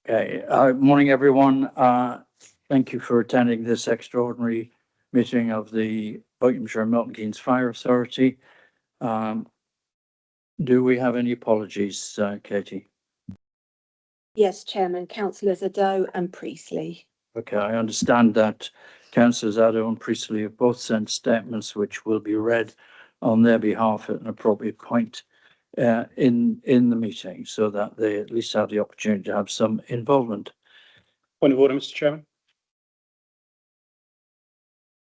Okay, morning everyone. Thank you for attending this extraordinary meeting of the Buckinghamshire and Milton Keynes Fire Authority. Do we have any apologies, Katie? Yes, Chairman, councillors Ado and Priestley. Okay, I understand that councillors Ado and Priestley have both sent statements which will be read on their behalf at an appropriate point in the meeting, so that they at least have the opportunity to have some involvement. Point of order, Mr. Chairman.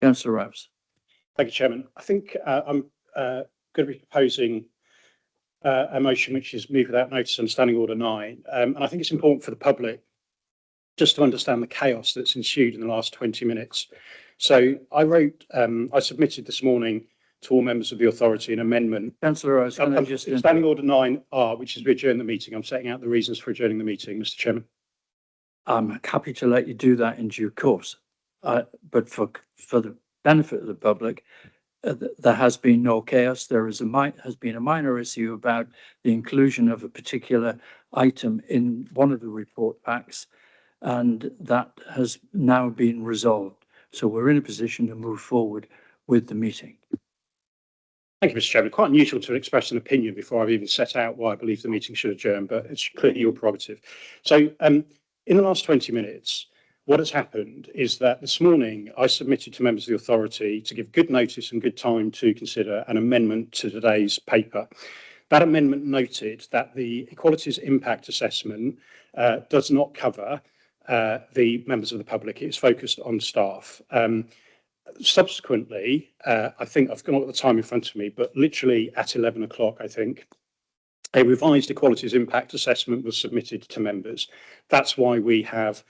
Councillor Rouse. Thank you, Chairman. I think I'm going to be proposing a motion which is moved without notice on Standing Order 9, and I think it's important for the public just to understand the chaos that's ensued in the last 20 minutes. So I submitted this morning to all members of the authority an amendment. Councillor Rouse, can I just Standing Order 9R, which is to adjourn the meeting. I'm setting out the reasons for adjourning the meeting, Mr. Chairman. I'm happy to let you do that in due course, but for the benefit of the public, there has been no chaos. There has been a minor issue about the inclusion of a particular item in one of the report packs, and that has now been resolved. So we're in a position to move forward with the meeting. Thank you, Mr. Chairman. Quite unusual to express an opinion before I've even set out why I believe the meeting should adjourn, but it's clearly your prerogative. So in the last 20 minutes, what has happened is that this morning I submitted to members of the authority to give good notice and good time to consider an amendment to today's paper. That amendment noted that the Equalities Impact Assessment does not cover the members of the public. It's focused on staff. Subsequently, I think I've got the time in front of me, but literally at 11 o'clock, I think, a revised Equalities Impact Assessment was submitted to members. That's why we have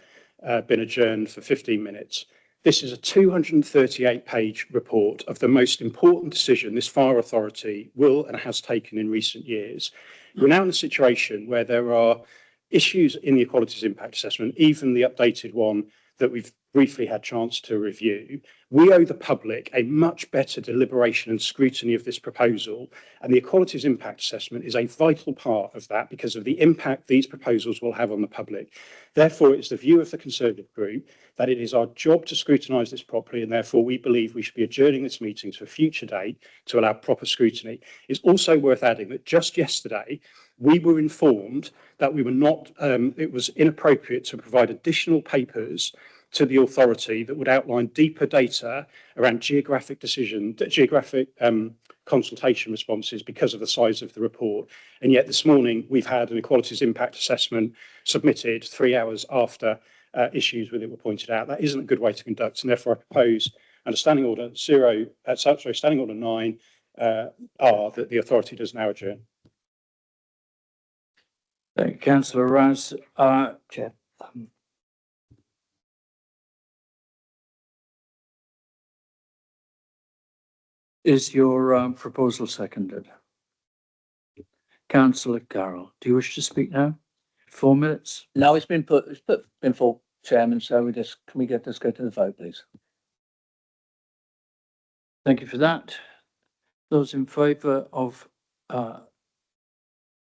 been adjourned for 15 minutes. This is a 238-page report of the most important decision this fire authority will and has taken in recent years. We're now in a situation where there are issues in the Equalities Impact Assessment, even the updated one that we've briefly had chance to review. We owe the public a much better deliberation and scrutiny of this proposal, and the Equalities Impact Assessment is a vital part of that because of the impact these proposals will have on the public. Therefore, it's the view of the Conservative Group that it is our job to scrutinise this properly, and therefore we believe we should be adjourning this meeting to a future date to allow proper scrutiny. It's also worth adding that just yesterday, we were informed that we were not, it was inappropriate to provide additional papers to the authority that would outline deeper data around geographic consultation responses because of the size of the report. And yet this morning we've had an Equalities Impact Assessment submitted 3 hours after issues with it were pointed out. That isn't a good way to conduct, and therefore I propose under Standing Order Standing Order 9 R that the authority does now adjourn. Thank you, Councillor Rouse. Chair. Is your proposal seconded? Councillor Carroll, do you wish to speak now? 4 minutes? No, it's been full, Chairman, so can we go to the vote, please? Thank you for that. Those in favour of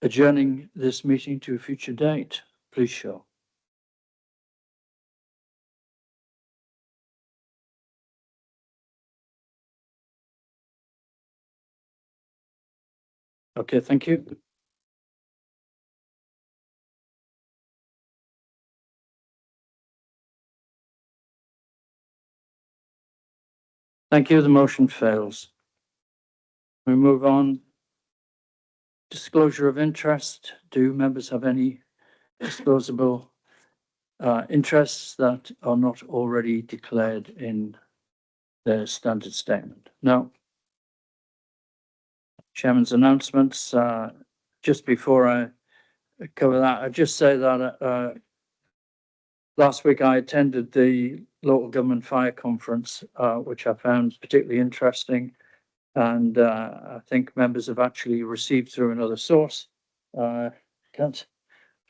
adjourning this meeting to a future date, please show. Okay, thank you. Thank you. The motion fails. We move on. Disclosure of interest. Do members have any disclosable interests that are not already declared in their standard statement? No. Chairman's announcements. Just before I cover that, I'd just say that last week I attended the local government fire conference, which I found particularly interesting, and I think members have actually received through another source, Mr.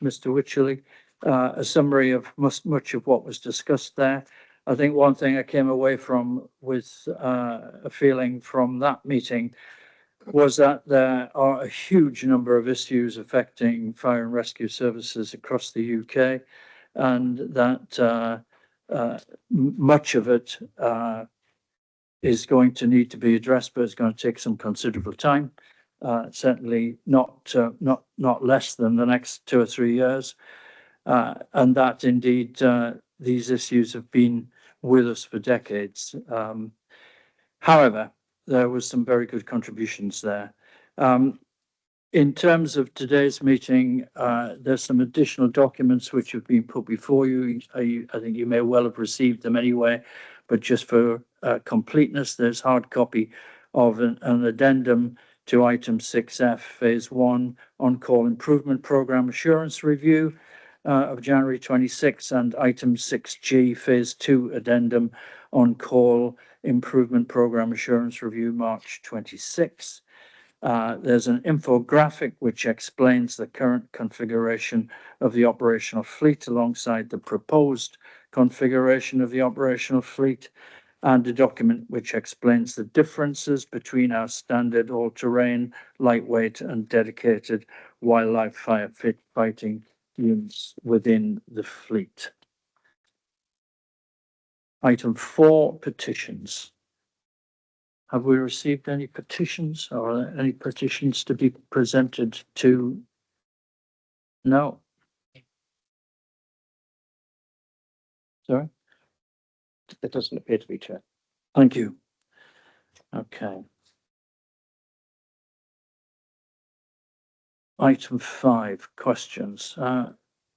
Wycherley, a summary of much of what was discussed there. I think one thing I came away from with a feeling from that meeting was that there are a huge number of issues affecting fire and rescue services across the UK, and that much of it is going to need to be addressed, but it's going to take some considerable time. Certainly not less than the next 2 or 3 years, and that indeed these issues have been with us for decades. However, there was some very good contributions there. In terms of today's meeting, there's some additional documents which have been put before you. I think you may well have received them anyway, but just for completeness, there's hard copy of an addendum to item 6F, phase 1, on-call improvement program assurance review of January 26, and item 6G, phase 2, addendum on-call improvement program assurance review, March 26. There's an infographic which explains the current configuration of the operational fleet alongside the proposed configuration of the operational fleet, and a document which explains the differences between our standard all-terrain, lightweight and dedicated wildlife firefighting units within the fleet. Item 4, petitions. Have we received any petitions, or are there any petitions to be presented to? No. Sorry? There doesn't appear to be, Chair. Thank you. Okay. Item 5, questions.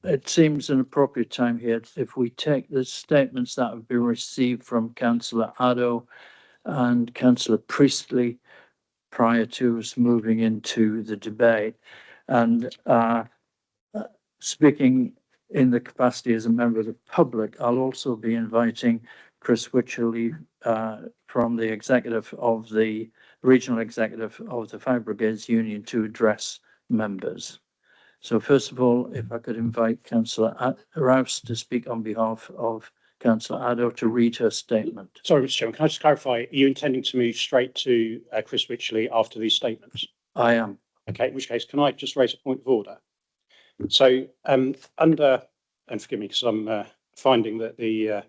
It seems an appropriate time here if we take the statements that have been received from Councillor Addo and Councillor Priestley prior to us moving into the debate, and speaking in the capacity as a member of the public, I'll also be inviting Chris Wycherley from the executive of the regional executive of the Fire Brigades Union to address members. So first of all, if I could invite Councillor Rouse to speak on behalf of Councillor Addo to read her statement. Sorry, Mr. Chairman, can I just clarify, are you intending to move straight to Chris Wycherley after these statements? I am. Okay, in which case, can I just raise a point of order? So under, and forgive me because I'm finding that the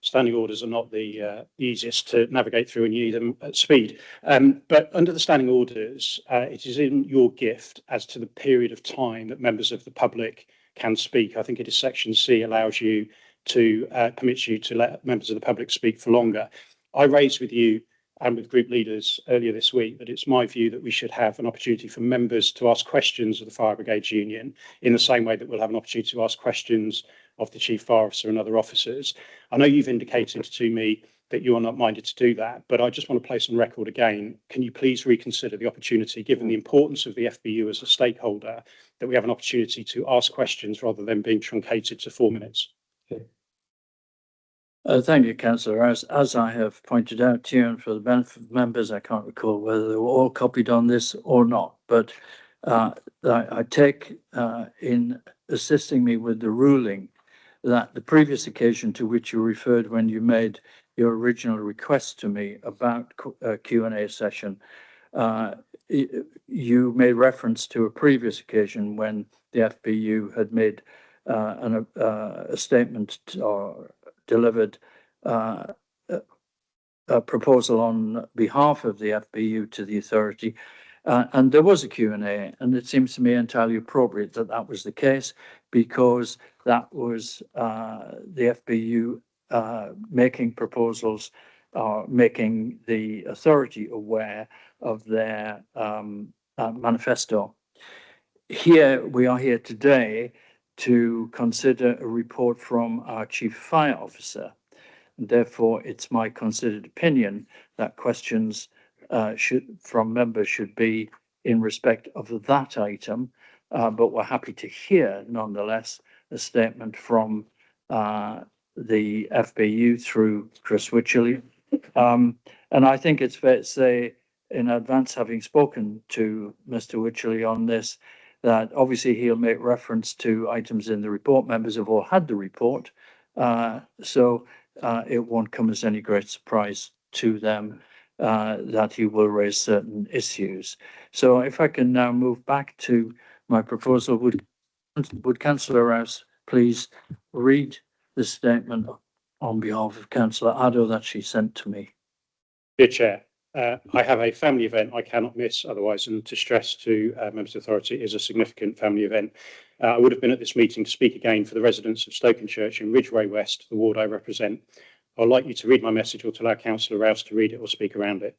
standing orders are not the easiest to navigate through and you need them at speed. But under the standing orders, it is in your gift as to the period of time that members of the public can speak. I think it is section C allows you to permits you to let members of the public speak for longer. I raised with you and with group leaders earlier this week that it's my view that we should have an opportunity for members to ask questions of the Fire Brigades Union in the same way that we'll have an opportunity to ask questions of the Chief Fire Officer and other officers. I know you've indicated to me that you are not minded to do that, but I just want to place on record again, can you please reconsider the opportunity, given the importance of the FBU as a stakeholder, that we have an opportunity to ask questions rather than being truncated to 4 minutes? Thank you, Councillor. As I have pointed out to you, and for the benefit of members, I can't recall whether they were all copied on this or not, but I take in assisting me with the ruling that the previous occasion to which you referred when you made your original request to me about a Q&A session, you made reference to a previous occasion when the FBU had made a statement or delivered a proposal on behalf of the FBU to the authority, and there was a Q&A, and it seems to me entirely appropriate that that was the case, because that was the FBU making proposals, making the authority aware of their manifesto. Here, we are here today to consider a report from our Chief Fire Officer. And therefore, it's my considered opinion that questions from members should be in respect of that item, but we're happy to hear, nonetheless, a statement from the FBU through Chris Wycherley. And I think it's fair to say, in advance, having spoken to Mr. Wycherley on this, that obviously he'll make reference to items in the report. Members have all had the report, so it won't come as any great surprise to them that he will raise certain issues. So if I can now move back to my proposal, would Councillor Rouse please read the statement on behalf of Councillor Addo that she sent to me. Dear Chair, I have a family event I cannot miss otherwise, and to stress to members of the authority, it is a significant family event. I would have been at this meeting to speak again for the residents of Stokenchurch in Ridgeway West, the ward I represent. I'd like you to read my message or to allow Councillor Rouse to read it or speak around it.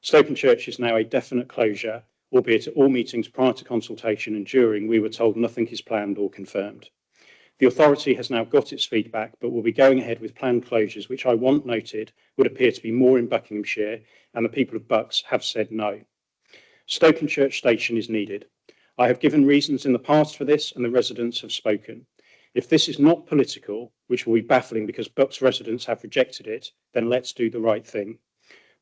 Stokenchurch is now a definite closure, albeit at all meetings prior to consultation and during, we were told nothing is planned or confirmed. The authority has now got its feedback, but will be going ahead with planned closures, which I want noted would appear to be more in Buckinghamshire, and the people of Bucks have said no. Stokenchurch Station is needed. I have given reasons in the past for this, and the residents have spoken. If this is not political, which will be baffling because Bucks residents have rejected it, then let's do the right thing.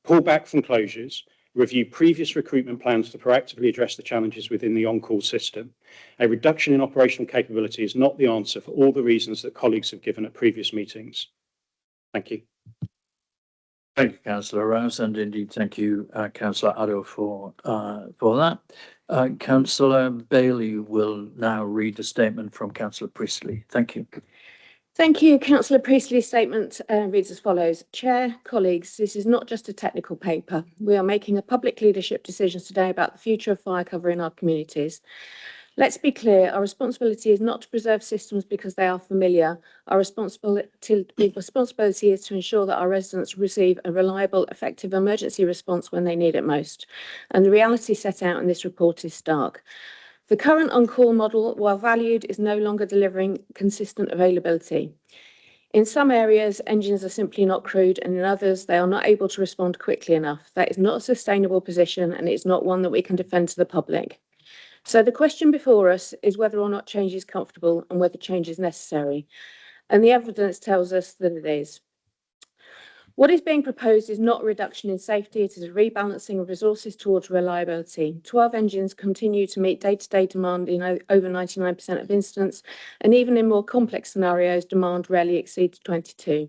Pull back from closures, review previous recruitment plans to proactively address the challenges within the on-call system. A reduction in operational capability is not the answer for all the reasons that colleagues have given at previous meetings. Thank you. Thank you, Councillor Rouse, and indeed thank you, Councillor Addo, for that. Councillor Bailey will now read a statement from Councillor Priestley. Thank you. Thank you. Councillor Priestley's statement reads as follows. Chair, colleagues, this is not just a technical paper. We are making a public leadership decisions today about the future of fire cover in our communities. Let's be clear, our responsibility is not to preserve systems because they are familiar. Our responsibility is to ensure that our residents receive a reliable, effective emergency response when they need it most. And the reality set out in this report is stark. The current on-call model, while valued, is no longer delivering consistent availability. In some areas, engines are simply not crewed, and in others, they are not able to respond quickly enough. That is not a sustainable position, and it's not one that we can defend to the public. So the question before us is whether or not change is comfortable and whether change is necessary. And the evidence tells us that it is. What is being proposed is not a reduction in safety, it is a rebalancing of resources towards reliability. 12 engines continue to meet day-to-day demand in over 99% of instances, and even in more complex scenarios, demand rarely exceeds 22.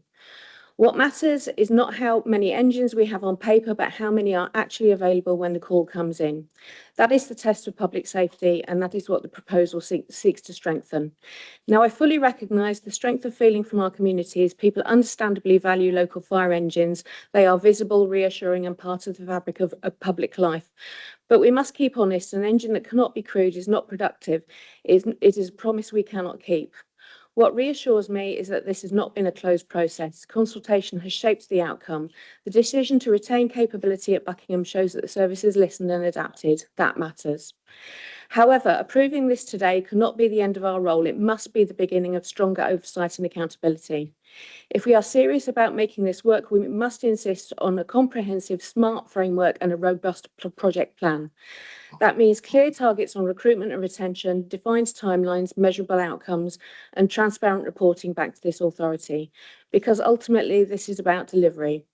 What matters is not how many engines we have on paper, but how many are actually available when the call comes in. That is the test of public safety, and that is what the proposal seeks to strengthen. Now, I fully recognise the strength of feeling from our communities. People understandably value local fire engines. They are visible, reassuring, and part of the fabric of public life. But we must keep honest, an engine that cannot be crewed is not productive. It is a promise we cannot keep. What reassures me is that this has not been a closed process. Consultation has shaped the outcome. The decision to retain capability at Buckingham shows that the service has listened and adapted. That matters. However, approving this today cannot be the end of our role. It must be the beginning of stronger oversight and accountability. If we are serious about making this work, we must insist on a comprehensive, smart framework and a robust project plan. That means clear targets on recruitment and retention, defined timelines, measurable outcomes, and transparent reporting back to this authority, because ultimately this is about delivery.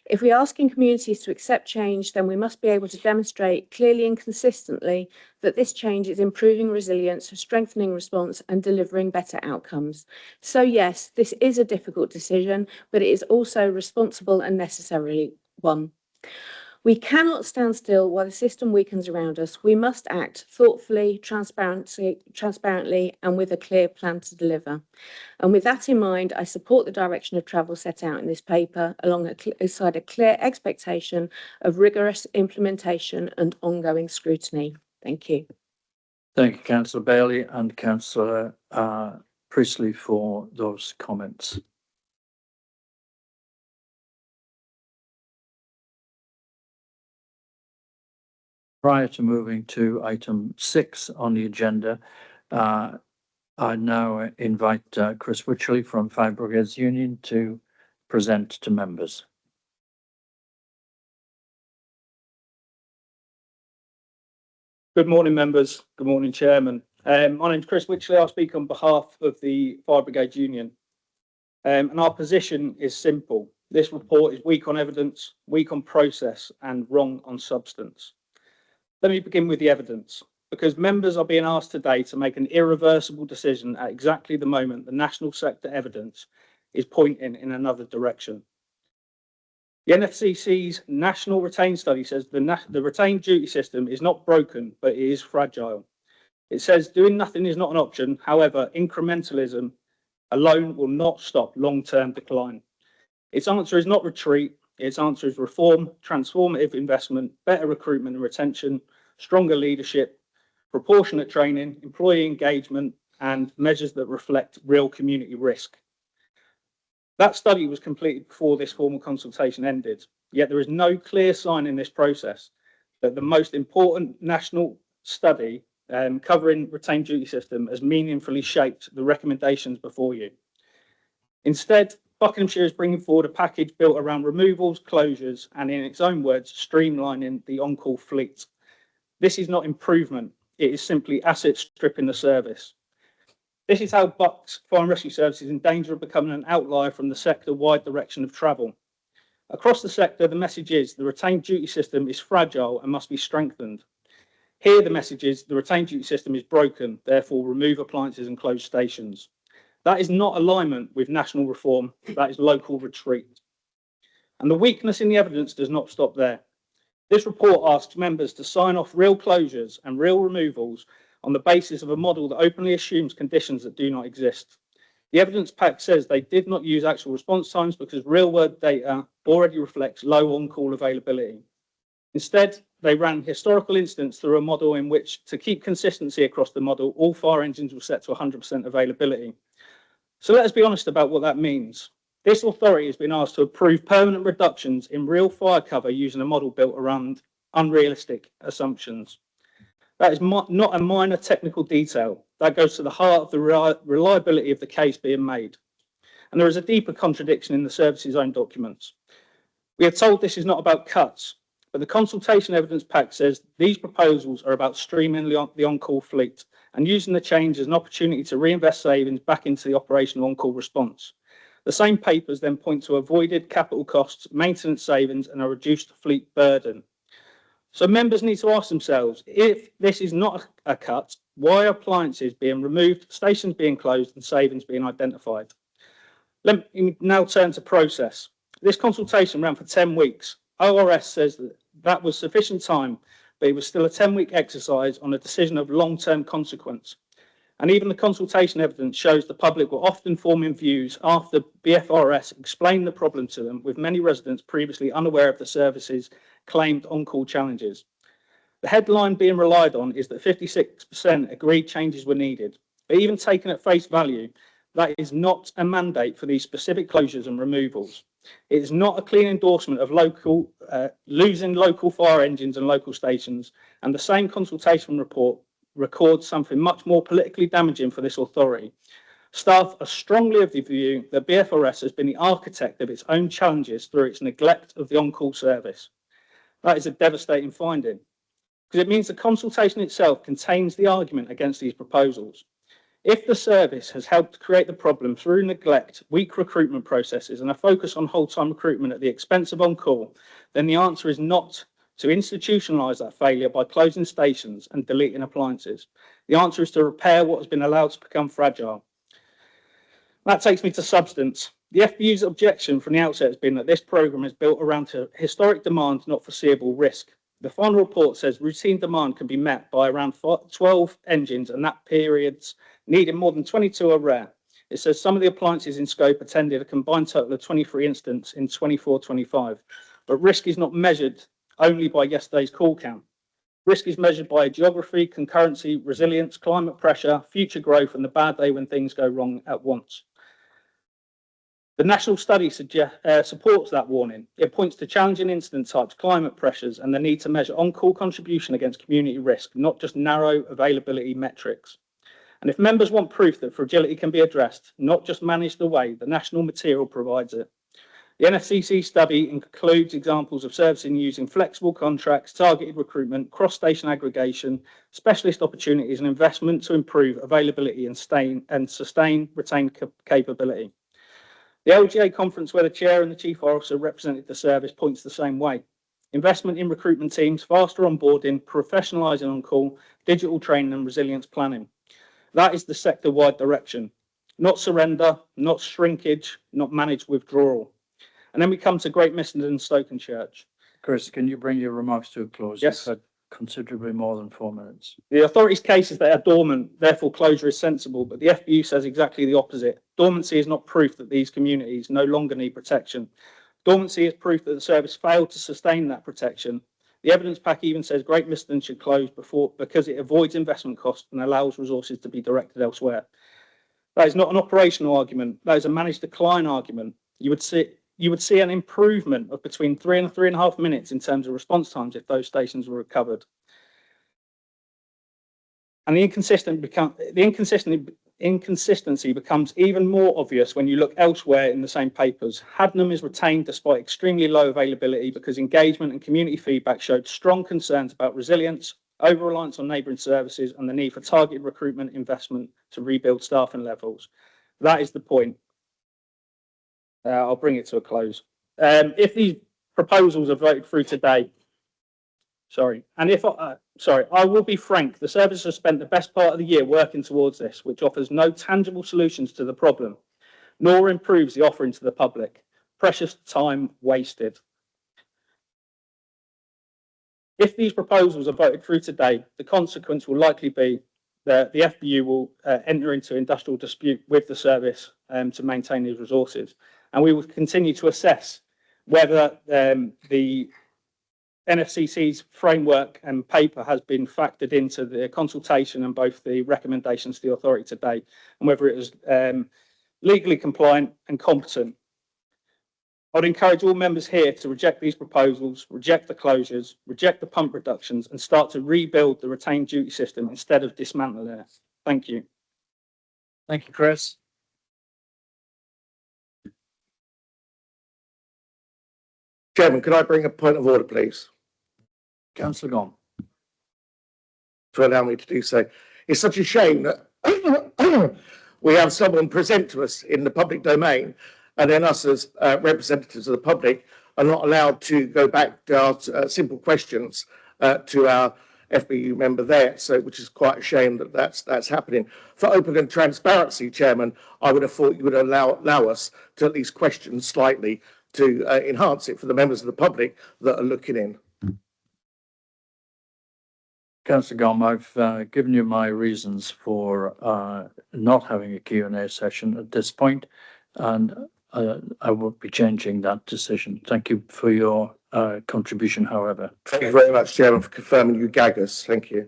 If we are asking communities to accept change, then we must be able to demonstrate clearly and consistently that this change is improving resilience, strengthening response, and delivering better outcomes. So yes, this is a difficult decision, but it is also responsible and necessary one. We cannot stand still while the system weakens around us. We must act thoughtfully, transparently, and with a clear plan to deliver. And with that in mind, I support the direction of travel set out in this paper, alongside a clear expectation of rigorous implementation and ongoing scrutiny. Thank you. Thank you, Councillor Bailey and Councillor Priestley for those comments. Prior to moving to item 6 on the agenda, I now invite Chris Wycherley from Fire Brigades Union to present to members. Good morning, members. Good morning, Chairman. My name is Chris Wycherley. I'll speak on behalf of the Fire Brigades Union. And our position is simple. This report is weak on evidence, weak on process, and wrong on substance. Let me begin with the evidence, because members are being asked today to make an irreversible decision at exactly the moment the national sector evidence is pointing in another direction. The NFCC's National Retain Study says the retained duty system is not broken, but it is fragile. It says doing nothing is not an option. However, incrementalism alone will not stop long-term decline. Its answer is not retreat. Its answer is reform, transformative investment, better recruitment and retention, stronger leadership, proportionate training, employee engagement, and measures that reflect real community risk. That study was completed before this formal consultation ended, yet there is no clear sign in this process that the most important national study covering retained duty system has meaningfully shaped the recommendations before you. Instead, Buckinghamshire is bringing forward a package built around removals, closures, and in its own words, streamlining the on-call fleet. This is not improvement, it is simply asset stripping the service. This is how Bucks Fire and Rescue Service is in danger of becoming an outlier from the sector-wide direction of travel. Across the sector, the message is the retained duty system is fragile and must be strengthened. Here, the message is the retained duty system is broken, therefore remove appliances and close stations. That is not alignment with national reform, that is local retreat. And the weakness in the evidence does not stop there. This report asks members to sign off real closures and real removals on the basis of a model that openly assumes conditions that do not exist. The evidence pack says they did not use actual response times because real-world data already reflects low on-call availability. Instead, they ran historical incidents through a model in which, to keep consistency across the model, all fire engines were set to 100% availability. So let us be honest about what that means. This authority has been asked to approve permanent reductions in real fire cover using a model built around unrealistic assumptions. That is not a minor technical detail. That goes to the heart of the reliability of the case being made. And there is a deeper contradiction in the service's own documents. We are told this is not about cuts, but the consultation evidence pack says these proposals are about streamlining the on-call fleet and using the change as an opportunity to reinvest savings back into the operational on-call response. The same papers then point to avoided capital costs, maintenance savings, and a reduced fleet burden. So members need to ask themselves, if this is not a cut, why are appliances being removed, stations being closed, and savings being identified? Let me now turn to process. This consultation ran for 10 weeks. ORS says that was sufficient time, but it was still a 10-week exercise on a decision of long-term consequence. And even the consultation evidence shows the public were often forming views after BFRS explained the problem to them, with many residents previously unaware of the service's claimed on-call challenges. The headline being relied on is that 56% agreed changes were needed, but even taken at face value, that is not a mandate for these specific closures and removals. It is not a clean endorsement of losing local fire engines and local stations, and the same consultation report records something much more politically damaging for this authority. Staff are strongly of the view that BFRS has been the architect of its own challenges through its neglect of the on-call service. That is a devastating finding, because it means the consultation itself contains the argument against these proposals. If the service has helped create the problem through neglect, weak recruitment processes, and a focus on whole-time recruitment at the expense of on-call, then the answer is not to institutionalise that failure by closing stations and deleting appliances. The answer is to repair what has been allowed to become fragile. That takes me to substance. The FBU's objection from the outset has been that this programme is built around historic demand, not foreseeable risk. The final report says routine demand can be met by around 12 engines, and that periods needing more than 22 are rare. It says some of the appliances in scope attended a combined total of 23 incidents in 24-25, but risk is not measured only by yesterday's call count. Risk is measured by geography, concurrency, resilience, climate pressure, future growth, and the bad day when things go wrong at once. The national study supports that warning. It points to challenging incident types, climate pressures, and the need to measure on-call contribution against community risk, not just narrow availability metrics. And if members want proof that fragility can be addressed, not just managed the way the national material provides it, the NFCC study includes examples of servicing using flexible contracts, targeted recruitment, cross-station aggregation, specialist opportunities, and investment to improve availability and sustain retained capability. The LGA conference, where the chair and the chief officer represented the service, points the same way. Investment in recruitment teams, faster onboarding, professionalising on call, digital training, and resilience planning. That is the sector-wide direction. Not surrender, not shrinkage, not managed withdrawal. And then we come to Great Missenden and Stokenchurch. Chris, can you bring your remarks to a close? Yes. You've had considerably more than 4 minutes. The authority's case is they are dormant, therefore closure is sensible, but the FBU says exactly the opposite. Dormancy is not proof that these communities no longer need protection. Dormancy is proof that the service failed to sustain that protection. The evidence pack even says Great Miston should close because it avoids investment costs and allows resources to be directed elsewhere. That is not an operational argument. That is a managed decline argument. You would see an improvement of between 3 and 3.5 minutes in terms of response times if those stations were recovered. And the inconsistency becomes even more obvious when you look elsewhere in the same papers. Hadnam is retained despite extremely low availability because engagement and community feedback showed strong concerns about resilience, over-reliance on neighbouring services, and the need for targeted recruitment investment to rebuild staffing levels. That is the point. I'll bring it to a close. If these proposals are voted through today, I will be frank, the service has spent the best part of the year working towards this, which offers no tangible solutions to the problem, nor improves the offering to the public. Precious time wasted. If these proposals are voted through today, the consequence will likely be that the FBU will enter into industrial dispute with the service to maintain these resources. And we will continue to assess whether the NFCC's framework and paper has been factored into the consultation and both the recommendations to the authority today, and whether it is legally compliant and competent. I'd encourage all members here to reject these proposals, reject the closures, reject the pump reductions, and start to rebuild the retained duty system instead of dismantling it. Thank you. Thank you, Chris. Chairman, could I bring a point of order, please? Councillor Gone. To allow me to do so. It's such a shame that we have someone present to us in the public domain, and then us as representatives of the public are not allowed to go back to ask simple questions to our FBU member there. So, which is quite a shame that that's happening. For open and transparency, Chairman, I would have thought you would allow us to at least question slightly to enhance it for the members of the public that are looking in. Councillor Gom, I've given you my reasons for not having a Q&A session at this point, and I won't be changing that decision. Thank you for your contribution, however. Thank you very much, Chairman, for confirming you gag us. Thank you.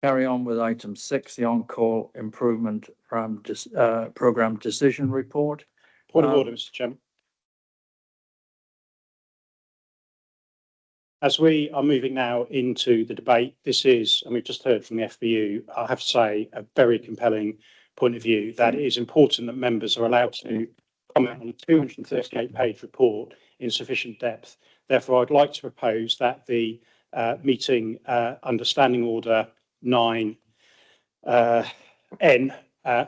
Carry on with item 6, the on-call improvement programme decision report. Point of order, Mr. Chairman. As we are moving now into the debate, this is, and we've just heard from the FBU, I have to say, a very compelling point of view that it is important that members are allowed to comment on a 238-page report in sufficient depth. Therefore, I'd like to propose that the meeting under Standing Order 9N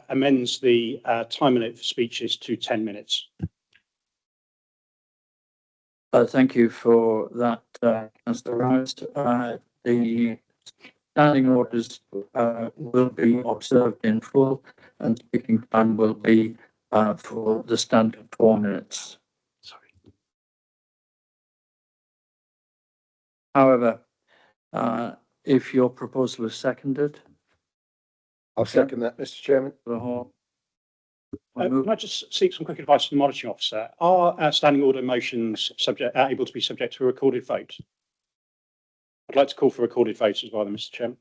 amends the time limit for speeches to 10 minutes. Thank you for that, Councillor Rice. The standing orders will be observed in full, and speaking time will be for the standard 4 minutes. Sorry. However, if your proposal is seconded, I'll second that, Mr. Chairman. Can I just seek some quick advice from the monitoring officer? Are standing order motions able to be subject to a recorded vote? I'd like to call for recorded votes as well, Mr. Chairman.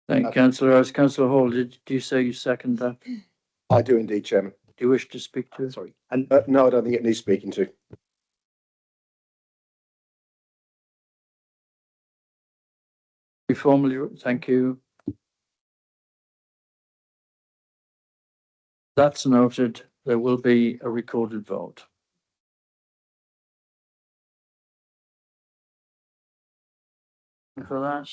Thank you, Councillor Rice. Councillor Hall, did you say you second that? I do indeed, Chairman. Do you wish to speak to it? Sorry. And no, I don't think it needs speaking to. Formally, thank you. That's noted. There will be a recorded vote. For that.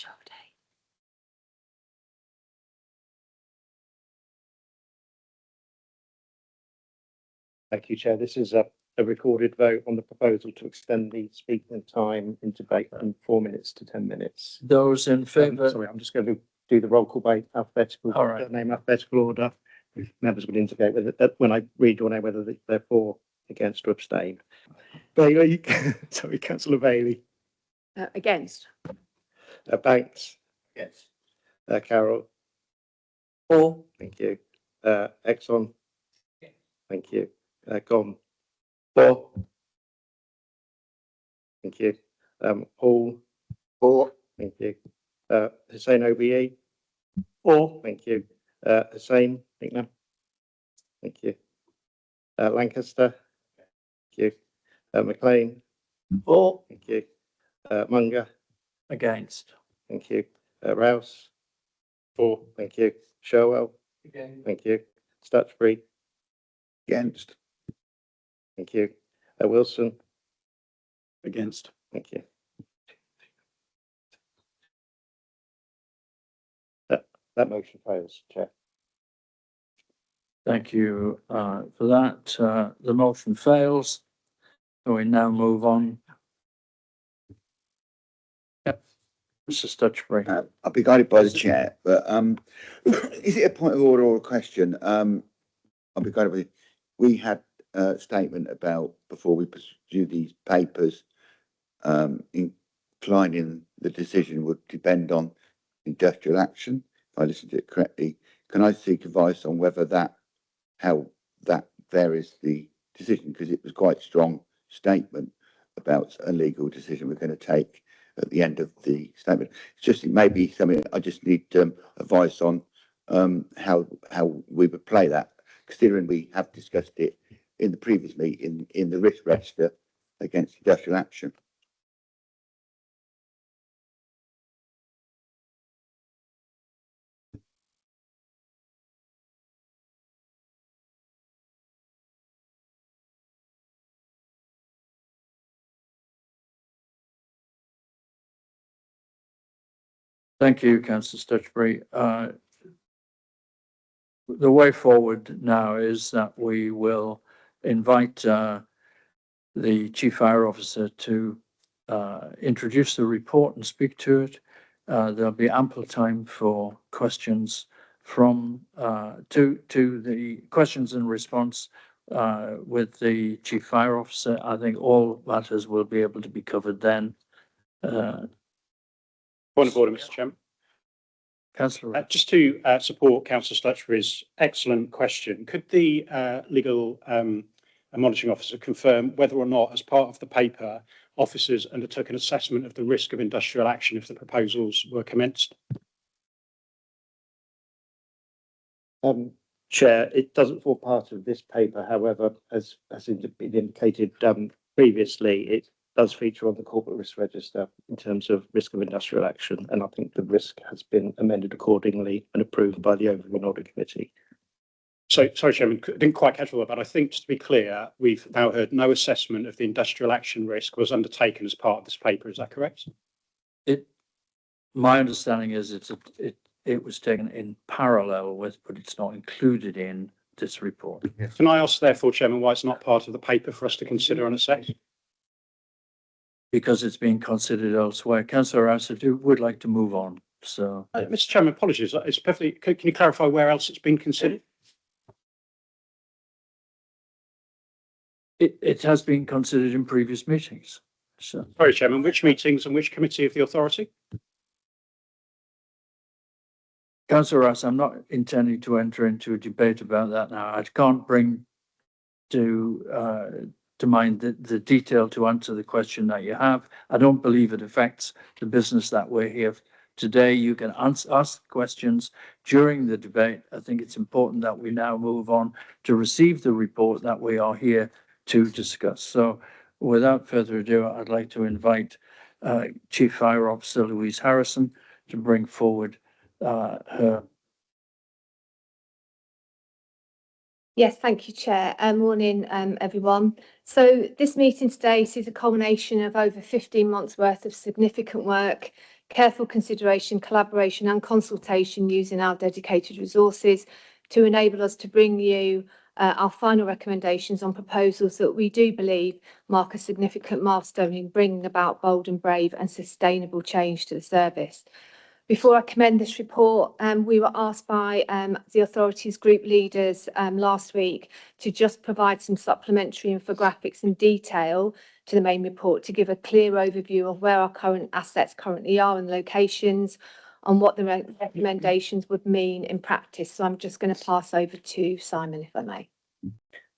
Thank you, Chair. This is a recorded vote on the proposal to extend the speaking time in debate from 4 minutes to 10 minutes. Those in favour? Sorry, I'm just going to do the roll call by alphabetical, All right. name alphabetical order. members would indicate whether, when I read your name, whether they're for, against or abstain. Bailey, sorry, councillor Bailey, Against. Banks, Yes. Carroll, For. thank you. Exxon, thank you. Gone, For. thank you. Hall, For. thank you. Hussein OBE, For. thank you. Hussein, Nicknam, thank you. Lancaster, thank you. McLean, For. thank you. Munger, Against. thank you. Rouse, For. thank you. Sherwell, thank you. Stutchbury, Against. thank you. Wilson, Against. thank you. That motion fails, Chair. Thank you for that. The motion fails. So we now move on. Yep. Mr. Stutchbury. I'll be guided by the chair, but is it a point of order or a question? I'll be guided by. We had a statement about before we pursue these papers, inclining the decision would depend on industrial action. If I listened to it correctly, can I seek advice on whether how that varies the decision? Because it was quite a strong statement about a legal decision we're going to take at the end of the statement. It's just, it may be something I just need advice on how we would play that, considering we have discussed it in the previous meeting in the risk register against industrial action. Thank you, Councillor Stutchbury. The way forward now is that we will invite the Chief Fire Officer to introduce the report and speak to it. There'll be ample time for questions from to the questions and response with the Chief Fire Officer. I think all matters will be able to be covered then. Point of order, Mr. Chairman. Councillor. Just to support Councillor Stutchbury's excellent question, could the legal monitoring officer confirm whether or not, as part of the paper, officers undertook an assessment of the risk of industrial action if the proposals were commenced? Chair, it doesn't form part of this paper. However, as been indicated previously, it does feature on the corporate risk register in terms of risk of industrial action, and I think the risk has been amended accordingly and approved by the Overall Audit Committee. So, sorry, Chairman, I didn't quite catch all that, but I think, just to be clear, we've now heard no assessment of the industrial action risk was undertaken as part of this paper. Is that correct? My understanding is it was taken in parallel with, but it's not included in this report. Can I ask, therefore, Chairman, why it's not part of the paper for us to consider and assess? Because it's being considered elsewhere. Councillor Rouse, if you would like to move on, so. Mr. Chairman, apologies. It's perfectly. Can you clarify where else it's been considered? It has been considered in previous meetings. So. Sorry, Chairman, which meetings and which committee of the authority? Councillor Rouse, I'm not intending to enter into a debate about that now. I can't bring to mind the detail to answer the question that you have. I don't believe it affects the business that we're here today. You can ask questions during the debate. I think it's important that we now move on to receive the report that we are here to discuss. So without further ado, I'd like to invite Chief Fire Officer Louise Harrison to bring forward her. Yes, thank you, Chair. Morning, everyone. So this meeting today sees a culmination of over 15 months worth of significant work, careful consideration, collaboration and consultation using our dedicated resources to enable us to bring you our final recommendations on proposals that we do believe mark a significant milestone in bringing about bold and brave and sustainable change to the service. Before I commend this report, we were asked by the authorities group leaders last week to just provide some supplementary infographics and detail to the main report to give a clear overview of where our current assets currently are and locations and what the recommendations would mean in practice. So I'm just going to pass over to Simon, if I may.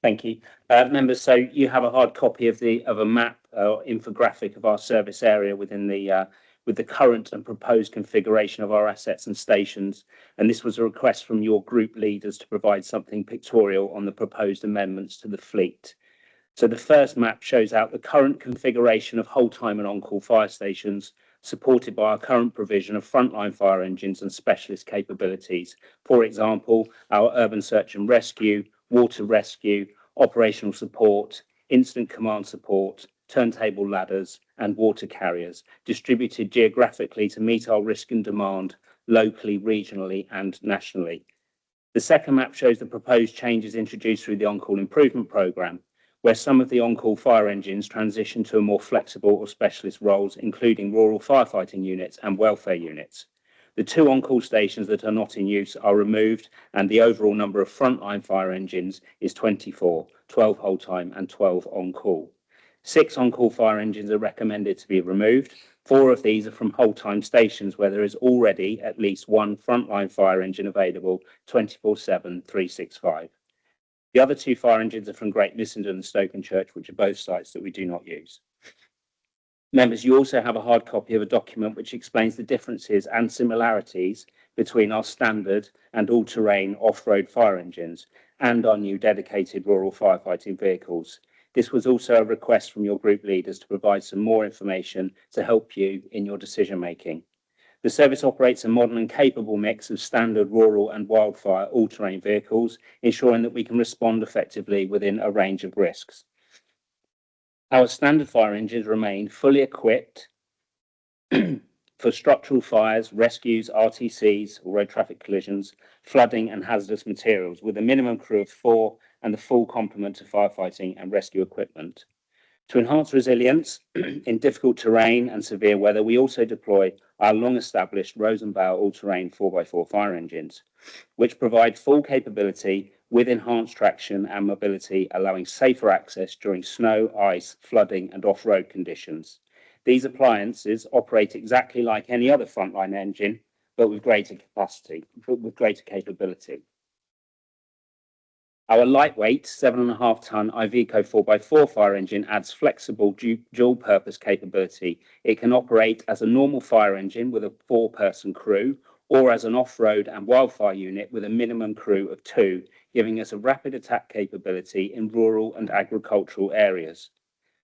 Thank you. Members, so you have a hard copy of a map or infographic of our service area within the with the current and proposed configuration of our assets and stations. And this was a request from your group leaders to provide something pictorial on the proposed amendments to the fleet. So the first map shows out the current configuration of whole time and on-call fire stations, supported by our current provision of frontline fire engines and specialist capabilities. For example, our urban search and rescue, water rescue, operational support, incident command support, turntable ladders and water carriers, distributed geographically to meet our risk and demand locally, regionally and nationally. The second map shows the proposed changes introduced through the on-call improvement programme, where some of the on-call fire engines transition to a more flexible or specialist roles, including rural firefighting units and welfare units. The 2 on-call stations that are not in use are removed, and the overall number of frontline fire engines is 24, 12 whole time and 12 on-call. 6 on-call fire engines are recommended to be removed. 4 of these are from whole time stations where there is already at least 1 frontline fire engine available 24/7, 365. The other 2 fire engines are from Great Missenden and Stokenchurch, which are both sites that we do not use. Members, you also have a hard copy of a document which explains the differences and similarities between our standard and all-terrain off-road fire engines and our new dedicated rural firefighting vehicles. This was also a request from your group leaders to provide some more information to help you in your decision making. The service operates a modern and capable mix of standard rural and wildfire all-terrain vehicles, ensuring that we can respond effectively within a range of risks. Our standard fire engines remain fully equipped for structural fires, rescues, RTCs, or road traffic collisions, flooding and hazardous materials, with a minimum crew of 4 and the full complement of firefighting and rescue equipment. To enhance resilience in difficult terrain and severe weather, we also deploy our long-established Rosenbauer all-terrain 4x4 fire engines, which provide full capability with enhanced traction and mobility, allowing safer access during snow, ice, flooding and off-road conditions. These appliances operate exactly like any other frontline engine, but with greater capability. Our lightweight 7.5 ton Iveco 4x4 fire engine adds flexible dual purpose capability. It can operate as a normal fire engine with a 4-person crew, or as an off-road and wildfire unit with a minimum crew of 2, giving us a rapid attack capability in rural and agricultural areas.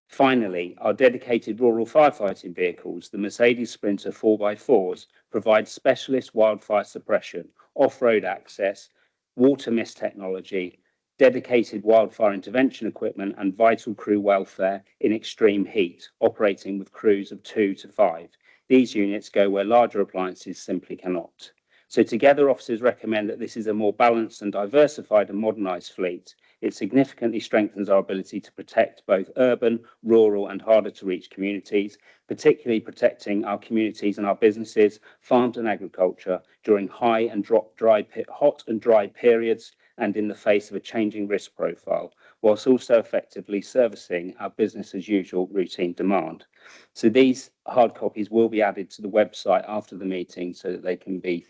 Finally, our dedicated rural firefighting vehicles, the Mercedes Sprinter 4x4s, provide specialist wildfire suppression, off-road access, water mist technology, dedicated wildfire intervention equipment and vital crew welfare in extreme heat, operating with crews of 2 to 5. These units go where larger appliances simply cannot. So together, officers recommend that this is a more balanced and diversified and modernised fleet. It significantly strengthens our ability to protect both urban, rural and harder to reach communities, particularly protecting our communities and our businesses, farms and agriculture during hot and dry periods and in the face of a changing risk profile, whilst also effectively servicing our business as usual routine demand. So these hard copies will be added to the website after the meeting so that they can be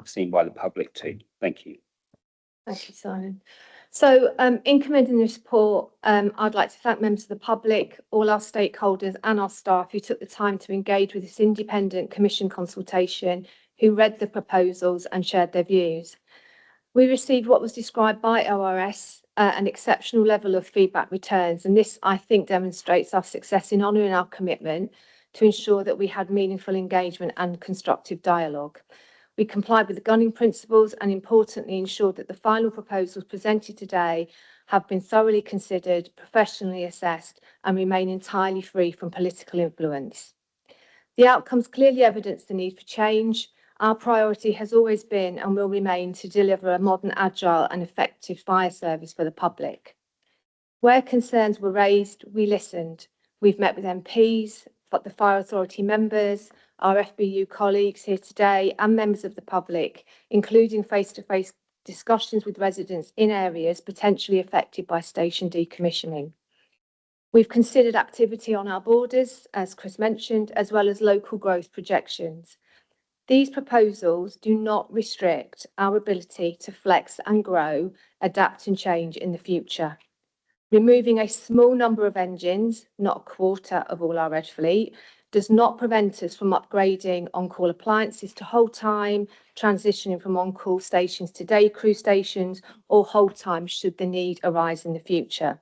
seen by the public too. Thank you. Thank you, Simon. So in commending this report, I'd like to thank members of the public, all our stakeholders and our staff who took the time to engage with this independent commission consultation, who read the proposals and shared their views. We received what was described by ORS, an exceptional level of feedback returns, and this, I think, demonstrates our success in honouring our commitment to ensure that we had meaningful engagement and constructive dialogue. We complied with the gunning principles and, importantly, ensured that the final proposals presented today have been thoroughly considered, professionally assessed, and remain entirely free from political influence. The outcomes clearly evidence the need for change. Our priority has always been and will remain to deliver a modern, agile and effective fire service for the public. Where concerns were raised, we listened. We've met with MPs, the fire authority members, our FBU colleagues here today and members of the public, including face-to-face discussions with residents in areas potentially affected by station decommissioning. We've considered activity on our borders, as Chris mentioned, as well as local growth projections. These proposals do not restrict our ability to flex and grow, adapt and change in the future. Removing a small number of engines, not a quarter of all our red fleet, does not prevent us from upgrading on-call appliances to hold time, transitioning from on-call stations to day crew stations, or hold time should the need arise in the future.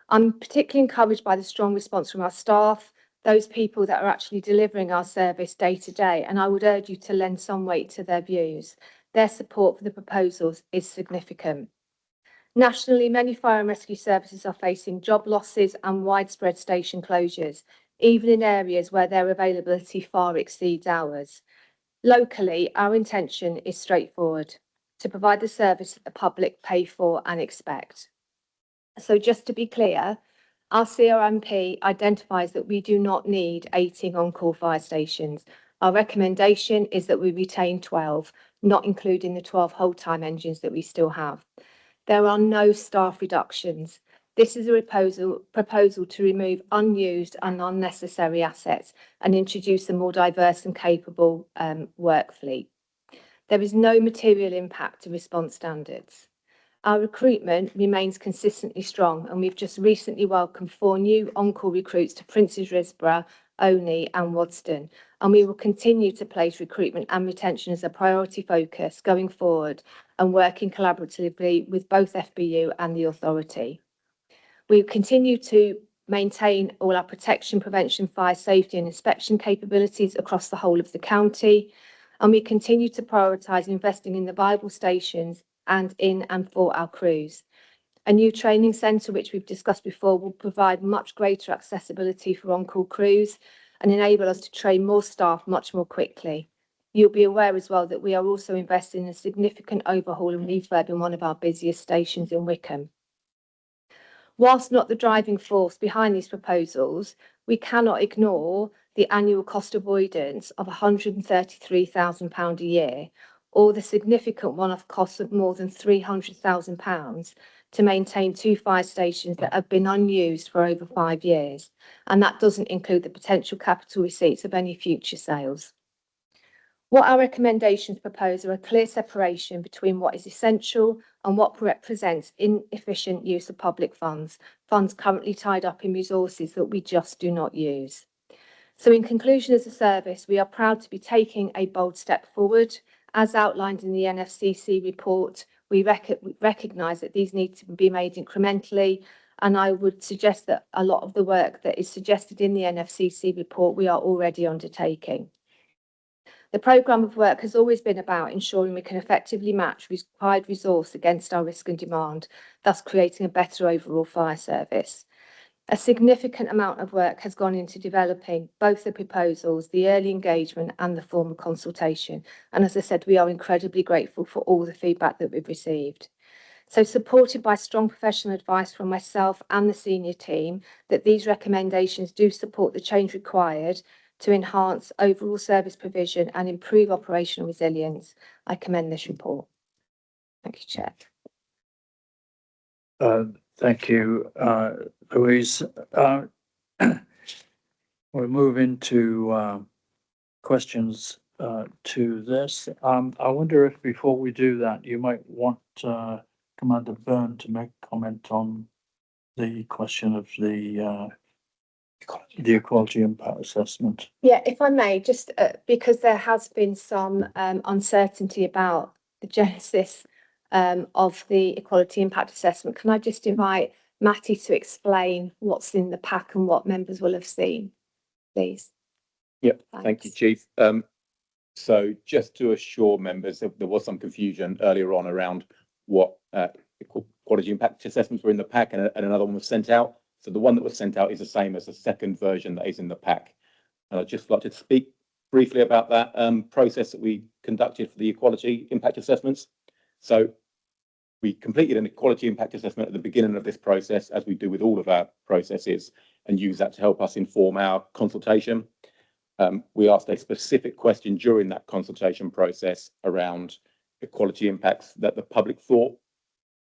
I'm particularly encouraged by the strong response from our staff, those people that are actually delivering our service day to day, and I would urge you to lend some weight to their views. Their support for the proposals is significant. Nationally, many fire and rescue services are facing job losses and widespread station closures, even in areas where their availability far exceeds ours. Locally, our intention is straightforward: to provide the service that the public pay for and expect. So just to be clear, our CRMP identifies that we do not need 18 on-call fire stations. Our recommendation is that we retain 12, not including the 12 hold time engines that we still have. There are no staff reductions. This is a proposal to remove unused and unnecessary assets and introduce a more diverse and capable work fleet. There is no material impact to response standards. Our recruitment remains consistently strong, and we've just recently welcomed 4 new on-call recruits to Princes Risborough, Oney and Wadston, and we will continue to place recruitment and retention as a priority focus going forward and working collaboratively with both FBU and the authority. We continue to maintain all our protection, prevention, fire safety and inspection capabilities across the whole of the county, and we continue to prioritise investing in the viable stations and in and for our crews. A new training centre, which we've discussed before, will provide much greater accessibility for on-call crews and enable us to train more staff much more quickly. You'll be aware as well that we are also investing in a significant overhaul and refurb in one of our busiest stations in Wickham. Whilst not the driving force behind these proposals, we cannot ignore the annual cost avoidance of £133,000 a year, or the significant one-off costs of more than £300,000 to maintain 2 fire stations that have been unused for over 5 years. And that doesn't include the potential capital receipts of any future sales. What our recommendations propose are a clear separation between what is essential and what represents inefficient use of public funds, funds currently tied up in resources that we just do not use. So in conclusion, as a service, we are proud to be taking a bold step forward. As outlined in the NFCC report, we recognise that these need to be made incrementally, and I would suggest that a lot of the work that is suggested in the NFCC report we are already undertaking. The programme of work has always been about ensuring we can effectively match required resource against our risk and demand, thus creating a better overall fire service. A significant amount of work has gone into developing both the proposals, the early engagement and the formal consultation. And as I said, we are incredibly grateful for all the feedback that we've received. So supported by strong professional advice from myself and the senior team, that these recommendations do support the change required to enhance overall service provision and improve operational resilience, I commend this report. Thank you, Chair. Thank you, Louise. We'll move into questions to this. I wonder if before we do that, you might want Commander Byrne to make comment on the question of the equality impact assessment. Yeah, if I may, just because there has been some uncertainty about the genesis of the equality impact assessment, can I just invite Matty to explain what's in the pack and what members will have seen, please? Yep, thank you, Chief. So just to assure members, there was some confusion earlier on around what equality impact assessments were in the pack, and another one was sent out. So the one that was sent out is the same as the second version that is in the pack. And I'd just like to speak briefly about that process that we conducted for the equality impact assessments. So we completed an equality impact assessment at the beginning of this process, as we do with all of our processes, and use that to help us inform our consultation. We asked a specific question during that consultation process around equality impacts that the public thought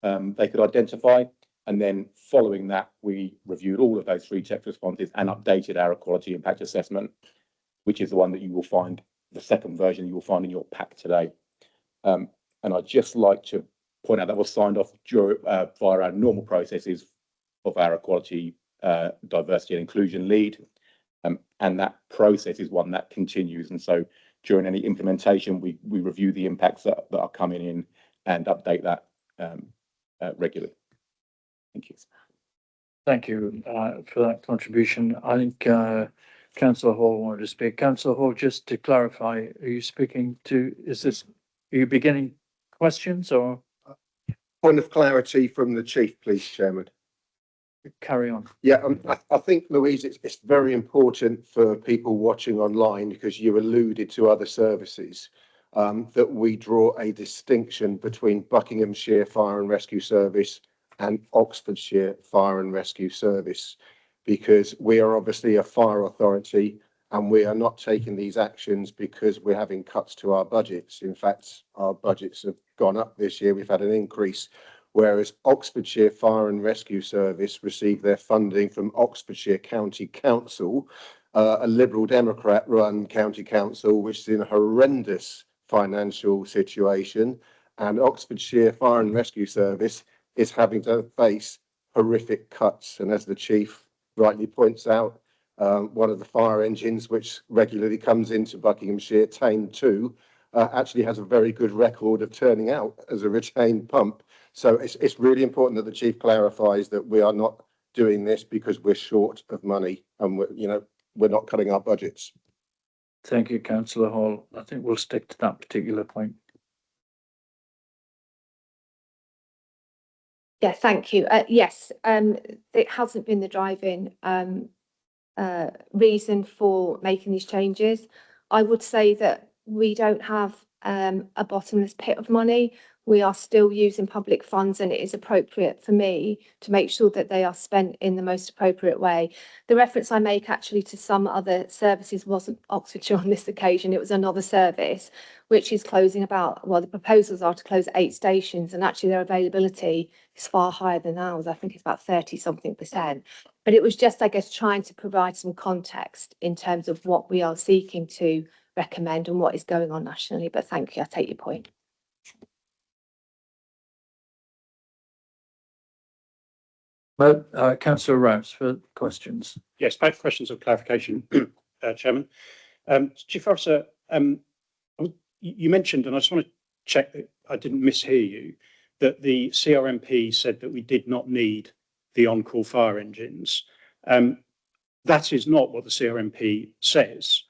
they could identify. And then following that, we reviewed all of those 3 check responses and updated our equality impact assessment, which is the one that you will find, the second version you will find in your pack today. And I'd just like to point out that was signed off via our normal processes of our equality, diversity and inclusion lead. And that process is one that continues. And so during any implementation, we review the impacts that are coming in and update that regularly. Thank you. Thank you for that contribution. I think Councillor Hall wanted to speak. Councillor Hall, just to clarify, are you speaking to, are you beginning questions or? Point of clarity from the Chief, please, Chairman. Carry on. Yeah, I think, Louise, it's very important for people watching online, because you alluded to other services, that we draw a distinction between Buckinghamshire Fire and Rescue Service and Oxfordshire Fire and Rescue Service, because we are obviously a fire authority and we are not taking these actions because we're having cuts to our budgets. In fact, our budgets have gone up this year. We've had an increase, whereas Oxfordshire Fire and Rescue Service received their funding from Oxfordshire County Council, a Liberal Democrat run county council, which is in a horrendous financial situation. And Oxfordshire Fire and Rescue Service is having to face horrific cuts. And as the Chief rightly points out, one of the fire engines which regularly comes into Buckinghamshire, Tame 2, actually has a very good record of turning out as a retained pump. So it's really important that the Chief clarifies that we are not doing this because we're short of money and we're not cutting our budgets. Thank you, Councillor Hall. I think we'll stick to that particular point. Yeah, thank you. Yes, it hasn't been the driving reason for making these changes. I would say that we don't have a bottomless pit of money. We are still using public funds, and it is appropriate for me to make sure that they are spent in the most appropriate way. The reference I make actually to some other services wasn't Oxfordshire on this occasion. It was another service which is closing the proposals are to close 8 stations, and actually their availability is far higher than ours. I think it's about 30-something%. But it was just, I guess, trying to provide some context in terms of what we are seeking to recommend and what is going on nationally. But thank you, I take your point. Well, Councillor Rouse for questions. Yes, both questions of clarification, Chairman. Chief Officer, you mentioned, and I just want to check that I didn't mishear you, that the CRMP said that we did not need the on-call fire engines. That is not what the CRMP says.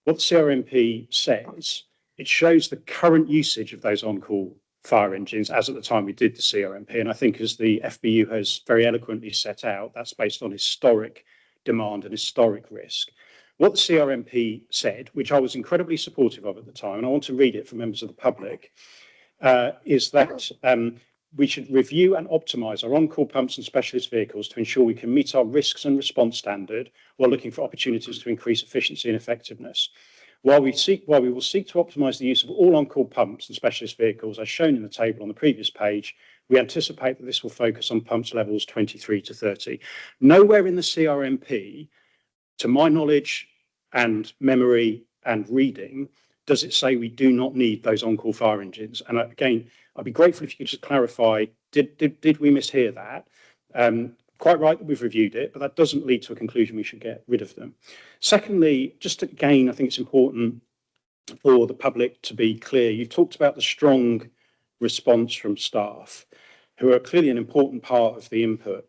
What the CRMP says, it shows the current usage of those on-call fire engines as at the time we did the CRMP. And I think, as the FBU has very eloquently set out, that's based on historic demand and historic risk. What the CRMP said, which I was incredibly supportive of at the time, and I want to read it for members of the public, is that we should review and optimise our on-call pumps and specialist vehicles to ensure we can meet our risks and response standard while looking for opportunities to increase efficiency and effectiveness. While we will seek to optimise the use of all on-call pumps and specialist vehicles, as shown in the table on the previous page, we anticipate that this will focus on pumps levels 23 to 30. Nowhere in the CRMP, to my knowledge and memory and reading, does it say we do not need those on-call fire engines. And again, I'd be grateful if you could just clarify, did we mishear that? Quite right that we've reviewed it, but that doesn't lead to a conclusion we should get rid of them. Secondly, just again, I think it's important for the public to be clear. You've talked about the strong response from staff, who are clearly an important part of the input.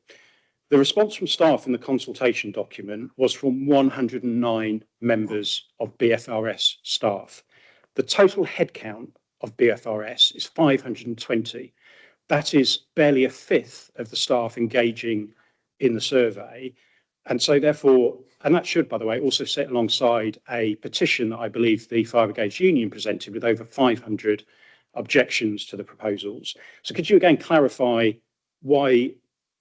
The response from staff in the consultation document was from 109 members of BFRS staff. The total headcount of BFRS is 520. That is barely a fifth of the staff engaging in the survey. And so therefore, and that should, by the way, also sit alongside a petition that I believe the Fire Brigades Union presented with over 500 objections to the proposals. So could you again clarify why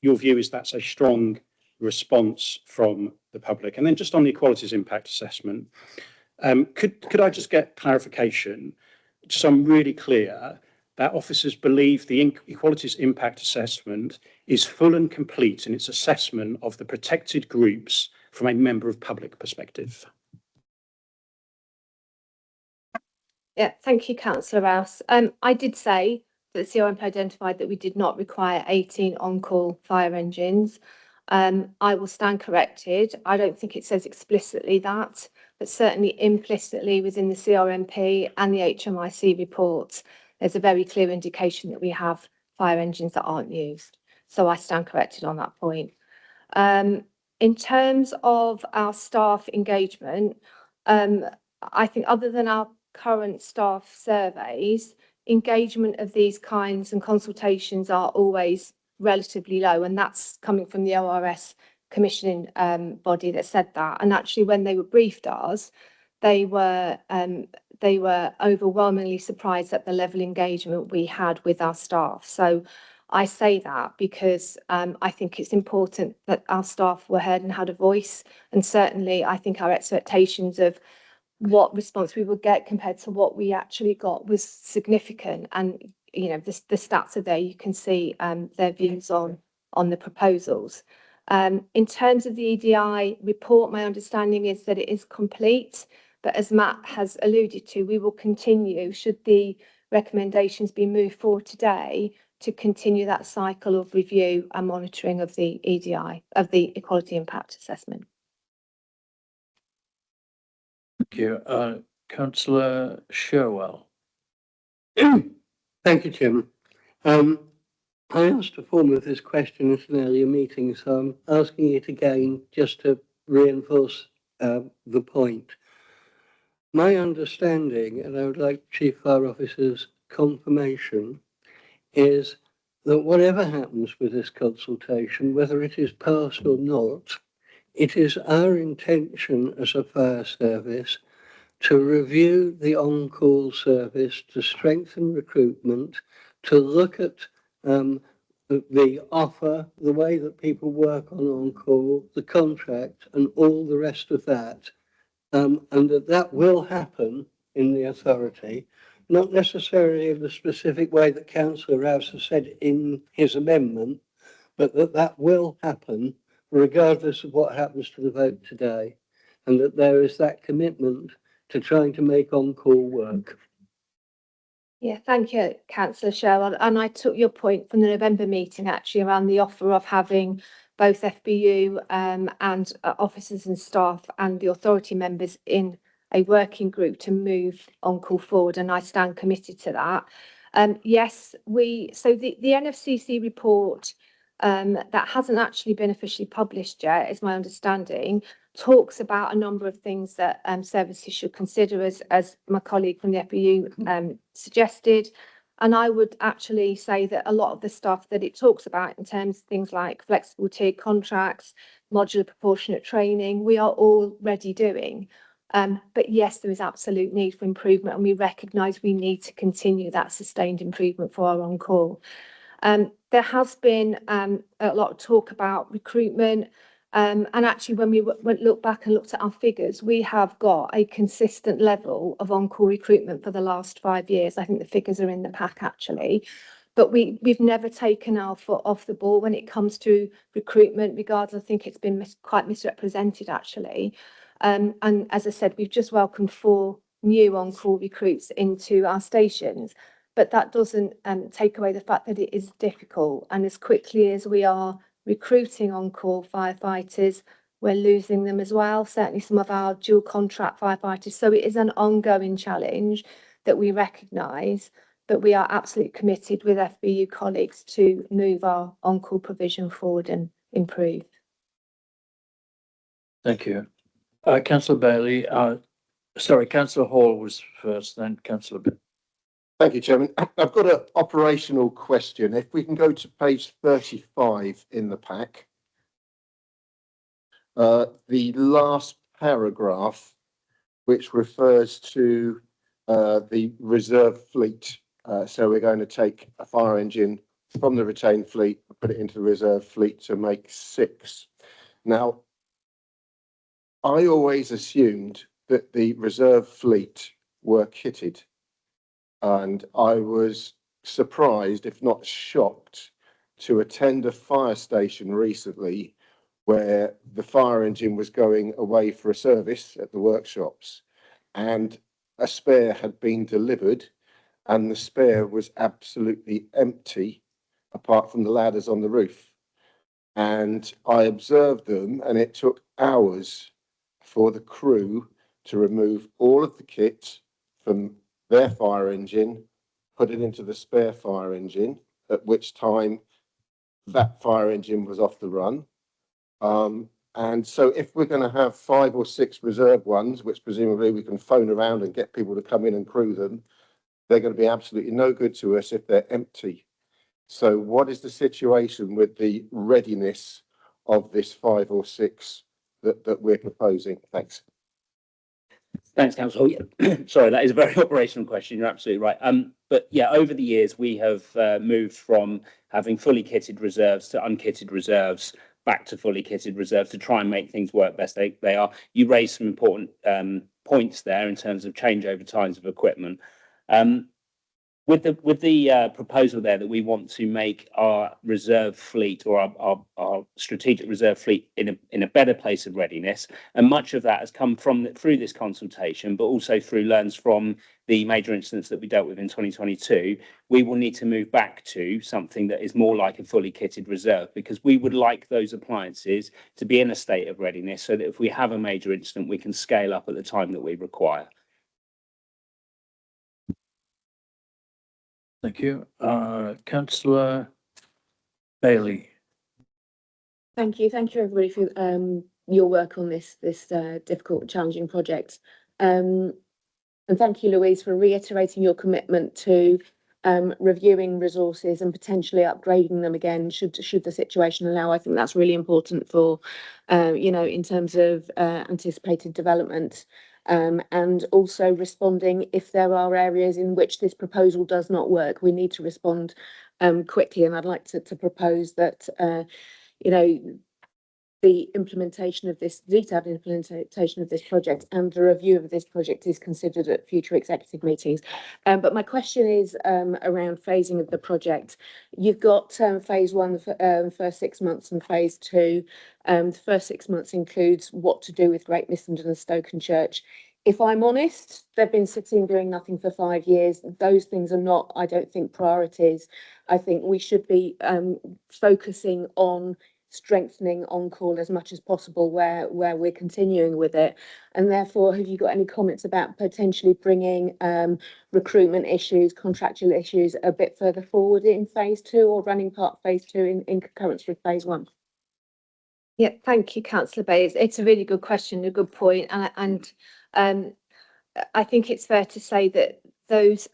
your view is that's a strong response from the public. And then just on the equalities impact assessment, could I just get clarification, so I'm really clear, that officers believe the equalities impact assessment is full and complete in its assessment of the protected groups from a member of public perspective? Yeah, thank you, Councillor Rouse. I did say that the CRMP identified that we did not require 18 on-call fire engines. I will stand corrected. I don't think it says explicitly that, but certainly implicitly within the CRMP and the HMIC reports, there's a very clear indication that we have fire engines that aren't used. So I stand corrected on that point. In terms of our staff engagement, I think other than our current staff surveys, engagement of these kinds and consultations are always relatively low, and that's coming from the ORS commissioning body that said that. And actually, when they were briefed us, they were overwhelmingly surprised at the level of engagement we had with our staff. So I say that because I think it's important that our staff were heard and had a voice, and certainly I think our expectations of what response we would get compared to what we actually got was significant. And you know, the stats are there, you can see their views on the proposals. In terms of the EDI report, my understanding is that it is complete, but as Matt has alluded to, we will continue, should the recommendations be moved forward today, to continue that cycle of review and monitoring of the EDI, of the equality impact assessment. Thank you. Councillor Sherwell. Thank you, Chairman. I asked a form of this question at an earlier meeting, so I'm asking it again just to reinforce the point. My understanding, and I would like Chief Fire Officer's confirmation, is that whatever happens with this consultation, whether it is passed or not, it is our intention as a fire service to review the on-call service, to strengthen recruitment, to look at the offer, the way that people work on-call, the contract, and all the rest of that. And that will happen in the authority, not necessarily in the specific way that Councillor Rouse has said in his amendment, but that will happen regardless of what happens to the vote today, and that there is that commitment to trying to make on-call work. Yeah, thank you, Councillor Sherwell. And I took your point from the November meeting actually around the offer of having both FBU and officers and staff and the authority members in a working group to move on-call forward, and I stand committed to that. Yes, so the NFCC report that hasn't actually been officially published yet, is my understanding, talks about a number of things that services should consider, as my colleague from the FBU suggested. And I would actually say that a lot of the stuff that it talks about in terms of things like flexible tiered contracts, modular proportionate training, we are already doing. But yes, there is absolute need for improvement, and we recognise we need to continue that sustained improvement for our on-call. There has been a lot of talk about recruitment, and actually when we look back and looked at our figures, we have got a consistent level of on-call recruitment for the last 5 years. I think the figures are in the pack actually, but we've never taken our foot off the ball when it comes to recruitment, regardless. I think it's been quite misrepresented actually. And as I said, we've just welcomed 4 new on-call recruits into our stations. But that doesn't take away the fact that it is difficult. And as quickly as we are recruiting on-call firefighters, we're losing them as well, certainly some of our dual contract firefighters. So it is an ongoing challenge that we recognise, but we are absolutely committed with FBU colleagues to move our on-call provision forward and improve. Thank you. Councillor Bailey, sorry, Councillor Hall was first, then Councillor Bailey. Thank you, Chairman. I've got an operational question. If we can go to page 35 in the pack, the last paragraph, which refers to the reserve fleet. So we're going to take a fire engine from the retained fleet, put it into the reserve fleet to make 6. Now, I always assumed that the reserve fleet were kitted, and I was surprised, if not shocked, to attend a fire station recently where the fire engine was going away for a service at the workshops, and a spare had been delivered, and the spare was absolutely empty apart from the ladders on the roof. And I observed them, and it took hours for the crew to remove all of the kit from their fire engine, put it into the spare fire engine, at which time that fire engine was off the run. And so if we're going to have 5 or 6 reserve ones, which presumably we can phone around and get people to come in and crew them, they're going to be absolutely no good to us if they're empty. So what is the situation with the readiness of this 5 or 6 that we're proposing? Thanks. Thanks, Councillor. Yeah. Sorry, that is a very operational question. You're absolutely right. But yeah, over the years, we have moved from having fully kitted reserves to unkitted reserves, back to fully kitted reserves to try and make things work best they are. You raised some important points there in terms of changeover times of equipment. With the proposal there that we want to make our reserve fleet or our strategic reserve fleet in a better place of readiness, and much of that has come through this consultation, but also through learns from the major incidents that we dealt with in 2022. We will need to move back to something that is more like a fully kitted reserve, because we would like those appliances to be in a state of readiness so that if we have a major incident, we can scale up at the time that we require. Thank you. Councillor Bailey. Thank you. Thank you, everybody, for your work on this difficult, challenging project. And thank you, Louise, for reiterating your commitment to reviewing resources and potentially upgrading them again should the situation allow. I think that's really important for, in terms of anticipated development. And also responding if there are areas in which this proposal does not work. We need to respond quickly, and I'd like to propose that the implementation of this, detailed implementation of this project and the review of this project is considered at future executive meetings. But my question is around phasing of the project. You've got phase 1, the first 6 months, and phase 2. The first 6 months includes what to do with Great Missenden and Stokenchurch. If I'm honest, they've been sitting doing nothing for 5 years. Those things are not, I don't think, priorities. I think we should be focusing on strengthening on-call as much as possible where we're continuing with it. And therefore, have you got any comments about potentially bringing recruitment issues, contractual issues a bit further forward in phase 2, or running part phase 2 in concurrence with phase 1? Yeah, thank you, Councillor Bailey. It's a really good question, a good point, and I think it's fair to say that those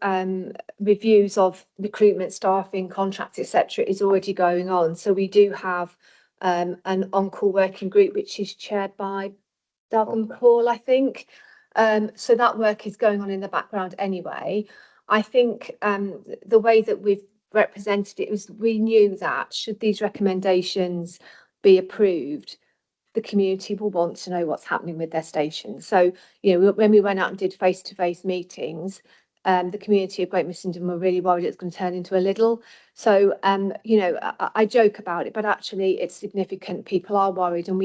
reviews of recruitment, staffing, contracts, etc., is already going on. So we do have an on-call working group which is chaired by Doug and Paul, I think. So that work is going on in the background anyway. I think the way that we've represented it was, we knew that should these recommendations be approved, the community will want to know what's happening with their stations. So, when we went out and did face-to-face meetings, the community of Great Missenden were really worried it's going to turn into a Lidl. So, I joke about it, but actually it's significant. People are worried, and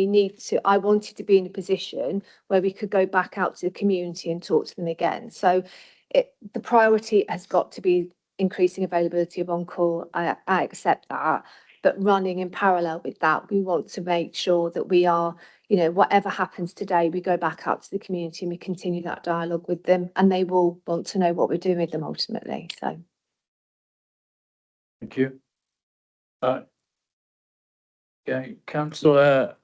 I wanted to be in a position where we could go back out to the community and talk to them again. So the priority has got to be increasing availability of on-call. I accept that. But running in parallel with that, we want to make sure that we are, whatever happens today, we go back out to the community and we continue that dialogue with them, and they will want to know what we're doing with them ultimately. So, thank you. Okay, Councillor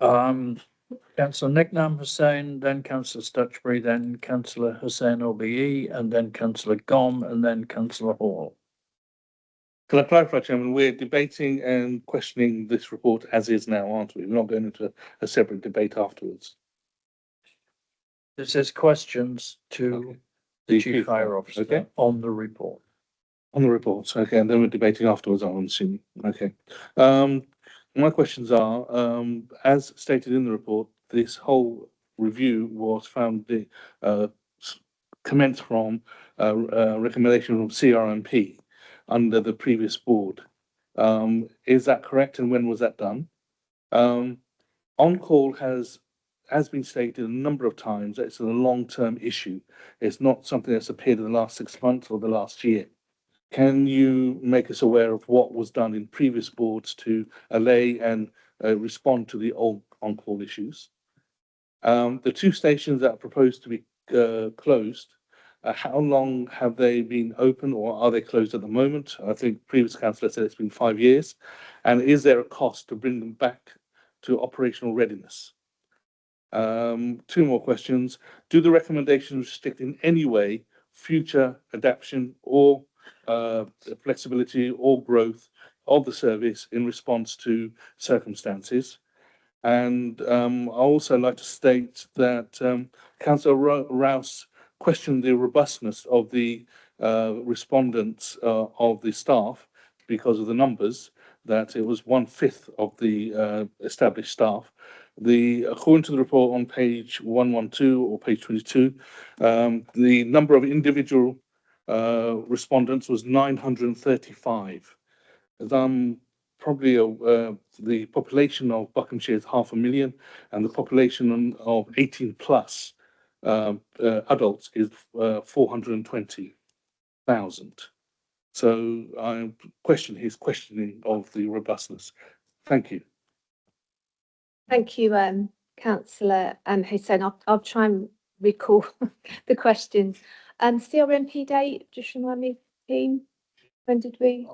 Nicknam Hussain, then Councillor Stutchbury, then Councillor Hussain OBE, and then Councillor Gom, and then Councillor Hall. Can I clarify, Chairman? We're debating and questioning this report as is now, aren't we? We're not going into a separate debate afterwards. This is questions to the Chief Fire Officer on the report. On the report, okay, and then we're debating afterwards, I'm assuming. Okay. My questions are, as stated in the report, this whole review was commenced from recommendation from CRMP under the previous board. Is that correct, and when was that done? On-call has been stated a number of times that it's a long-term issue. It's not something that's appeared in the last 6 months or the last year. Can you make us aware of what was done in previous boards to allay and respond to the old on-call issues? The 2 stations that are proposed to be closed, how long have they been open, or are they closed at the moment? I think previous councillor said it's been 5 years. And is there a cost to bring them back to operational readiness? 2 more questions. Do the recommendations restrict in any way future adaptation or flexibility or growth of the service in response to circumstances? And I also like to state that Councillor Rouse questioned the robustness of the respondents of the staff because of the numbers, that it was 1/5 of the established staff. According to the report on page 112 or page 22, the number of individual respondents was 935. As I'm probably the population of Buckinghamshire is 500,000, and the population of 18 plus adults is 420,000. So I question his questioning of the robustness. Thank you. Thank you, Councillor Hussain. I'll try and recall the questions. CRMP date, just remind me, team. When did we?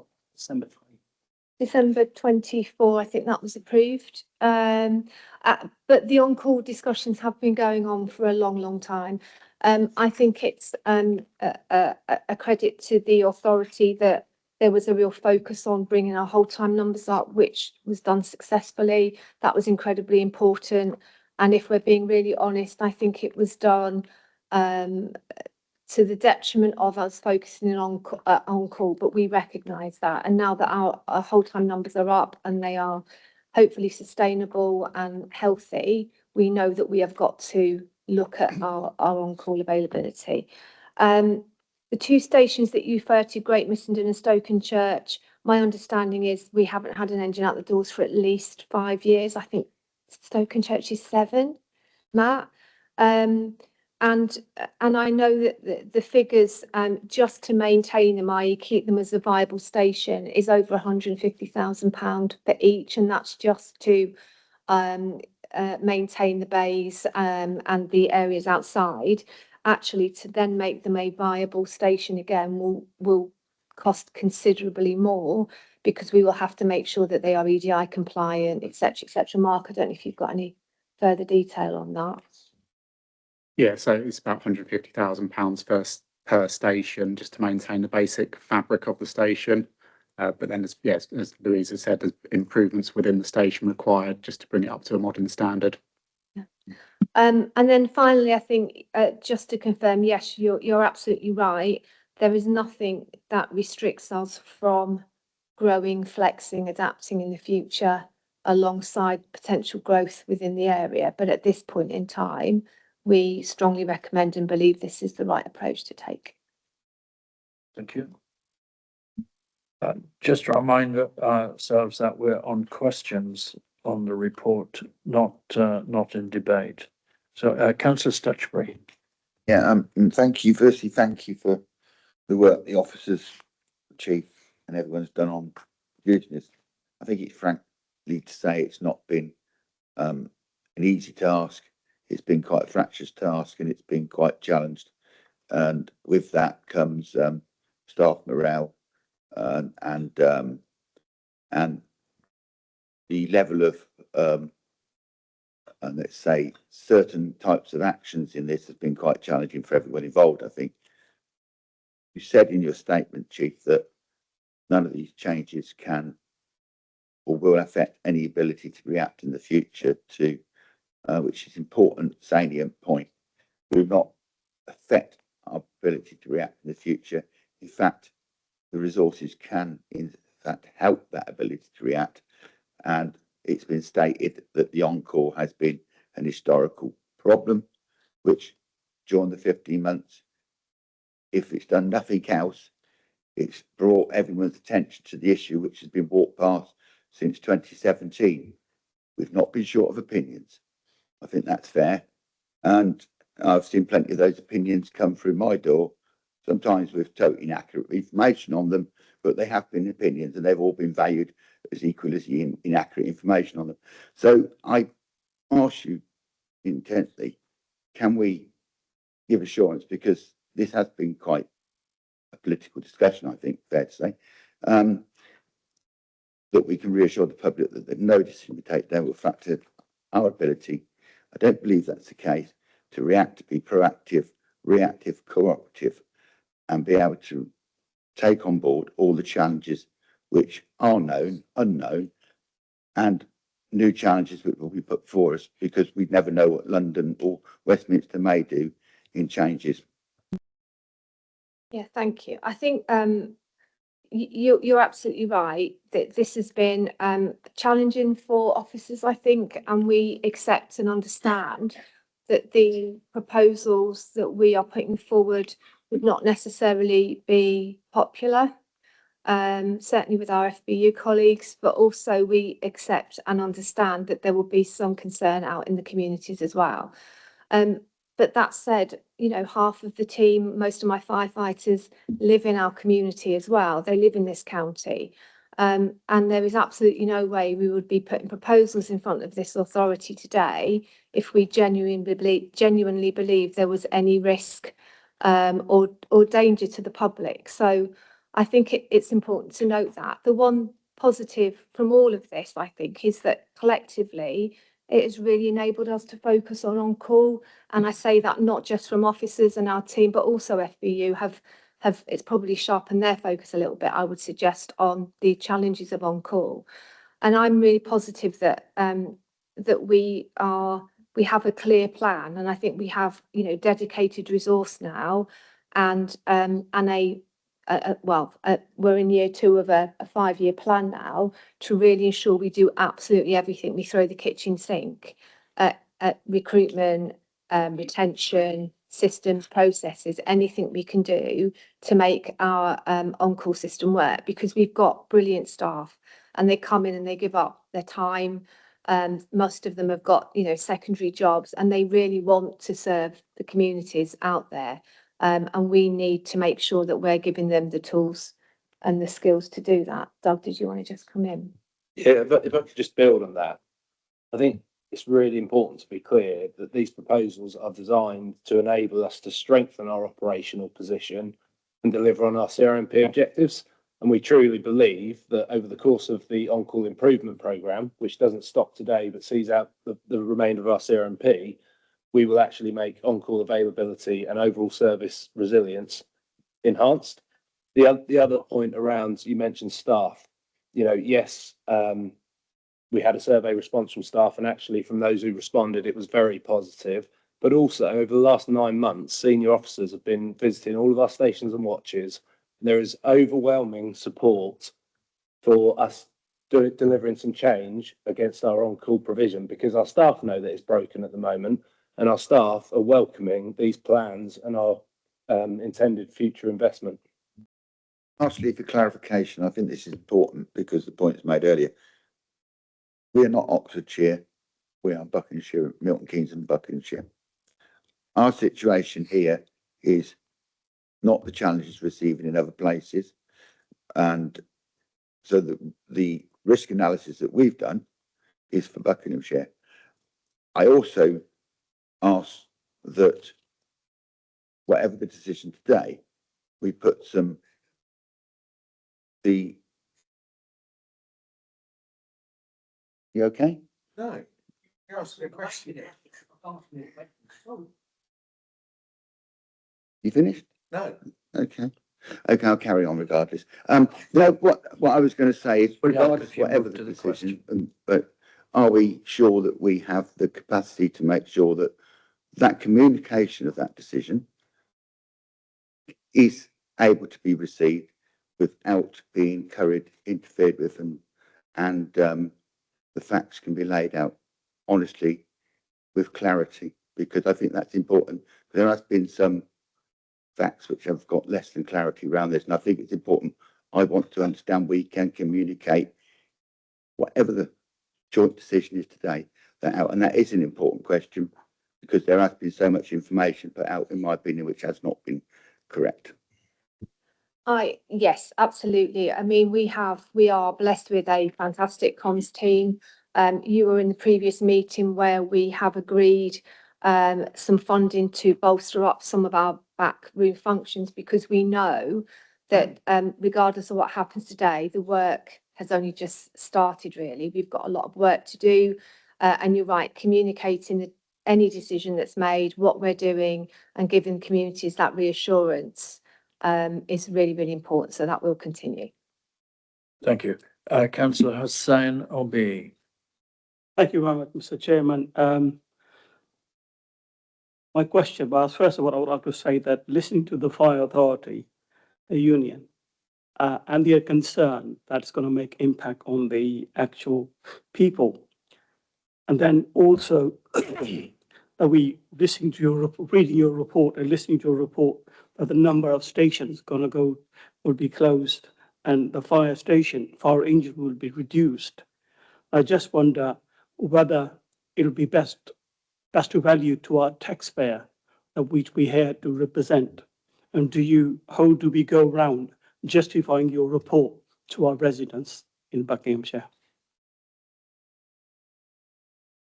December 24, I think that was approved. But the on-call discussions have been going on for a long time. I think it's a credit to the authority that there was a real focus on bringing our whole time numbers up, which was done successfully. That was incredibly important. And if we're being really honest, I think it was done to the detriment of us focusing on call, but we recognise that. And now that our whole time numbers are up and they are hopefully sustainable and healthy, we know that we have got to look at our on-call availability. The 2 stations that you refer to, Great Missenden and Stokenchurch, my understanding is we haven't had an engine out the doors for at least 5 years. I think Stokenchurch is 7, Matt. And I know that the figures just to maintain them, i.e. keep them as a viable station, is over £150,000 for each, and that's just to maintain the bays and the areas outside. Actually, to then make them a viable station again will cost considerably more, because we will have to make sure that they are EDI compliant, etc., etc. Mark, I don't know if you've got any further detail on that. Yeah, so it's about £150,000 per station, just to maintain the basic fabric of the station. But then, as Louisa said, there's improvements within the station required just to bring it up to a modern standard. Yeah. And then finally, I think just to confirm, yes, you're absolutely right. There is nothing that restricts us from growing, flexing, adapting in the future alongside potential growth within the area. But at this point in time, we strongly recommend and believe this is the right approach to take. Thank you. Just to remind ourselves that we're on questions on the report, not in debate. So, Councillor Stutchbury. Yeah, thank you. Firstly, thank you for the work the officers, the chief, and everyone's done on Indigenous. I think it's frankly to say it's not been an easy task. It's been quite a fractious task, and it's been quite challenged. And with that comes staff morale and the level of let's say certain types of actions in this has been quite challenging for everyone involved. I think you said in your statement, Chief, that none of these changes can or will affect any ability to react in the future to, which is important, salient point. Will not affect our ability to react in the future. In fact, the resources can, in fact, help that ability to react. And it's been stated that the on-call has been an historical problem, which during the 15 months, if it's done nothing else, it's brought everyone's attention to the issue which has been brought past since 2017. We've not been short of opinions. I think that's fair. And I've seen plenty of those opinions come through my door, sometimes with totally inaccurate information on them, but they have been opinions and they've all been valued as equal as the inaccurate information on them. So I ask you intently, can we give assurance, because this has been quite a political discussion, I think, fair to say, that we can reassure the public that no decision we take there will factor our ability. I don't believe that's the case, to react, to be proactive, reactive, cooperative, and be able to take on board all the challenges which are known, unknown, and new challenges which will be put before us, because we never know what London or Westminster may do in changes. Yeah, thank you. I think you're absolutely right that this has been challenging for officers, I think, and we accept and understand that the proposals that we are putting forward would not necessarily be popular, certainly with our FBU colleagues, but also we accept and understand that there will be some concern out in the communities as well. But that said, you know, half of the team, most of my firefighters live in our community as well. They live in this county. And there is absolutely no way we would be putting proposals in front of this authority today if we genuinely believe there was any risk or danger to the public. So I think it's important to note that. The one positive from all of this, I think, is that collectively it has really enabled us to focus on call. And I say that not just from officers and our team, but also FBU have it's probably sharpened their focus a little bit, I would suggest, on the challenges of on call. And I'm really positive that that we have a clear plan, and I think we have, you know, dedicated resource now, and we're in year 2 of a 5-year plan now to really ensure we do absolutely everything. We throw the kitchen sink at recruitment, retention, systems, processes, anything we can do to make our on-call system work, because we've got brilliant staff and they come in and they give up their time. Most of them have got, you know, secondary jobs, and they really want to serve the communities out there. And we need to make sure that we're giving them the tools and the skills to do that. Doug, did you want to just come in? Yeah, if I could just build on that, I think it's really important to be clear that these proposals are designed to enable us to strengthen our operational position and deliver on our CRMP objectives. And we truly believe that over the course of the on-call improvement programme, which doesn't stop today but sees out the remainder of our CRMP, we will actually make on-call availability and overall service resilience enhanced. The other point around, you mentioned staff, you know, yes, we had a survey response from staff, and actually from those who responded, it was very positive. But also over the last 9 months, senior officers have been visiting all of our stations and watches. And there is overwhelming support for us delivering some change against our on-call provision, because our staff know that it's broken at the moment, and our staff are welcoming these plans and our intended future investment. Lastly, for clarification, I think this is important because the point is made earlier. We are not Oxfordshire, we are Buckinghamshire, Milton Keynes and Buckinghamshire. Our situation here is not the challenges receiving in other places. And so the risk analysis that we've done is for Buckinghamshire. I also ask that whatever the decision today, we put you okay? No, you asked me a question. You finished? No. Okay. Okay, I'll carry on regardless. No, what I was going to say is, regardless whatever the decision, but are we sure that we have the capacity to make sure that that communication of that decision is able to be received without being interfered with, and the facts can be laid out honestly with clarity, because I think that's important. There has been some facts which have got less than clarity around this, and I think it's important. I want to understand we can communicate whatever the joint decision is today, that out, and that is an important question because there has been so much information put out, in my opinion, which has not been correct. Yes, absolutely. I mean, we are blessed with a fantastic comms team. You were in the previous meeting where we have agreed some funding to bolster up some of our backroom functions, because we know that regardless of what happens today, the work has only just started, really. We've got a lot of work to do, and you're right, communicating any decision that's made, what we're doing, and giving communities that reassurance is really, really important. So that will continue. Thank you. Councillor Hussain Obi. Thank you very much, Mr. Chairman. My question was, first of all, I would like to say that listening to the Fire Authority, the union, and their concern that's going to make impact on the actual people. And then also, we listening to your reading your report and listening to your report that the number of stations will be closed, and the fire engine will be reduced. I just wonder whether it'll be best to value to our taxpayer, which we here to represent. And how do we go around justifying your report to our residents in Buckinghamshire?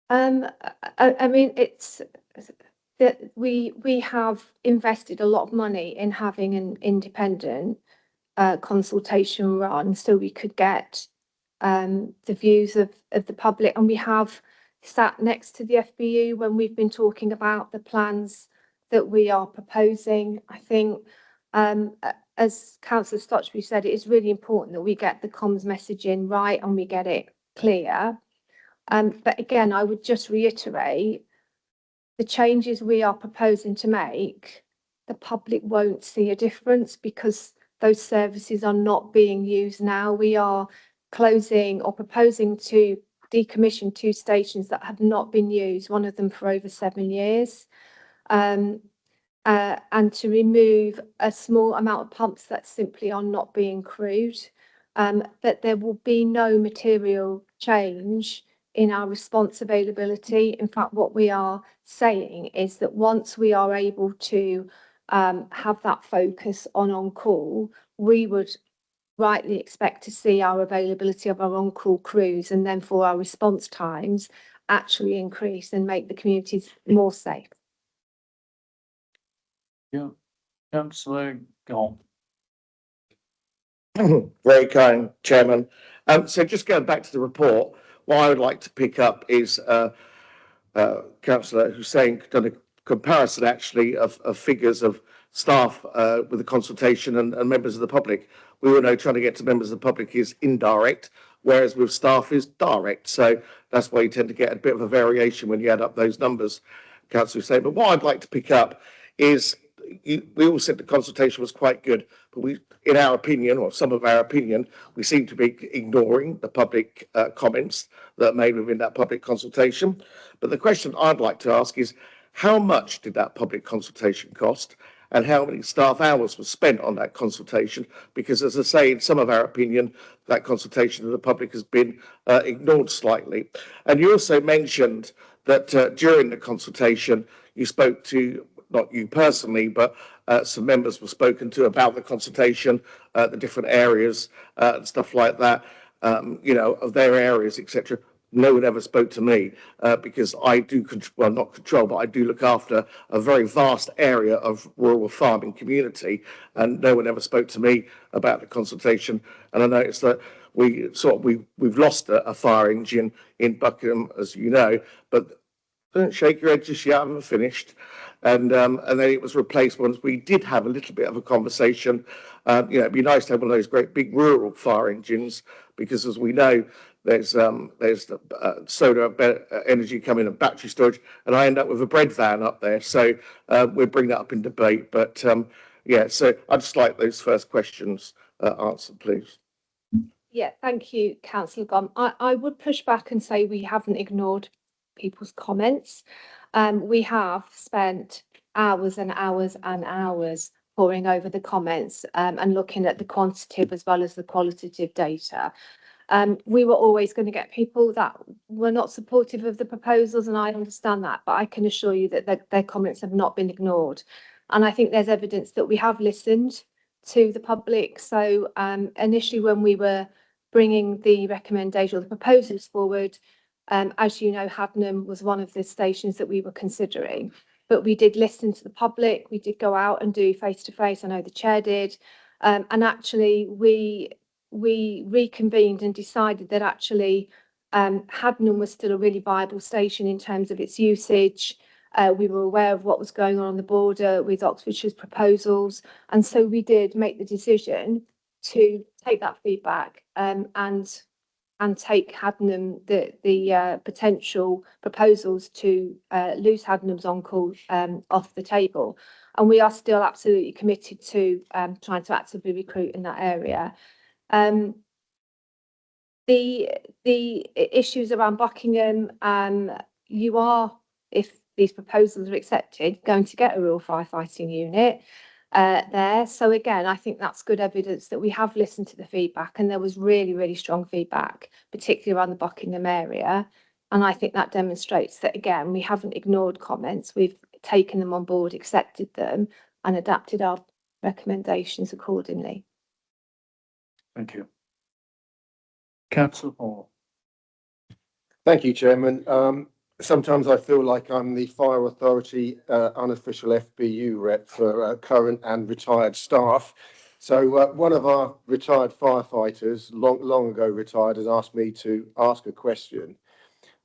I mean, it's that we have invested a lot of money in having an independent consultation run, so we could get the views of the public, and we have sat next to the FBU when we've been talking about the plans that we are proposing. I think, as Councillor Stotchby said, it is really important that we get the comms messaging right and we get it clear. But again, I would just reiterate, the changes we are proposing to make, the public won't see a difference because those services are not being used now. We are closing or proposing to decommission 2 stations that have not been used, one of them for over 7 years, and to remove a small amount of pumps that simply are not being crewed. That there will be no material change in our response availability. In fact, what we are saying is that once we are able to have that focus on call, we would rightly expect to see our availability of our on-call crews, and then for our response times actually increase and make the communities more safe. Yeah, Councillor Gall. Very kind, Chairman. So just going back to the report, what I would like to pick up is Councillor Hussain done a comparison actually of figures of staff with the consultation and members of the public. We all know trying to get to members of the public is indirect, whereas with staff is direct. So that's why you tend to get a bit of a variation when you add up those numbers, Councillor Hussain. But what I'd like to pick up is we all said the consultation was quite good, but in our opinion, or some of our opinion, we seem to be ignoring the public comments that are made within that public consultation. But the question I'd like to ask is, how much did that public consultation cost, and how many staff hours were spent on that consultation? Because, as I say, in some of our opinion, that consultation of the public has been ignored slightly. And you also mentioned that during the consultation, you spoke to, not you personally, but some members were spoken to about the consultation, the different areas and stuff like that, of their areas, etc. No one ever spoke to me because I do, well, not control, but I do look after a very vast area of rural farming community, and no one ever spoke to me about the consultation. And I noticed that we've lost a fire engine in Buckingham, as you know, but don't shake your head just yet, I haven't finished. And then it was replaced once we did have a little bit of a conversation. It'd be nice to have one of those great big rural fire engines, because as we know, there's the solar energy coming and battery storage, and I end up with a bread van up there. So we'll bring that up in debate. But so I'd just like those first questions answered, please. Yeah, thank you, Councillor Gom. I would push back and say we haven't ignored people's comments. We have spent hours and hours and hours poring over the comments and looking at the quantitative as well as the qualitative data. We were always going to get people that were not supportive of the proposals, and I understand that, but I can assure you that their comments have not been ignored. And I think there's evidence that we have listened to the public. So initially when we were bringing the recommendation or the proposals forward, as you know, Hadnam was one of the stations that we were considering, but we did listen to the public. We did go out and do face-to-face. I know the chair did. And actually we reconvened and decided that actually Hadnam was still a really viable station in terms of its usage. We were aware of what was going on the border with Oxfordshire's proposals. And so we did make the decision to take that feedback and take Hadnam, the potential proposals to lose Hadnam's on-call off the table. And we are still absolutely committed to trying to actively recruit in that area. The issues around Buckingham, you are, if these proposals are accepted, going to get a rural firefighting unit there. So again, I think that's good evidence that we have listened to the feedback, and there was really, really strong feedback, particularly around the Buckingham area. And I think that demonstrates that, again, we haven't ignored comments. We've taken them on board, accepted them, and adapted our recommendations accordingly. Thank you. Councillor Hall. Thank you, Chairman. Sometimes I feel like I'm the Fire Authority unofficial FBU rep for current and retired staff. So one of our retired firefighters, long ago retired, has asked me to ask a question.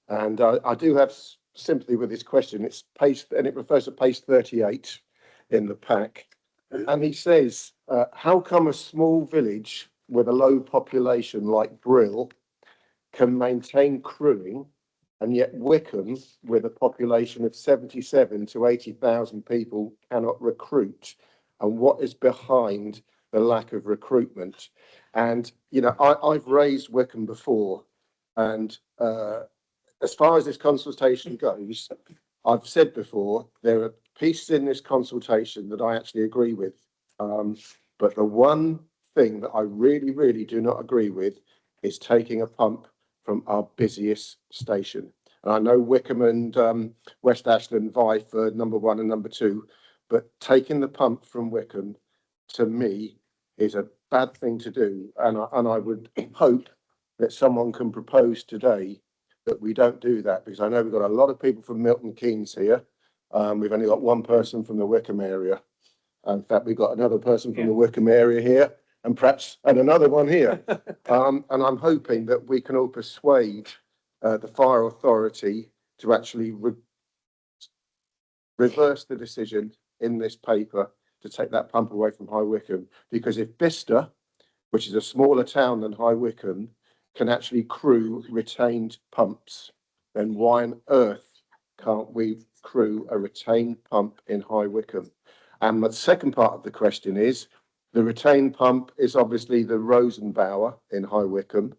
And I do have sympathy with this question. It's page, and it refers to page 38 in the pack. And he says, how come a small village with a low population like Brill can maintain crewing, and yet Wickham, with a population of 77 to 80,000 people, cannot recruit? And what is behind the lack of recruitment? And, you know, I've raised Wickham before, and as far as this consultation goes, I've said before, there are pieces in this consultation that I actually agree with. But the one thing that I really do not agree with is taking a pump from our busiest station. And I know Wickham and West Ashland vie for number 1 and number 2, but taking the pump from Wickham, to me, is a bad thing to do. And I would hope that someone can propose today that we don't do that, because I know we've got a lot of people from Milton Keynes here. We've only got one person from the Wickham area. In fact, we've got another person from the Wickham area here, and perhaps another one here. And I'm hoping that we can all persuade the Fire Authority to actually reverse the decision in this paper to take that pump away from High Wycombe. Because if Bicester, which is a smaller town than High Wycombe, can actually crew retained pumps, then why on earth can't we crew a retained pump in High Wycombe? And the second part of the question is, the retained pump is obviously the Rosenbauer in High Wycombe.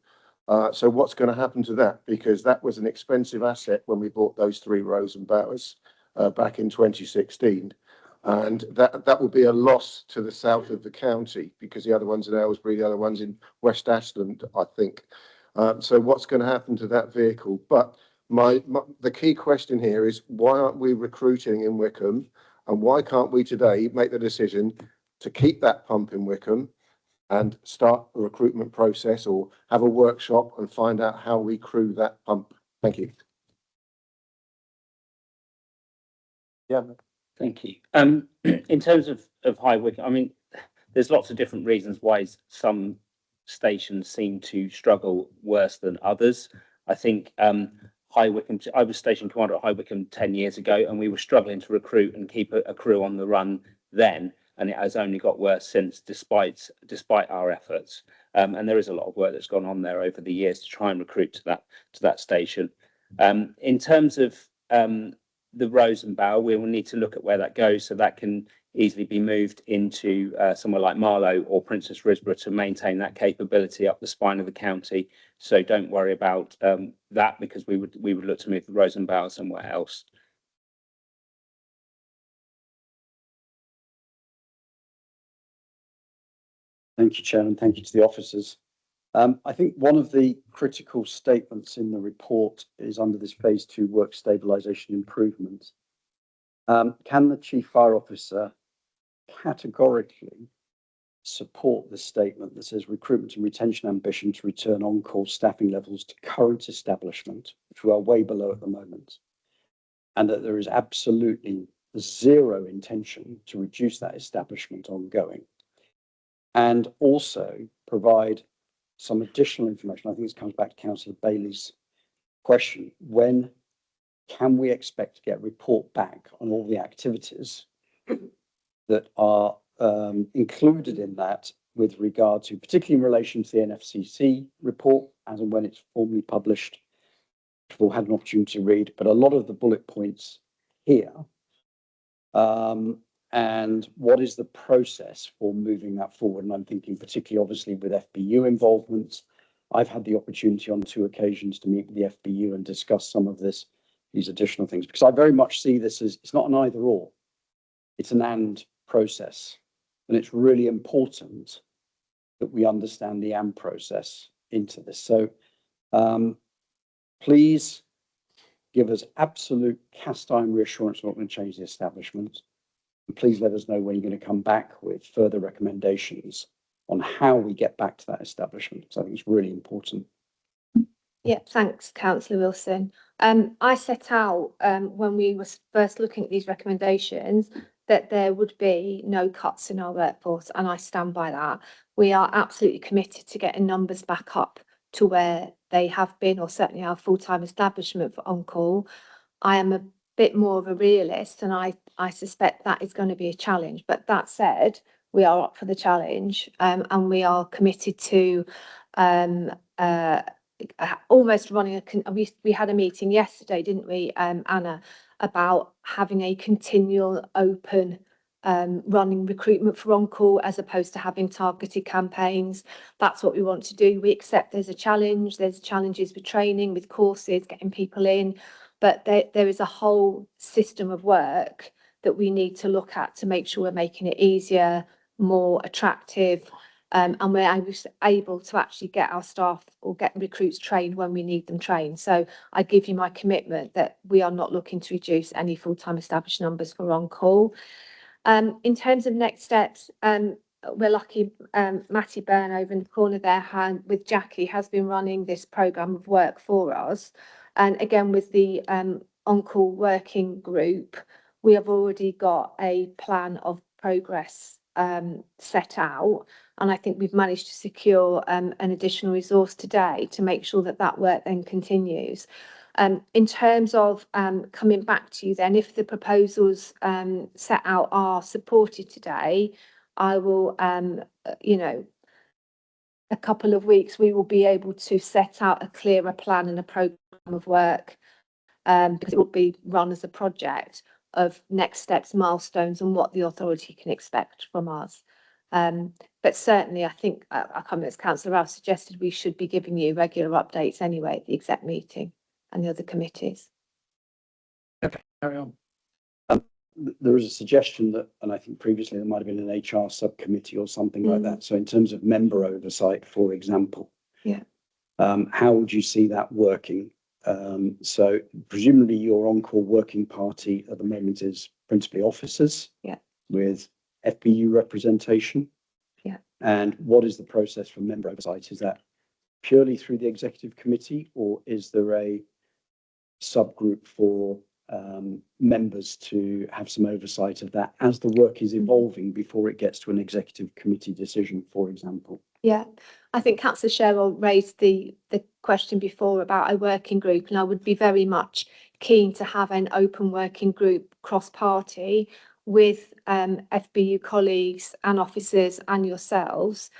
So what's going to happen to that? Because that was an expensive asset when we bought those 3 Rosenbauers back in 2016. And that will be a loss to the south of the county, because the other one's in Aylesbury, the other one's in West Ashland, I think. So what's going to happen to that vehicle? But the key question here is, why aren't we recruiting in Wickham? And why can't we today make the decision to keep that pump in Wickham and start a recruitment process, or have a workshop and find out how we crew that pump? Thank you. Yeah. Thank you. In terms of High Wycombe, I mean, there's lots of different reasons why some stations seem to struggle worse than others. I think High Wycombe, I was station commander at High Wycombe 10 years ago, and we were struggling to recruit and keep a crew on the run then, and it has only got worse since, despite our efforts. And there is a lot of work that's gone on there over the years to try and recruit to that station. In terms of the Rosenbauer, we will need to look at where that goes, so that can easily be moved into somewhere like Marlow or Princess Risborough to maintain that capability up the spine of the county. So don't worry about that, because we would look to move the Rosenbauer somewhere else. Thank you, Chairman. Thank you to the officers. I think one of the critical statements in the report is under this phase 2 work stabilisation improvement. Can the Chief Fire Officer categorically support the statement that says recruitment and retention ambition to return on-call staffing levels to current establishment, which we are way below at the moment, and that there is absolutely zero intention to reduce that establishment ongoing, and also provide some additional information? I think this comes back to Councillor Bailey's question. When can we expect to get a report back on all the activities that are included in that, with regard to, particularly in relation to the NFCC report, as and when it's formally published, which we've all had an opportunity to read, but a lot of the bullet points here, and what is the process for moving that forward? And I'm thinking particularly, obviously, with FBU involvement. I've had the opportunity on 2 occasions to meet with the FBU and discuss some of these additional things, because I very much see this as, it's not an either or, it's an and process. And it's really important that we understand the and process into this. So please give us absolute cast iron reassurance we're not going to change the establishment. And please let us know when you're going to come back with further recommendations on how we get back to that establishment. So I think it's really important. Yeah, thanks, Councillor Wilson. I set out when we were first looking at these recommendations that there would be no cuts in our workforce, and I stand by that. We are absolutely committed to getting numbers back up to where they have been, or certainly our full-time establishment for on-call. I am a bit more of a realist, and I suspect that is going to be a challenge. But that said, we are up for the challenge, and we are committed to almost running we had a meeting yesterday, didn't we, Anna, about having a continual open running recruitment for on-call, as opposed to having targeted campaigns. That's what we want to do. We accept there's challenges with training, with courses, getting people in, but there is a whole system of work that we need to look at to make sure we're making it easier, more attractive, and we're able to actually get our staff or get recruits trained when we need them trained. So I give you my commitment that we are not looking to reduce any full-time established numbers for on-call. In terms of next steps, we're lucky Matty Byrne over in the corner there with Jackie has been running this programme of work for us. And again, with the on-call working group, we have already got a plan of progress set out, and I think we've managed to secure an additional resource today to make sure that that work then continues. In terms of coming back to you then, if the proposals set out are supported today, I will, a couple of weeks, we will be able to set out a clearer plan and a programme of work, because it will be run as a project of next steps, milestones, and what the authority can expect from us. But certainly, I think, I can't remember, as Councillor Rouse suggested, we should be giving you regular updates anyway at the exec meeting and the other committees. Okay, carry on. There is a suggestion that, and I think previously there might have been an HR subcommittee or something like that. So in terms of member oversight, for example, how would you see that working? So presumably your on-call working party at the moment is principally officers, with FBU representation. And what is the process for member oversight? Is that purely through the executive committee, or is there a subgroup for members to have some oversight of that as the work is evolving before it gets to an executive committee decision, for example? Yeah, I think Councillor Sherrill raised the question before about a working group, and I would be very much keen to have an open working group cross-party with FBU colleagues and officers and yourselves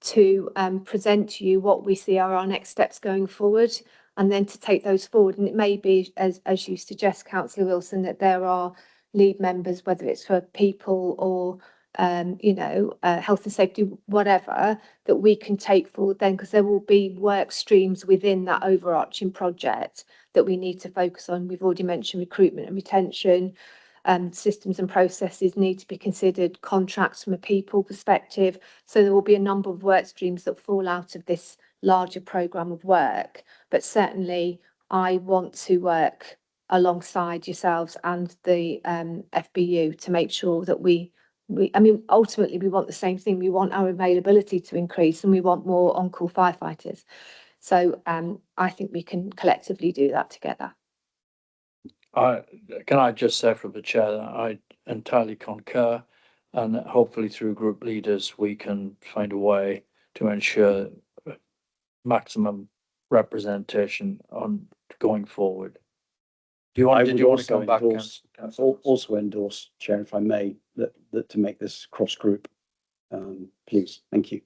to present to you what we see are our next steps going forward, and then to take those forward. And it may be, as you suggest, Councillor Wilson, that there are lead members, whether it's for people or health and safety, whatever, that we can take forward then, because there will be work streams within that overarching project that we need to focus on. We've already mentioned recruitment and retention. Systems and processes need to be considered, contracts from a people perspective. So there will be a number of work streams that fall out of this larger programme of work. But certainly I want to work alongside yourselves and the FBU to make sure that ultimately we want the same thing. We want our availability to increase and we want more on-call firefighters. So I think we can collectively do that together. Can I just say from the chair that I entirely concur, and that hopefully through group leaders we can find a way to ensure maximum representation on going forward. Did you want to come back? Also endorse, Chair, if I may, that to make this cross group, please. Thank you.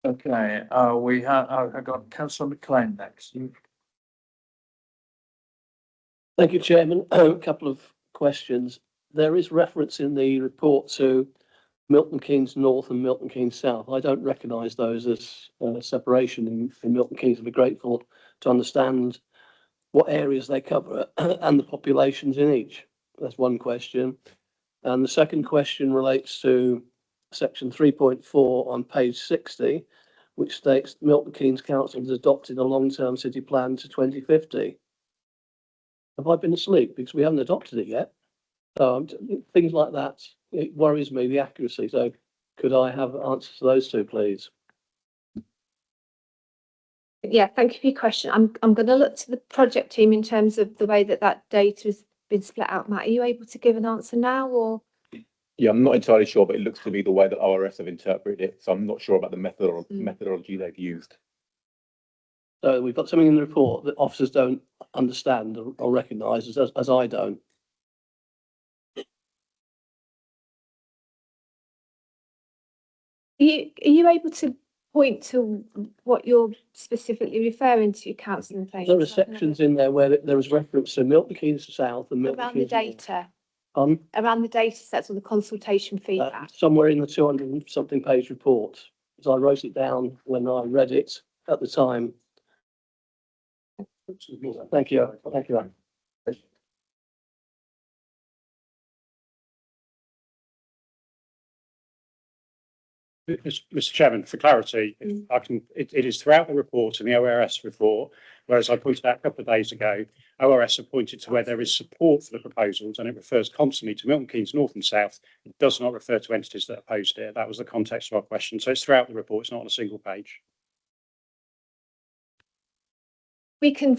Okay, I got Councillor McLean next. Thank you, Chairman. A couple of questions. There is reference in the report to Milton Keynes North and Milton Keynes South. I don't recognise those as separation in Milton Keynes. I'd be grateful to understand what areas they cover and the populations in each. That's one question. And the second question relates to section 3.4 on page 60, which states Milton Keynes Council has adopted a long-term city plan to 2050. Have I been asleep? Because we haven't adopted it yet. So things like that, it worries me, the accuracy. So could I have answers to those two, please? Yeah, thank you for your question. I'm going to look to the project team in terms of the way that data has been split out. Matt, are you able to give an answer now, or? Yeah, I'm not entirely sure, but it looks to be the way that ORS have interpreted it. So I'm not sure about the methodology they've used. So we've got something in the report that officers don't understand or recognise, as I don't. Are you able to point to what you're specifically referring to, Councillor McLean? There are sections in there where there is reference to Milton Keynes South and Milton around Keynes the data. North. Around the data sets or the consultation feedback. Somewhere in the 200 and something page report, as I wrote it down when I read it at the time. Thank you. Thank you. Mr. Chairman, for clarity, it is throughout the report in the ORS report, whereas I pointed out a couple of days ago, ORS have pointed to where there is support for the proposals and it refers constantly to Milton Keynes North and South. It does not refer to entities that opposed it. That was the context of our question. So it's throughout the report, it's not on a single page. We can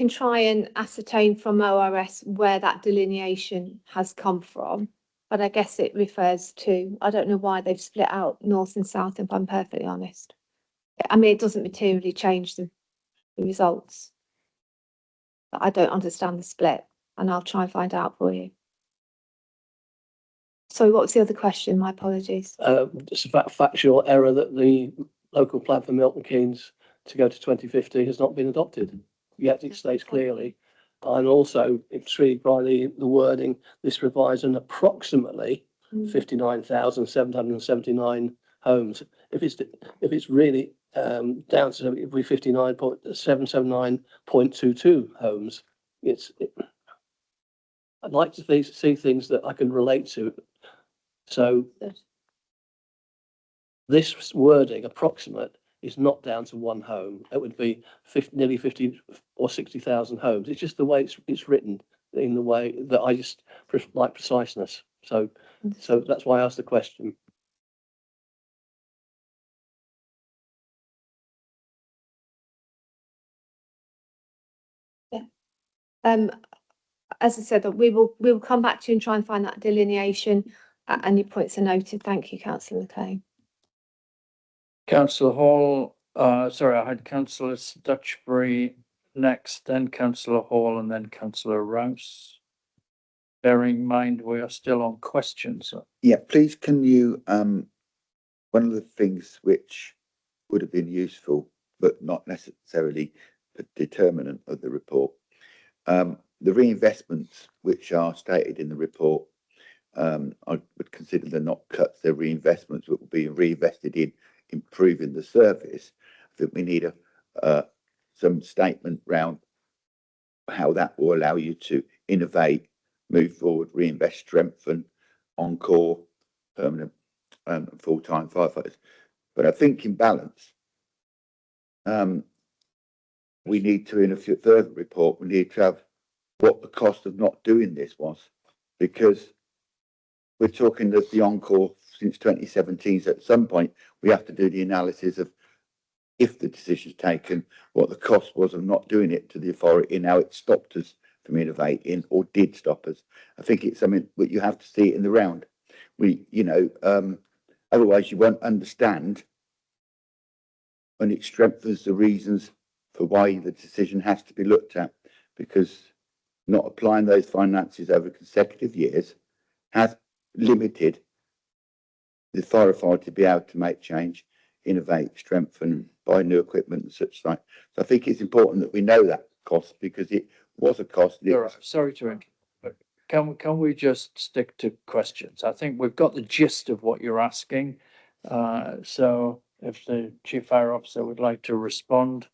try and ascertain from ORS where that delineation has come from, but I guess it refers to, I don't know why they've split out North and South, if I'm perfectly honest. I mean, it doesn't materially change the results. But I don't understand the split, and I'll try and find out for you. Sorry, what was the other question? My apologies. Just a factual error that the local plan for Milton Keynes to go to 2050 has not been adopted. Yet it states clearly. I'm also intrigued by the wording. This provides an approximately 59,779 homes. If it's really down to 59,779.22 homes, I'd like to see things that I can relate to. So this wording, approximate, is not down to one home. It would be nearly 50 or 60,000 homes. It's just the way it's written, in the way that I just like preciseness. So that's why I asked the question. Yeah. As I said, we will come back to you and try and find that delineation. And your points are noted. Thank you, Councillor McLean. Councillor Hall, sorry, I had Councillor Dutchbury next, then Councillor Hall, and then Councillor Rouse. Bearing in mind we are still on questions. Yeah, please can you, one of the things which would have been useful, but not necessarily a determinant of the report, the reinvestments which are stated in the report, I would consider they're not cuts, they're reinvestments that will be reinvested in improving the service. I think we need some statement around how that will allow you to innovate, move forward, reinvest, strengthen on-call, permanent, full-time firefighters. But I think in balance, we need to, in a further report, we need to have what the cost of not doing this was, because we're talking that the on-call since 2017, so at some point we have to do the analysis of if the decision's taken, what the cost was of not doing it to the authority and how it stopped us from innovating or did stop us. I think it's something that you have to see it in the round. Otherwise you won't understand, and it strengthens the reasons for why the decision has to be looked at, because not applying those finances over consecutive years has limited the fire authority to be able to make change, innovate, strengthen, buy new equipment and such like. So I think it's important that we know that cost, because it was a cost. Sorry to interrupt, but can we just stick to questions? I think we've got the gist of what you're asking. So if the Chief Fire Officer would like to respond.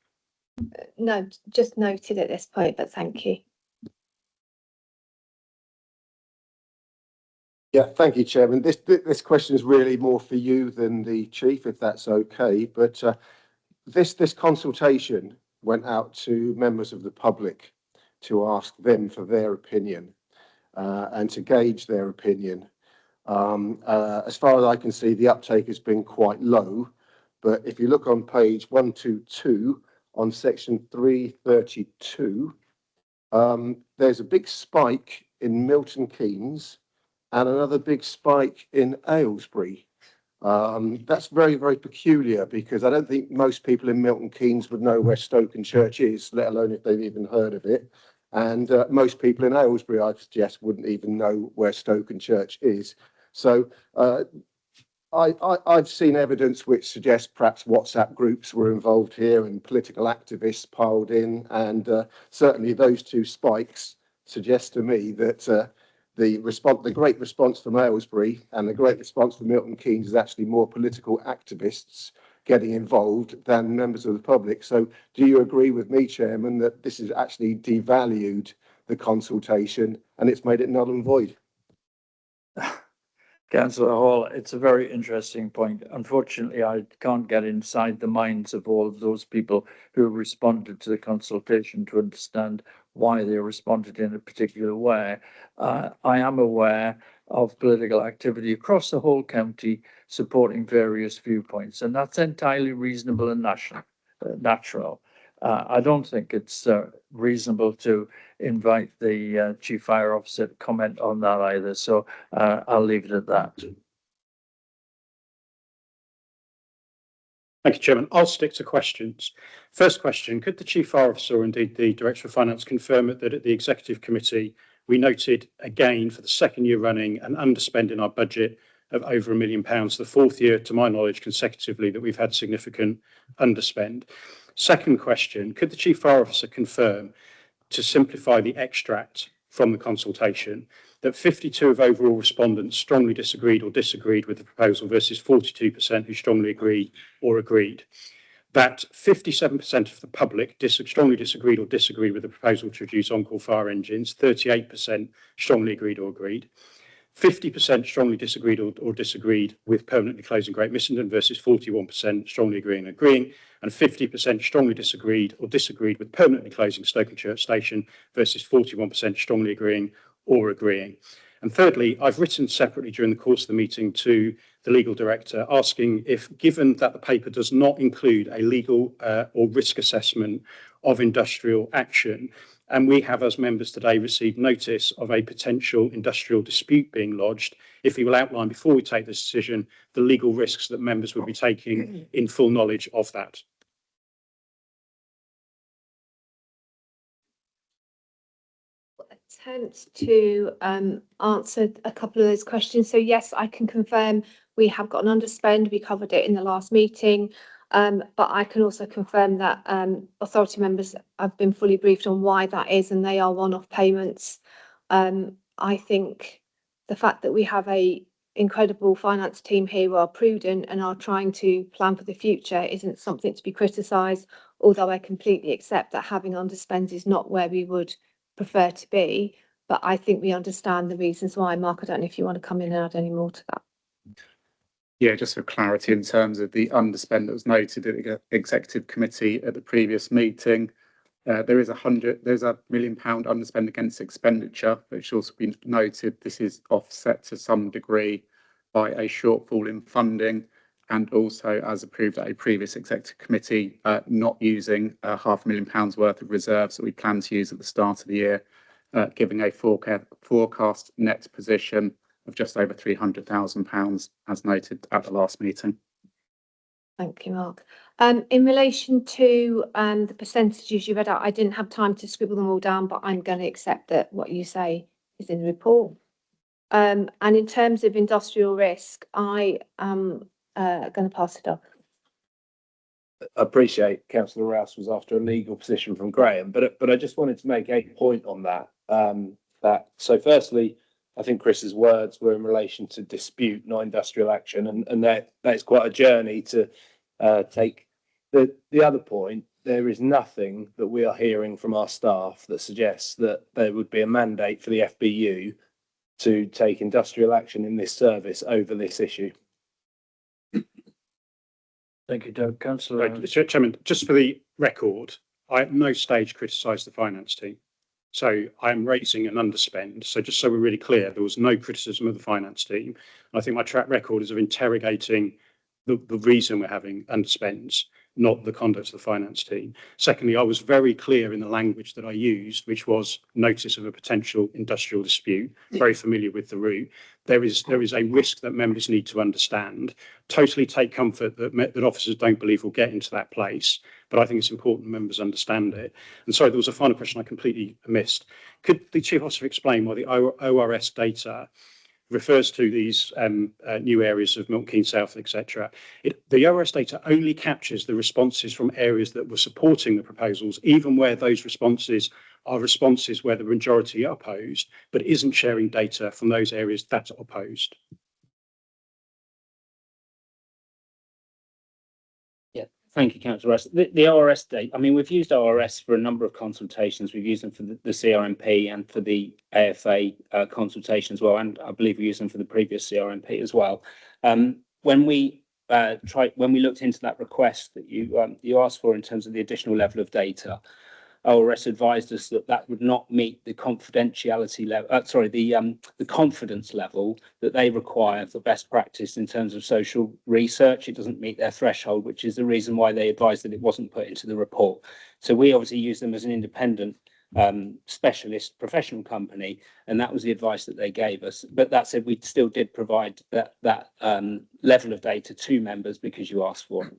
No, just noted at this point, but thank you. Yeah, thank you, Chairman. This question is really more for you than the Chief, if that's okay. But this consultation went out to members of the public to ask them for their opinion and to gauge their opinion. As far as I can see, the uptake has been quite low. But if you look on page 122 on section 332, there's a big spike in Milton Keynes and another big spike in Aylesbury. That's very, very peculiar, because I don't think most people in Milton Keynes would know where Stokenchurch is, let alone if they've even heard of it. And most people in Aylesbury, I suggest, wouldn't even know where Stokenchurch is. So I've seen evidence which suggests perhaps WhatsApp groups were involved here and political activists piled in. And certainly those two spikes suggest to me that the great response from Aylesbury and the great response from Milton Keynes is actually more political activists getting involved than members of the public. So do you agree with me, Chairman, that this has actually devalued the consultation and it's made it null and void? Councillor Hall, it's a very interesting point. Unfortunately, I can't get inside the minds of all of those people who responded to the consultation to understand why they responded in a particular way. I am aware of political activity across the whole county supporting various viewpoints, and that's entirely reasonable and natural. I don't think it's reasonable to invite the Chief Fire Officer to comment on that either. So I'll leave it at that. Thank you, Chairman. I'll stick to questions. First question, could the Chief Fire Officer, or indeed the Director of Finance, confirm that at the Executive Committee, we noted again for the second year running an underspend in our budget of over £1 million, the fourth year, to my knowledge, consecutively that we've had significant underspend? Second question, could the Chief Fire Officer confirm, to simplify the extract from the consultation, that 52 of overall respondents strongly disagreed or disagreed with the proposal versus 42% who strongly agree or agreed? That 57% of the public strongly disagreed or disagreed with the proposal to reduce on-call fire engines, 38% strongly agreed or agreed. 50% strongly disagreed or disagreed with permanently closing Great Missenden versus 41% strongly agreeing and agreeing, and 50% strongly disagreed or disagreed with permanently closing Stokenchurch Station versus 41% strongly agreeing or agreeing. And thirdly, I've written separately during the course of the meeting to the legal director asking if, given that the paper does not include a legal or risk assessment of industrial action, and we have as members today received notice of a potential industrial dispute being lodged, if he will outline before we take this decision the legal risks that members would be taking in full knowledge of that. Attempt to answer a couple of those questions. So yes, I can confirm we have got an underspend. We covered it in the last meeting. But I can also confirm that authority members have been fully briefed on why that is, and they are one-off payments. I think the fact that we have a incredible finance team here who are prudent and are trying to plan for the future isn't something to be criticised, although I completely accept that having underspends is not where we would prefer to be. But I think we understand the reasons why. Mark, I don't know if you want to come in and add any more to that. Yeah, just for clarity in terms of the underspend that was noted at the executive committee at the previous meeting, there's a £1 million underspend against expenditure, which should also be noted. This is offset to some degree by a shortfall in funding, and also as approved at a previous executive committee, not using £500,000 worth of reserves that we plan to use at the start of the year, giving a forecast net position of just over £300,000, as noted at the last meeting. Thank you, Mark. In relation to the percentages you read out, I didn't have time to scribble them all down, but I'm going to accept that what you say is in the report. And in terms of industrial risk, I am going to pass it off. I appreciate Councillor Rouse was after a legal position from Graham, but I just wanted to make a point on that. So firstly, I think Chris's words were in relation to dispute, not industrial action, and that is quite a journey to take. The other point, there is nothing that we are hearing from our staff that suggests that there would be a mandate for the FBU to take industrial action in this service over this issue. Thank you, Doug. Councillor. Mr. Chairman, just for the record, I at no stage criticised the finance team. So I'm raising an underspend. So just so we're really clear, there was no criticism of the finance team. I think my track record is of interrogating the reason we're having underspends, not the conduct of the finance team. Secondly, I was very clear in the language that I used, which was notice of a potential industrial dispute, very familiar with the route. There is a risk that members need to understand. Totally take comfort that officers don't believe we'll get into that place, but I think it's important members understand it. And sorry, there was a final question I completely missed. Could the Chief Officer explain why the ORS data refers to these new areas of Milton Keynes South, etc. The ORS data only captures the responses from areas that were supporting the proposals, even where those responses are responses where the majority are opposed, but isn't sharing data from those areas that are opposed. Thank you, Councillor Russ. The ORS data, I mean, we've used ORS for a number of consultations. We've used them for the CRMP and for the AFA consultation as well, and I believe we used them for the previous CRMP as well. When we looked into that request that you asked for in terms of the additional level of data, ORS advised us that that would not meet the confidentiality level, the confidence level that they require for best practice in terms of social research. It doesn't meet their threshold, which is the reason why they advised that it wasn't put into the report. So we obviously use them as an independent specialist professional company, and that was the advice that they gave us. But that said, we still did provide that level of data to members because you asked for it.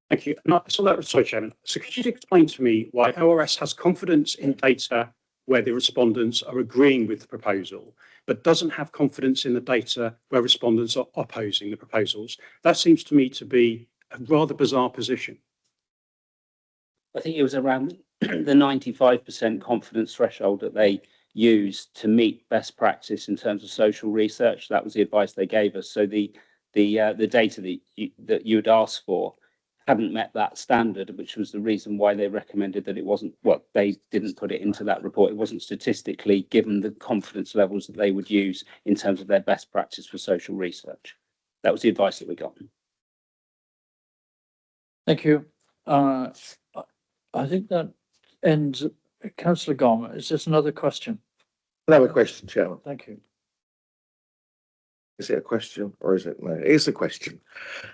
Thank you. Sorry, Chairman. So could you explain to me why ORS has confidence in data where the respondents are agreeing with the proposal, but doesn't have confidence in the data where respondents are opposing the proposals? That seems to me to be a rather bizarre position. I think it was around the 95% confidence threshold that they used to meet best practice in terms of social research. That was the advice they gave us. So the data that you had asked for hadn't met that standard, which was the reason why they recommended that it wasn't, well, they didn't put it into that report. It wasn't statistically given the confidence levels that they would use in terms of their best practice for social research. That was the advice that we got. Thank you. I think that ends. Councillor Gorman, is this another question? Another question, Chairman. Thank you. Is it a question or is it no? It is a question.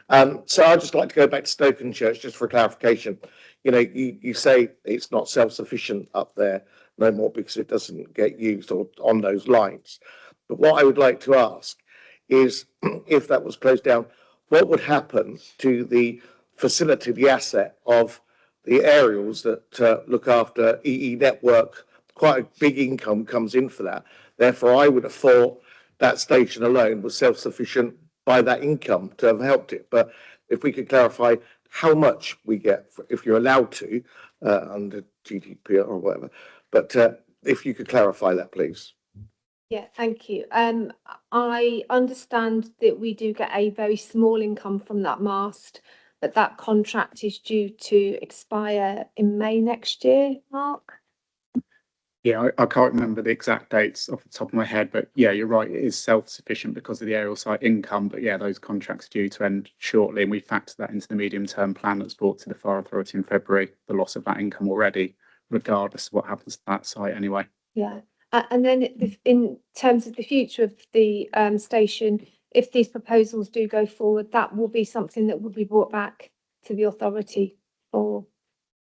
So I'd just like to go back to Stokenchurch just for clarification. You know, you say it's not self-sufficient up there no more because it doesn't get used or on those lines. But what I would like to ask is, if that was closed down, what would happen to the facility, the asset of the aerials that look after EE network? Quite a big income comes in for that. Therefore, I would have thought that station alone was self-sufficient by that income to have helped it. But if we could clarify the how much we get if you're allowed to under GDPR or whatever. But if you could clarify that, please. Yeah, thank you. I understand that we do get a very small income from that mast, but that contract is due to expire in May next year, Mark? Yeah, I can't remember the exact dates off the top of my head, but yeah, you're right. It is self-sufficient because of the aerial site income. But yeah, those contracts are due to end shortly, and we factor that into the medium-term plan that's brought to the Fire Authority in February. The loss of that income already, regardless of what happens to that site, anyway. Yeah, and then in terms of the future of the station, if these proposals do go forward, that will be something that will be brought back to the authority for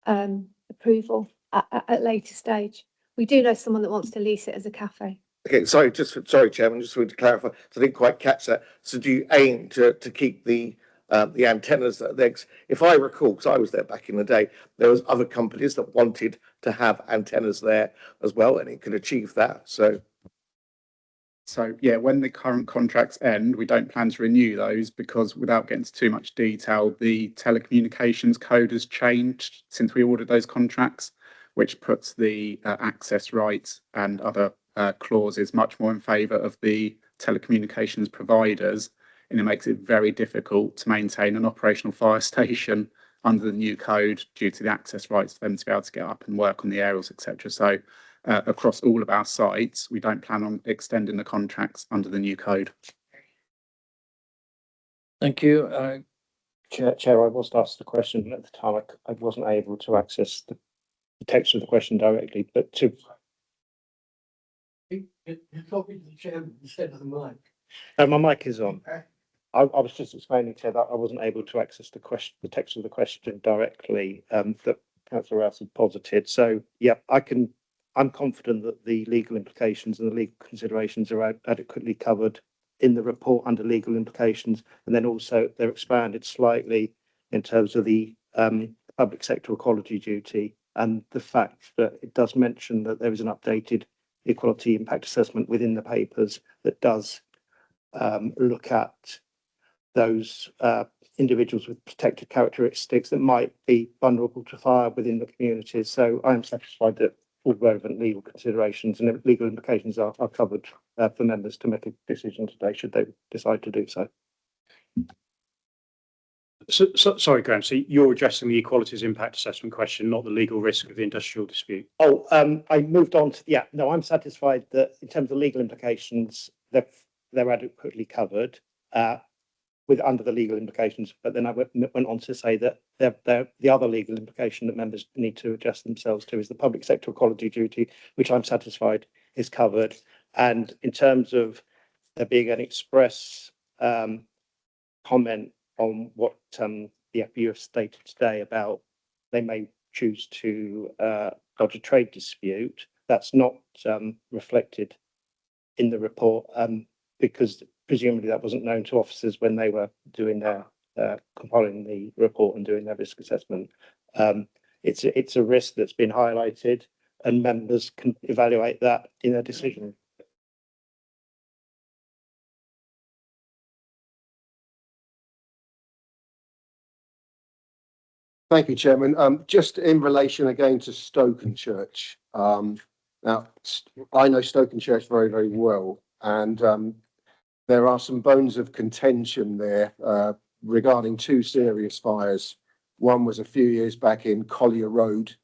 approval at a later stage. We do know someone that wants to lease it as a cafe. Okay, sorry, Chairman, just wanted to clarify. So I didn't quite catch that. So do you aim to keep the antennas that are there? If I recall, because I was there back in the day, there was other companies that wanted to have antennas there as well, and it could achieve that. So yeah, when the current contracts end, we don't plan to renew those because, without getting into too much detail, the telecommunications code has changed since we ordered those contracts, which puts the access rights and other clauses much more in favour of the telecommunications providers, and it makes it very difficult to maintain an operational fire station under the new code due to the access rights for them to be able to get up and work on the aerials, etc. So across all of our sites, we don't plan on extending the contracts under the new code. Thank you. Chair, I was asked the question at the time. I wasn't able to access the text of the question directly, but to You're talking to the chairman instead of the mic. my mic is on. I was just explaining to that I wasn't able to access the text of the question directly that Councillor Rouse had posited. So yeah, I'm confident that the legal implications and the legal considerations are adequately covered in the report under legal implications, and then also they're expanded slightly in terms of the public sector ecology duty and the fact that it does mention that there is an updated equality impact assessment within the papers that does look at those individuals with protected characteristics that might be vulnerable to fire within the communities. So I am satisfied that all relevant legal considerations and legal implications are covered for members to make a decision today, should they decide to do so. Sorry, Graham, so you're addressing the equalities impact assessment question, not the legal risk of the industrial dispute? Oh, I moved on to, yeah, no, I'm satisfied that in terms of legal implications, they're adequately covered under the legal implications, but then I went on to say that the other legal implication that members need to adjust themselves to is the public sector ecology duty, which I'm satisfied is covered. And in terms of there being an express comment on what the FBU have stated today about they may choose to lodge a trade dispute, that's not reflected in the report because presumably that wasn't known to officers when they were doing their compiling the report and doing their risk assessment. It's a risk that's been highlighted, and members can evaluate that in their decision. Thank you, Chairman. Just in relation again to Stokenchurch. Now, I know Stokenchurch very, very well, and there are some bones of contention there regarding two serious fires. One was a few years back in Collier Road,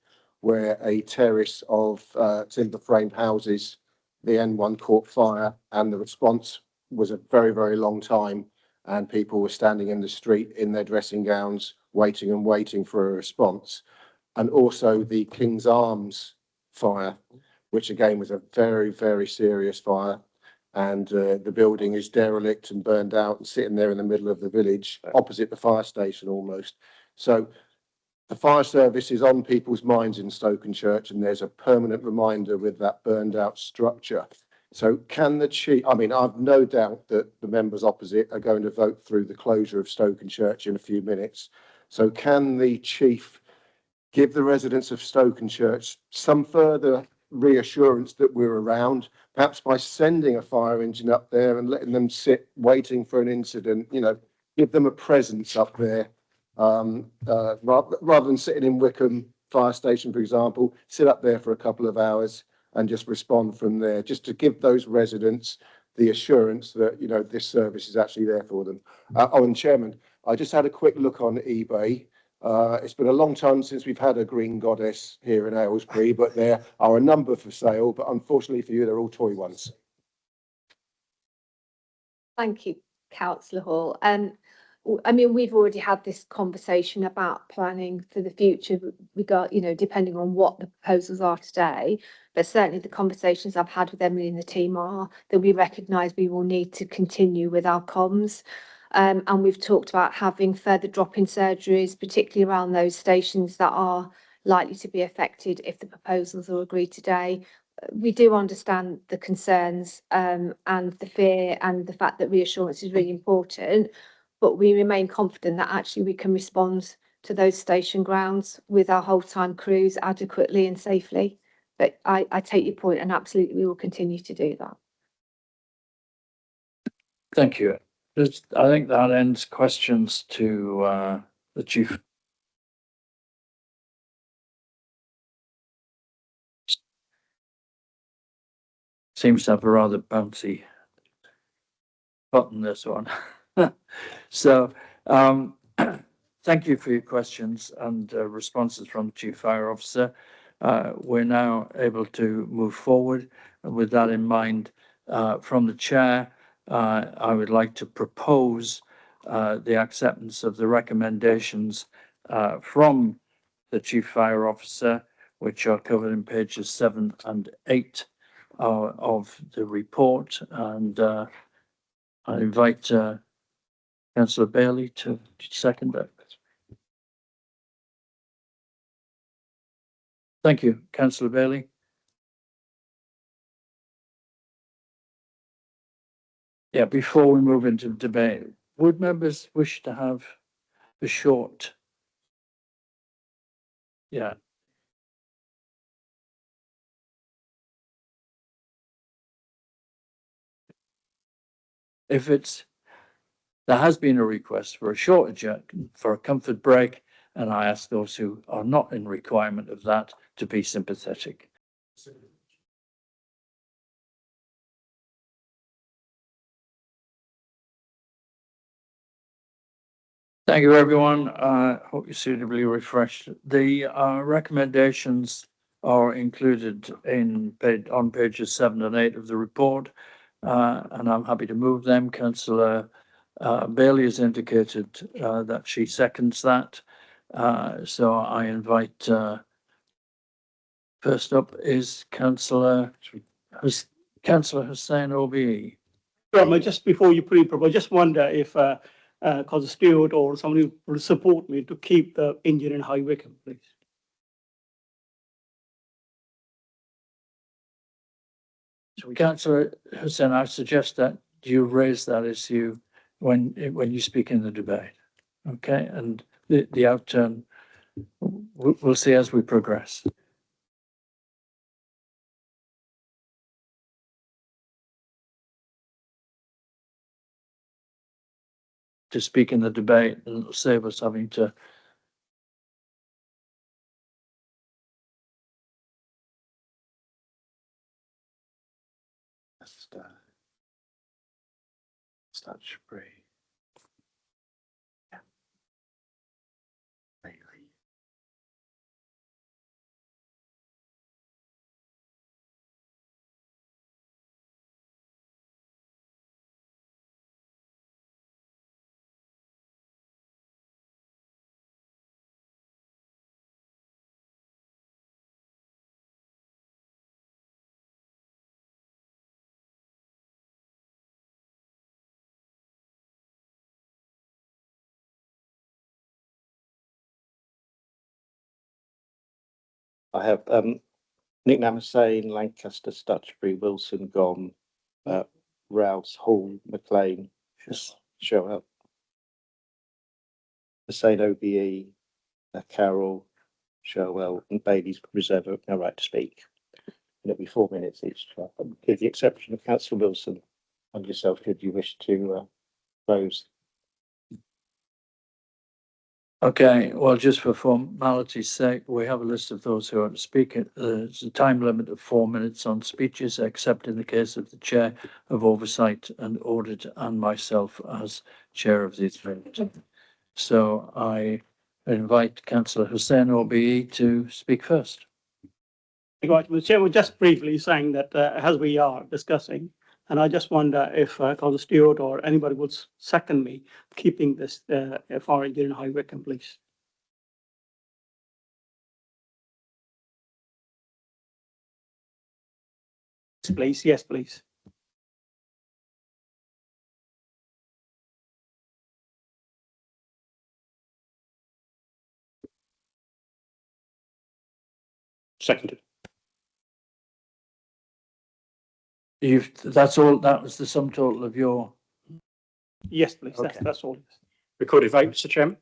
where a terrace of timber frame houses, the N1 caught fire, and the response was a very, very long time, and people were standing in the street in their dressing gowns, waiting and waiting for a response. And also the King's Arms fire, which again was a very, very serious fire. And the building is derelict and burned out and sitting there in the middle of the village, opposite the fire station almost. So the fire service is on people's minds in Stokenchurch, and there's a permanent reminder with that burned out structure. So can the chief, I mean, I've no doubt that the members opposite are going to vote through the closure of Stokenchurch in a few minutes. So can the chief give the residents of Stokenchurch some further reassurance that we're around, perhaps by sending a fire engine up there and letting them sit waiting for an incident, you know, give them a presence up there Rather than sitting in Wickham Fire Station, for example, sit up there for a couple of hours and just respond from there, just to give those residents the assurance that, you know, this service is actually there for them. And Chairman, I just had a quick look on eBay. It's been a long time since we've had a green goddess here in Aylesbury, but there are a number for sale, but unfortunately for you, they're all toy ones. Thank you, Councillor Hall. I mean, we've already had this conversation about planning for the future, depending on what the proposals are today. But certainly the conversations I've had with Emily and the team are that we recognise we will need to continue with our comms. And we've talked about having further drop-in surgeries, particularly around those stations that are likely to be affected if the proposals are agreed today. We do understand the concerns and the fear and the fact that reassurance is really important, but we remain confident that actually we can respond to those station grounds with our whole-time crews adequately and safely. But I take your point, and absolutely we will continue to do that. Thank you. I think that ends questions to the Chief. Seems to have a rather bouncy button, this one. So, thank you for your questions and responses from the Chief Fire Officer. We're now able to move forward. And with that in mind, from the Chair, I would like to propose the acceptance of the recommendations from the Chief Fire Officer, which are covered in pages 7 and 8 of the report. And I invite Councillor Bailey to second that. Thank you, Councillor Bailey. Yeah, before we move into the debate, would members wish to have a short? Yeah. If there has been a request for a short adjournment for a comfort break, and I ask those who are not in requirement of that to be sympathetic. Thank you, everyone. Hope you're suitably refreshed. The recommendations are included on pages 7 and 8 of the report, and I'm happy to move them. Councillor Bailey has indicated that she seconds that. So I invite, first up is Councillor Hussain OBE. Just before you pre-propose, I just wonder if Councillor Stewart or somebody will support me to keep the engine in High Wycombe, please. Councillor Hussain, I suggest that you raise that issue when you speak in the debate. Okay, and the outturn we'll see as we progress. To speak in the debate, and it'll save us having to statutory. I have Nicknam Hussain, Lancaster, Stutchbury, Wilson, Gom, Rouse, Hall, McLean, Showell, Hussain OBE, Carroll, Showell, and Bailey's reserve no right to speak. And it'll be 4 minutes each. With the exception of Councillor Wilson and yourself, should you wish to close. Okay, well, just for formality's sake, we have a list of those who are to speak. There's a time limit of 4 minutes on speeches, except in the case of the Chair of Oversight and Audit and myself as Chair of the event. So I invite Councillor Hussain OBE to speak first. Right, Mr. Chairman, just briefly saying that as we are discussing, and I just wonder if Councillor Stewart or anybody would second me keeping this FR in High Wycombe, please. Please, yes, please. Seconded. That's all, that was the sum total of your. Yes, please. Okay. That's all. Recorded vote, Mr. Chairman.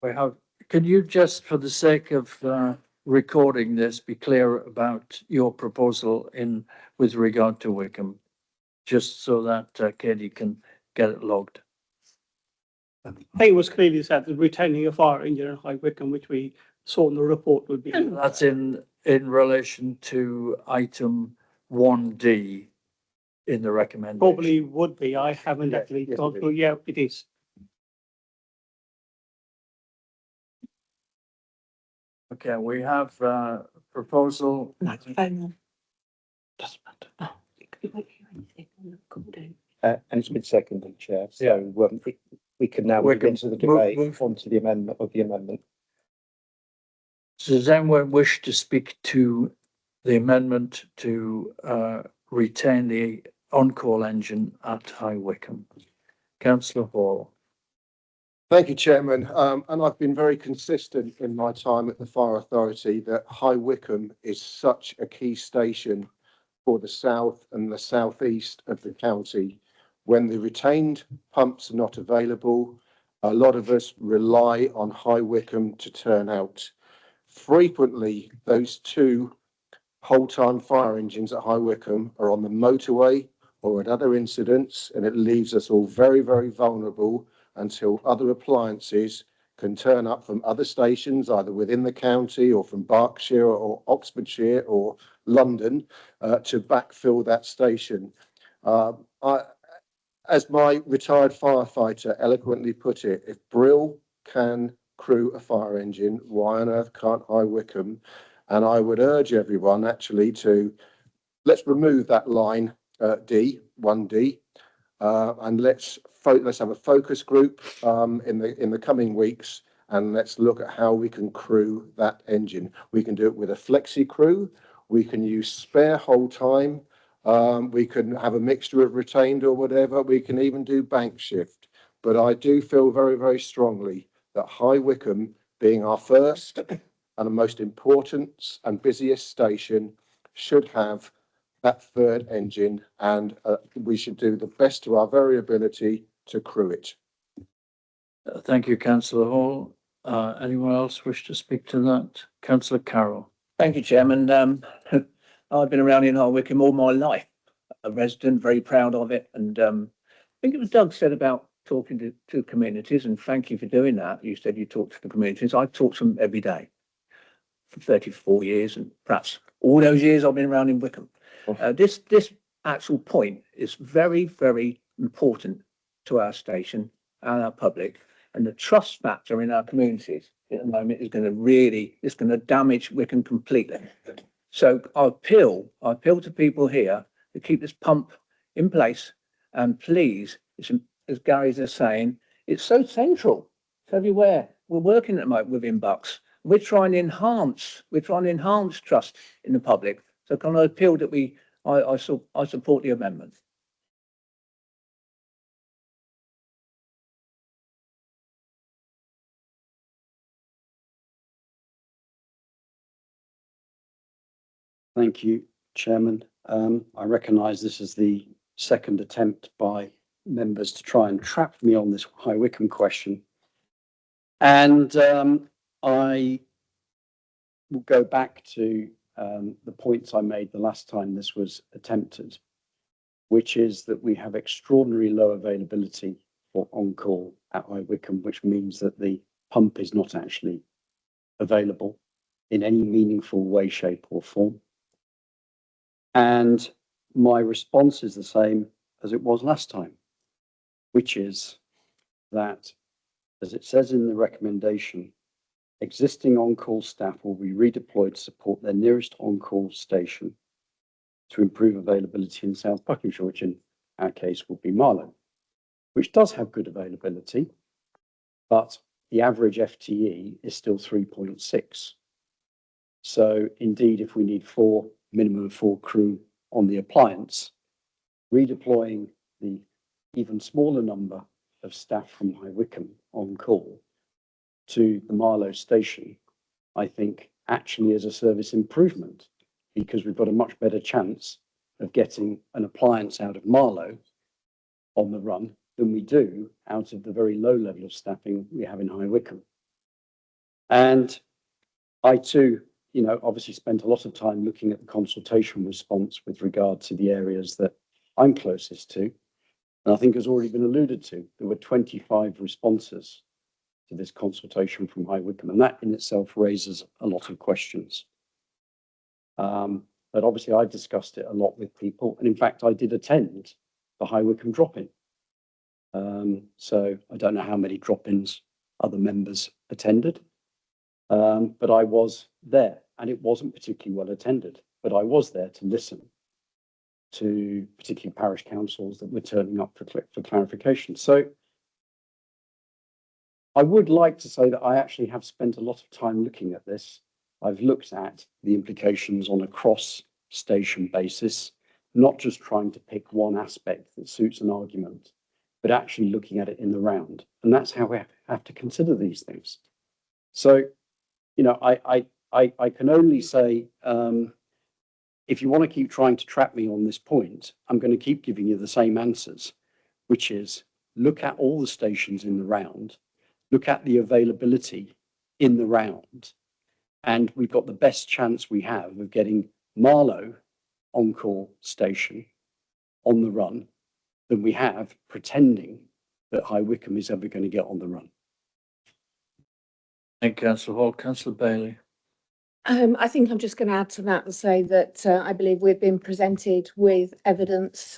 We have, can you just, for the sake of recording this, be clear about your proposal in with regard to Wycombe, just so that Katie can get it logged. I think it was clearly said that retaining a fire engine in High Wycombe, which we saw in the report, would be. That's in relation to item 1D in the recommendation. Probably would be. I haven't actually gone through. Yeah, it is. Okay, we have proposal. Doesn't matter. And it's been seconded, Chair. So Yeah. We can now move into the debate onto the amendment of the amendment. So does anyone wish to speak to the amendment to retain the on-call engine at High Wycombe? Councillor Hall. Thank you, Chairman. And I've been very consistent in my time at the Fire Authority that High Wycombe is such a key station for the south and the southeast of the county. When the retained pumps are not available, a lot of us rely on High Wycombe to turn out. Frequently, those two whole-time fire engines at High Wycombe are on the motorway or at other incidents, and it leaves us all very, very vulnerable until other appliances can turn up from other stations, either within the county or from Berkshire or Oxfordshire or London, to backfill that station. As my retired firefighter eloquently put it, if Brill can crew a fire engine, why on earth can't High Wycombe? And I would urge everyone actually to, let's remove that line D, 1D, and let's have a focus group in the coming weeks, and let's look at how we can crew that engine. We can do it with a flexi crew. We can use spare whole time. We can have a mixture of retained or whatever. We can even do bank shift. But I do feel very, very strongly that High Wycombe, being our first and the most important and busiest station, should have that third engine, and we should do the best to our very ability to crew it. Thank you, Councillor Hall. Anyone else wish to speak to that? Councillor Carroll. Thank you, Chairman. I've been around in High Wycombe all my life, a resident, very proud of it. And I think it was Doug said about talking to communities, and thank you for doing that. You said you talk to the communities. I talk to them every day for 34 years, and perhaps all those years I've been around in Wycombe. This actual point is very, very important to our station and our public, and the trust factor in our communities at the moment is going to damage Wycombe completely. So I appeal to people here to keep this pump in place, and please, as Gary's is saying, it's so central. It's everywhere. We're working at the moment within Bucks. We're trying to enhance trust in the public. So can I appeal that I support the amendment? Thank you, Chairman. I recognise this is the second attempt by members to try and trap me on this High Wycombe question. And I will go back to the points I made the last time this was attempted. which is that we have extraordinary low availability for on-call at High Wycombe, which means that the pump is not actually available in any meaningful way, shape or form. And my response is the same as it was last time, which is that, as it says in the recommendation, existing on-call staff will be redeployed to support their nearest on-call station to improve availability in South Buckinghamshire, which in our case will be Marlow, which does have good availability, but the average FTE is still 3.6. So indeed, if we need minimum of 4 crew on the appliance, redeploying the even smaller number of staff from High Wycombe on call to the Marlow station, I think actually is a service improvement, because we've got a much better chance of getting an appliance out of Marlow on the run than we do out of the very low level of staffing we have in High Wycombe. And I too, obviously spent a lot of time looking at the consultation response with regard to the areas that I'm closest to. And I think has already been alluded to, there were 25 responses to this consultation from High Wycombe, and that in itself raises a lot of questions. But obviously I discussed it a lot with people, and in fact I did attend the High Wycombe drop-in. So I don't know how many drop-ins other members attended, but I was there, and it wasn't particularly well attended, but I was there to listen to particularly parish councils that were turning up for clarification. So I would like to say that I actually have spent a lot of time looking at this. I've looked at the implications on a cross-station basis, not just trying to pick one aspect that suits an argument, but actually looking at it in the round. And that's how we have to consider these things. So, I can only say, if you want to keep trying to trap me on this point, I'm going to keep giving you the same answers, which is look at all the stations in the round, look at the availability in the round, and we've got the best chance we have of getting Marlow on-call station on the run than we have pretending that High Wycombe is ever going to get on the run. Thank you, Councillor Hall. Councillor Bailey. I think I'm just going to add to that and say that I believe we've been presented with evidence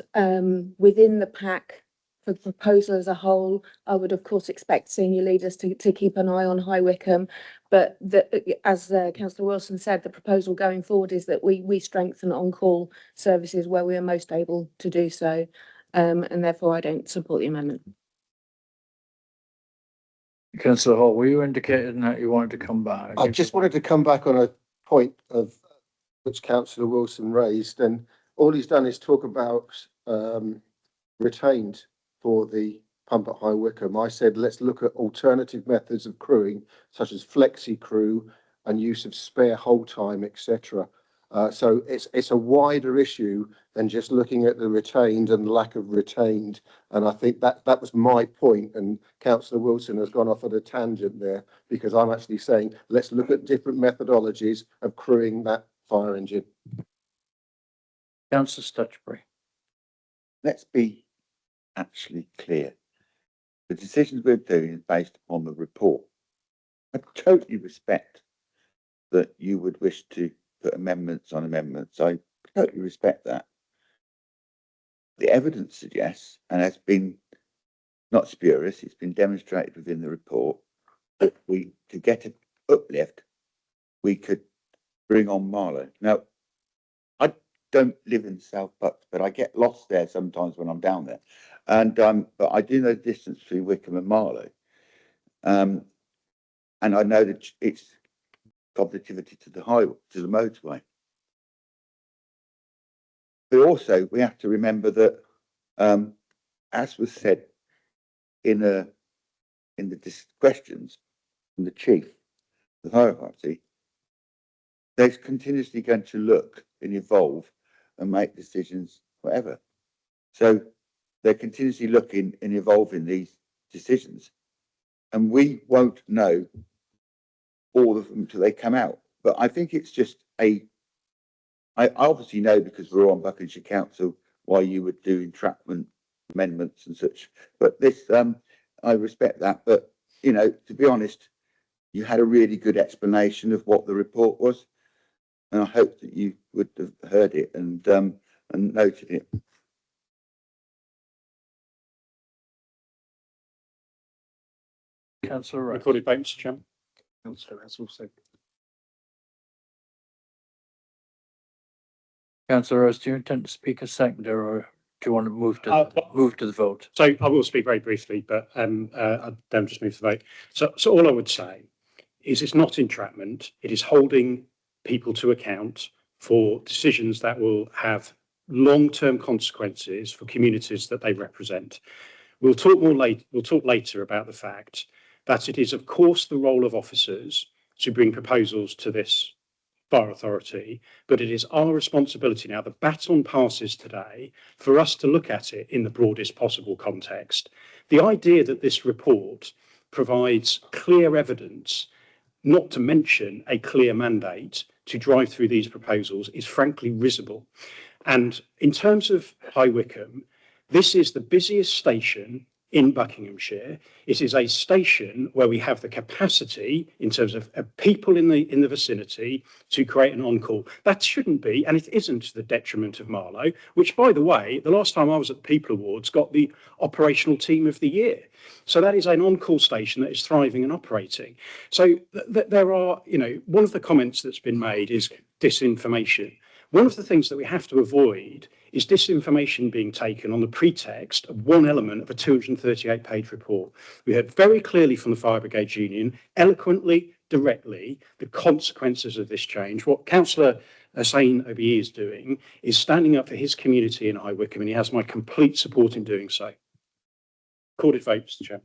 within the pack for the proposal as a whole. I would, of course, expect senior leaders to keep an eye on High Wycombe, but as Councillor Wilson said, the proposal going forward is that we strengthen on-call services where we are most able to do so, and therefore I don't support the amendment. Councillor Hall, were you indicating that you wanted to come back? I just wanted to come back on a point of which Councillor Wilson raised, and all he's done is talk about retained for the pump at High Wycombe. I said let's look at alternative methods of crewing, such as flexi crew and use of spare hold time, etc. So it's a wider issue than just looking at the retained and lack of retained. And I think that was my point. And Councillor Wilson has gone off at a tangent there, because I'm actually saying let's look at different methodologies of crewing that fire engine. Councillor Stutchbury. Let's be actually clear. The decisions we're doing is based upon the report. I totally respect that you would wish to put amendments on amendments. I totally respect that. The evidence suggests, and has been not spurious, it's been demonstrated within the report, that to get an uplift, we could bring on Marlow. Now, I don't live in South Bucks, but I get lost there sometimes when I'm down there. And but I do know the distance between Wycombe and Marlow. And I know that it's connectivity to the highway, to the motorway. But also we have to remember that, as was said in the questions from the chief, the hierarchy, they're continuously going to look and evolve and make decisions forever. So they're continuously looking and evolving these decisions, and we won't know all of them until they come out. But I think it's just I obviously know, because we're on Buckinghamshire Council, why you would do entrapment amendments and such. But this, I respect that, but you know, to be honest, you had a really good explanation of what the report was, and I hope that you would have heard it and noted it. Councillor Rose. Recorded vote, Mr. Chairman. Councillor has also. Councillor Rose, do you intend to speak a second, or do you want to move to the vote? So I will speak very briefly, but I'll then just move to the vote. So all I would say is it's not entrapment. It is holding people to account for decisions that will have long-term consequences for communities that they represent. We'll talk later about the fact that it is, of course, the role of officers to bring proposals to this Fire Authority, but it is our responsibility now, the baton passes today, for us to look at it in the broadest possible context. The idea that this report provides clear evidence, not to mention a clear mandate to drive through these proposals, is frankly risible. And in terms of High Wycombe, this is the busiest station in Buckinghamshire. It is a station where we have the capacity in terms of people in the vicinity to create an on-call. That shouldn't be, and it isn't, to the detriment of Marlow, which, by the way, the last time I was at the People Awards got the operational team of the year. So that is an on-call station that is thriving and operating. So there are, you know, one of the comments that's been made is disinformation. One of the things that we have to avoid is disinformation being taken on the pretext of one element of a 238-page report. We heard very clearly from the Fire Brigade Union, eloquently, directly, the consequences of this change. What Councillor Hussain Obe is doing is standing up for his community in High Wycombe, and he has my complete support in doing so. Recorded vote, Mr. Chair.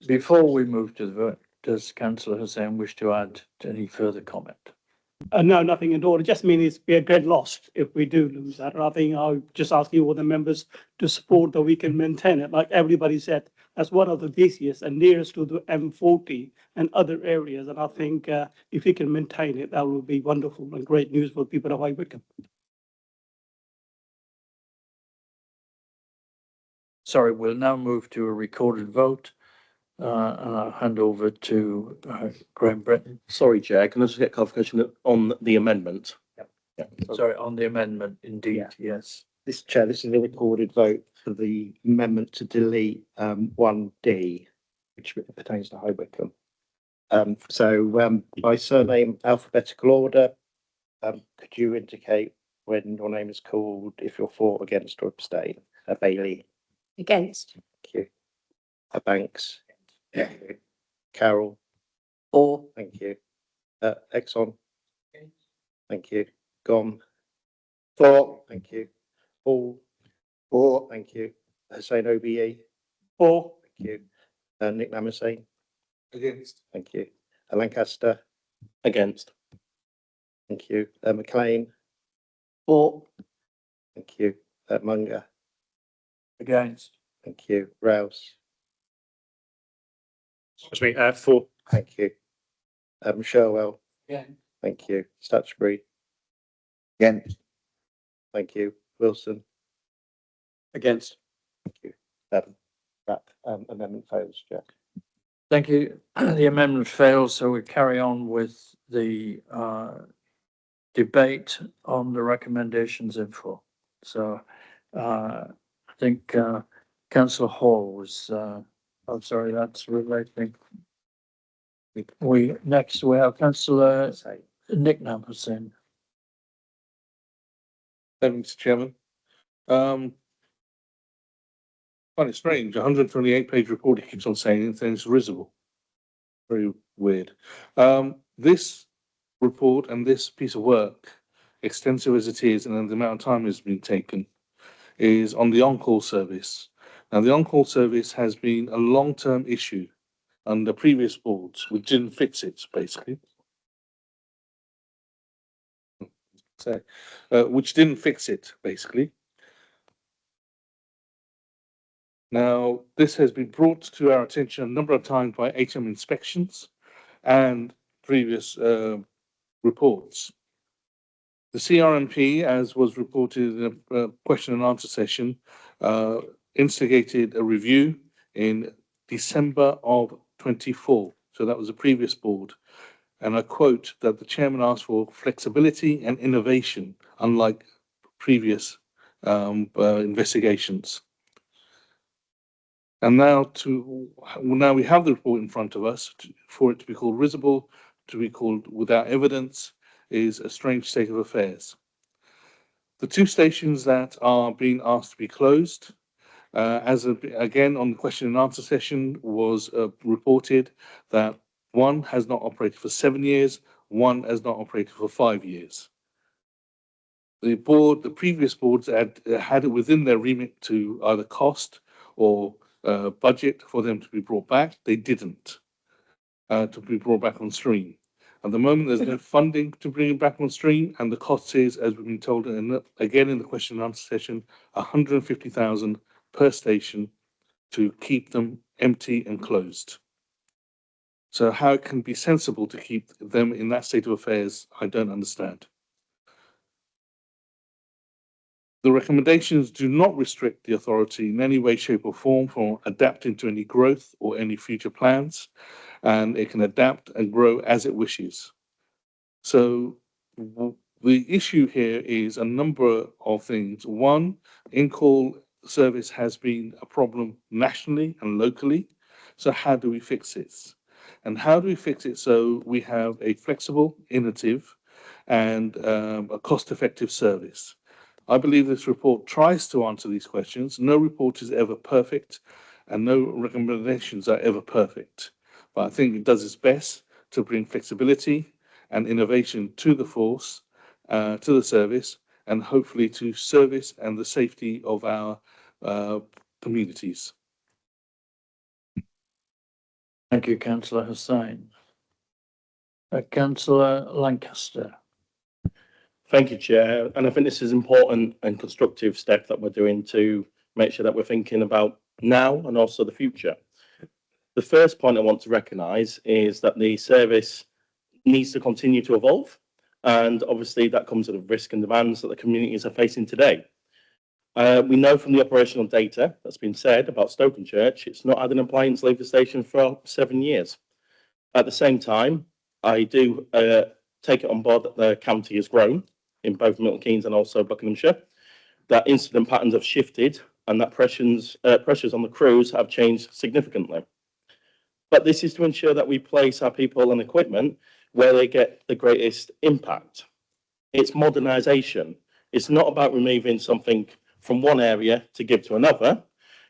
Before we move to the vote, does Councillor Hussain wish to add any further comment? No, nothing at all. It just means it's be a great loss if we do lose that. And I think I'll just ask you all the members to support that we can maintain it. Like everybody said, that's one of the busiest and nearest to the M40 and other areas. And I think if we can maintain it, that would be wonderful and great news for people of High Wycombe. Sorry, we'll now move to a recorded vote. And I'll hand over to Graham Britton. Sorry, Chair, can I just get clarification on the amendment? Yeah. Sorry, on the amendment, indeed, yes. This is a recorded vote for the amendment to delete 1D, which pertains to High Wycombe. By surname alphabetical order, could you indicate when your name is called if you're for, against, or abstain? Bailey. Against. Thank you. Banks. Yeah. Carol. For. Thank you. Exxon. Thank you. Gom. For. Thank you. Paul. For. Thank you. Hussain Obe. For. Thank you. Nick Namasain. Against. Thank you. Lancaster. Against. Thank you. McLean. For. Thank you. Munger. Against. Thank you. Rouse. Excuse me, for. Thank you. Sherwell. Yeah. Thank you. Stutchbury. Against. Thank you. Wilson. Against. Thank you. That amendment fails, Jack. Thank you. The amendment fails, so we carry on with the debate on the recommendations in full. So I think Councillor Hall was, I'm sorry, that's relating. Next we have Councillor Nick Namasain. Thank you, Mr. Chairman. Find it strange, 128-page report, it keeps on saying it's risible. Very weird. This report and this piece of work, extensive as it is, and the amount of time has been taken, is on the on-call service. Now, the on-call service has been a long-term issue under previous boards, which didn't fix it, basically. Which didn't fix it, basically. Now, this has been brought to our attention a number of times by HM inspections and previous reports. The CRMP, as was reported in a question and answer session, instigated a review in December of 24. So that was the previous board. And I quote that the chairman asked for flexibility and innovation, unlike previous investigations. And now we have the report in front of us. For it to be called risible, to be called without evidence, is a strange state of affairs. The two stations that are being asked to be closed, again on the question and answer session, was reported that one has not operated for 7 years, one has not operated for 5 years. The previous boards had it within their remit to either cost or budget for them to be brought back. They didn't to be brought back on stream. At the moment, there's no funding to bring it back on stream, and the cost is, as we've been told, and again in the question and answer session, 150,000 per station to keep them empty and closed. So how it can be sensible to keep them in that state of affairs, I don't understand. The recommendations do not restrict the authority in any way, shape or form from adapting to any growth or any future plans, and it can adapt and grow as it wishes. So the issue here is a number of things. One, in-call service has been a problem nationally and locally. So how do we fix this? And how do we fix it so we have a flexible, innovative, and a cost-effective service? I believe this report tries to answer these questions. No report is ever perfect, and no recommendations are ever perfect. But I think it does its best to bring flexibility and innovation to the force, to the service, and hopefully to service and the safety of our communities. Thank you, Councillor Hussain. Councillor Lancaster. Thank you, Chair. And I think this is an important and constructive step that we're doing to make sure that we're thinking about now and also the future. The first point I want to recognise is that the service needs to continue to evolve. And obviously that comes with the risk and demands that the communities are facing today. We know from the operational data that's been said about Stokenchurch, it's not had an appliance leave the station for 7 years. At the same time, I do take it on board that the county has grown in both Milton Keynes and also Buckinghamshire, that incident patterns have shifted and that pressures on the crews have changed significantly. But this is to ensure that we place our people and equipment where they get the greatest impact. It's modernisation. It's not about removing something from one area to give to another.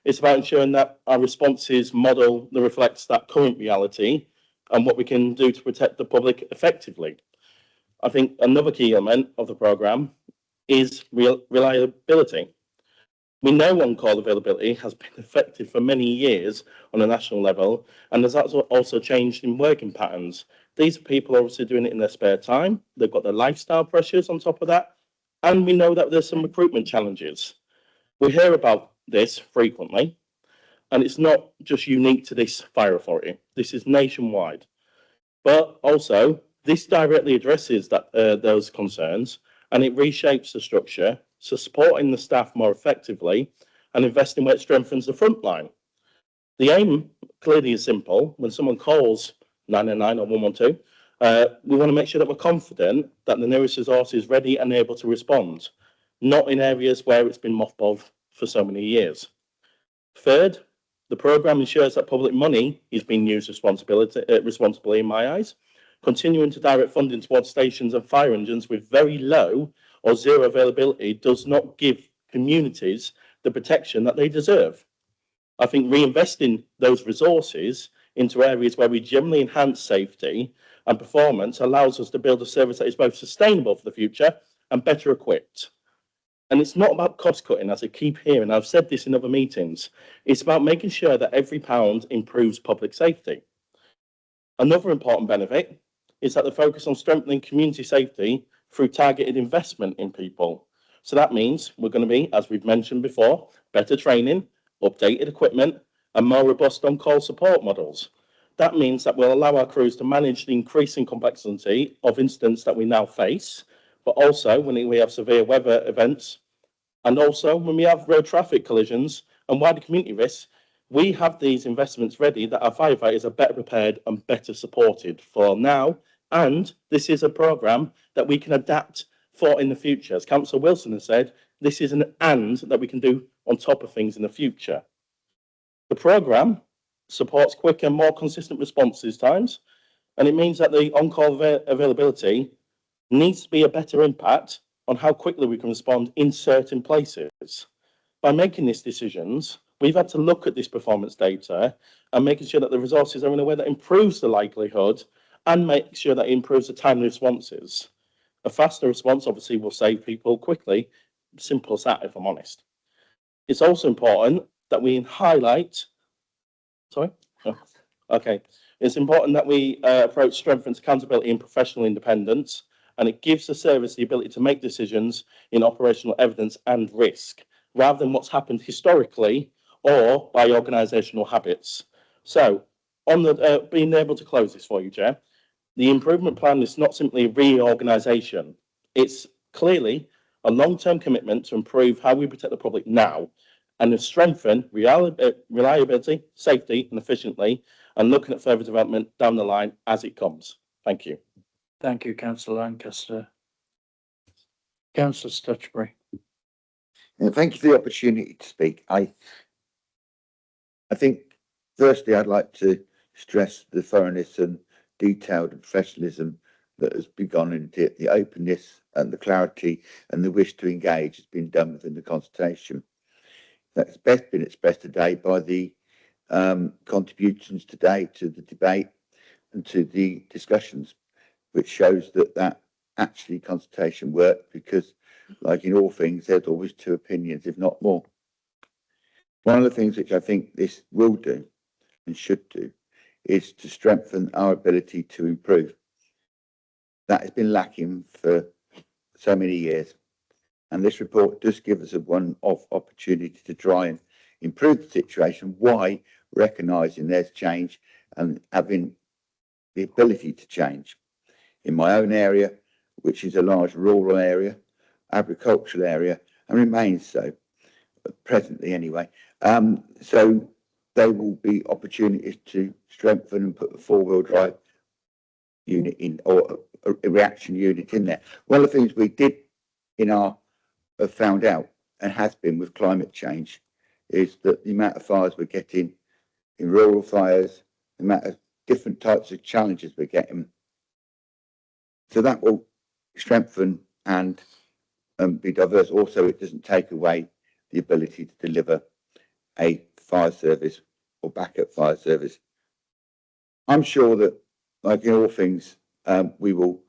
It's about ensuring that our responses model that reflects that current reality and what we can do to protect the public effectively. I think another key element of the programme is reliability. We know on-call availability has been effective for many years on a national level, and there's also changed in working patterns. These people are obviously doing it in their spare time. They've got their lifestyle pressures on top of that, and we know that there's some recruitment challenges. We hear about this frequently, and it's not just unique to this fire authority. This is nationwide. But also, this directly addresses those concerns, and it reshapes the structure, so supporting the staff more effectively and investing where it strengthens the front line. The aim clearly is simple. When someone calls 999 or 112, we want to make sure that we're confident that the nearest resource is ready and able to respond, not in areas where it's been mothballed for so many years. Third, the programme ensures that public money is being used responsibly in my eyes, continuing to direct funding towards stations and fire engines with very low or zero availability does not give communities the protection that they deserve. I think reinvesting those resources into areas where we generally enhance safety and performance allows us to build a service that is both sustainable for the future and better equipped. And it's not about cost cutting, as I keep hearing. I've said this in other meetings. It's about making sure that every pound improves public safety. Another important benefit is that the focus on strengthening community safety through targeted investment in people. So that means we're going to be, as we've mentioned before, better training, updated equipment, and more robust on-call support models. That means that we'll allow our crews to manage the increasing complexity of incidents that we now face, but also when we have severe weather events, and also when we have road traffic collisions and wider community risks. We have these investments ready that our firefighters are better prepared and better supported for now. And this is a programme that we can adapt for in the future. As Councillor Wilson has said, this is an and that we can do on top of things in the future. The programme supports quicker, more consistent responses times, and it means that the on-call availability needs to be a better impact on how quickly we can respond in certain places. By making these decisions, we've had to look at this performance data and making sure that the resources are in a way that improves the likelihood and make sure that it improves the timely responses. A faster response obviously will save people quickly. Simple as that, if I'm honest. It's also important that we highlight, sorry? Oh, okay. It's important that we approach strengthens accountability and professional independence, and it gives the service the ability to make decisions in operational evidence and risk, rather than what's happened historically or by organisational habits. So, on the being able to close this for you, Chair, the improvement plan is not simply a reorganisation. It's clearly a long-term commitment to improve how we protect the public now and to strengthen reliability, safety and efficiently, and looking at further development down the line as it comes. Thank you. Thank you, Councillor Lancaster. Councillor Stutchbury. Thank you for the opportunity to speak. I think, firstly, I'd like to stress the thoroughness and detailed professionalism that has begun into the openness and the clarity and the wish to engage has been done within the consultation. That's best been expressed today by the contributions today to the debate and to the discussions, which shows that actually consultation worked, because like in all things, there's always two opinions, if not more. One of the things which I think this will do and should do is to strengthen our ability to improve. That has been lacking for so many years. And this report does give us a one-off opportunity to try and improve the situation. Why? Recognising there's change and having the ability to change. In my own area, which is a large rural area, agricultural area, and remains so, presently anyway. So there will be opportunities to strengthen and put a four-wheel drive unit in, or a reaction unit in there. One of the things we did have found out, and has been with climate change, is that the amount of fires we're getting in rural fires, the amount of different types of challenges we're getting. So that will strengthen and be diverse. Also, it doesn't take away the ability to deliver a fire service or backup fire service. I'm sure that, like in all things, we will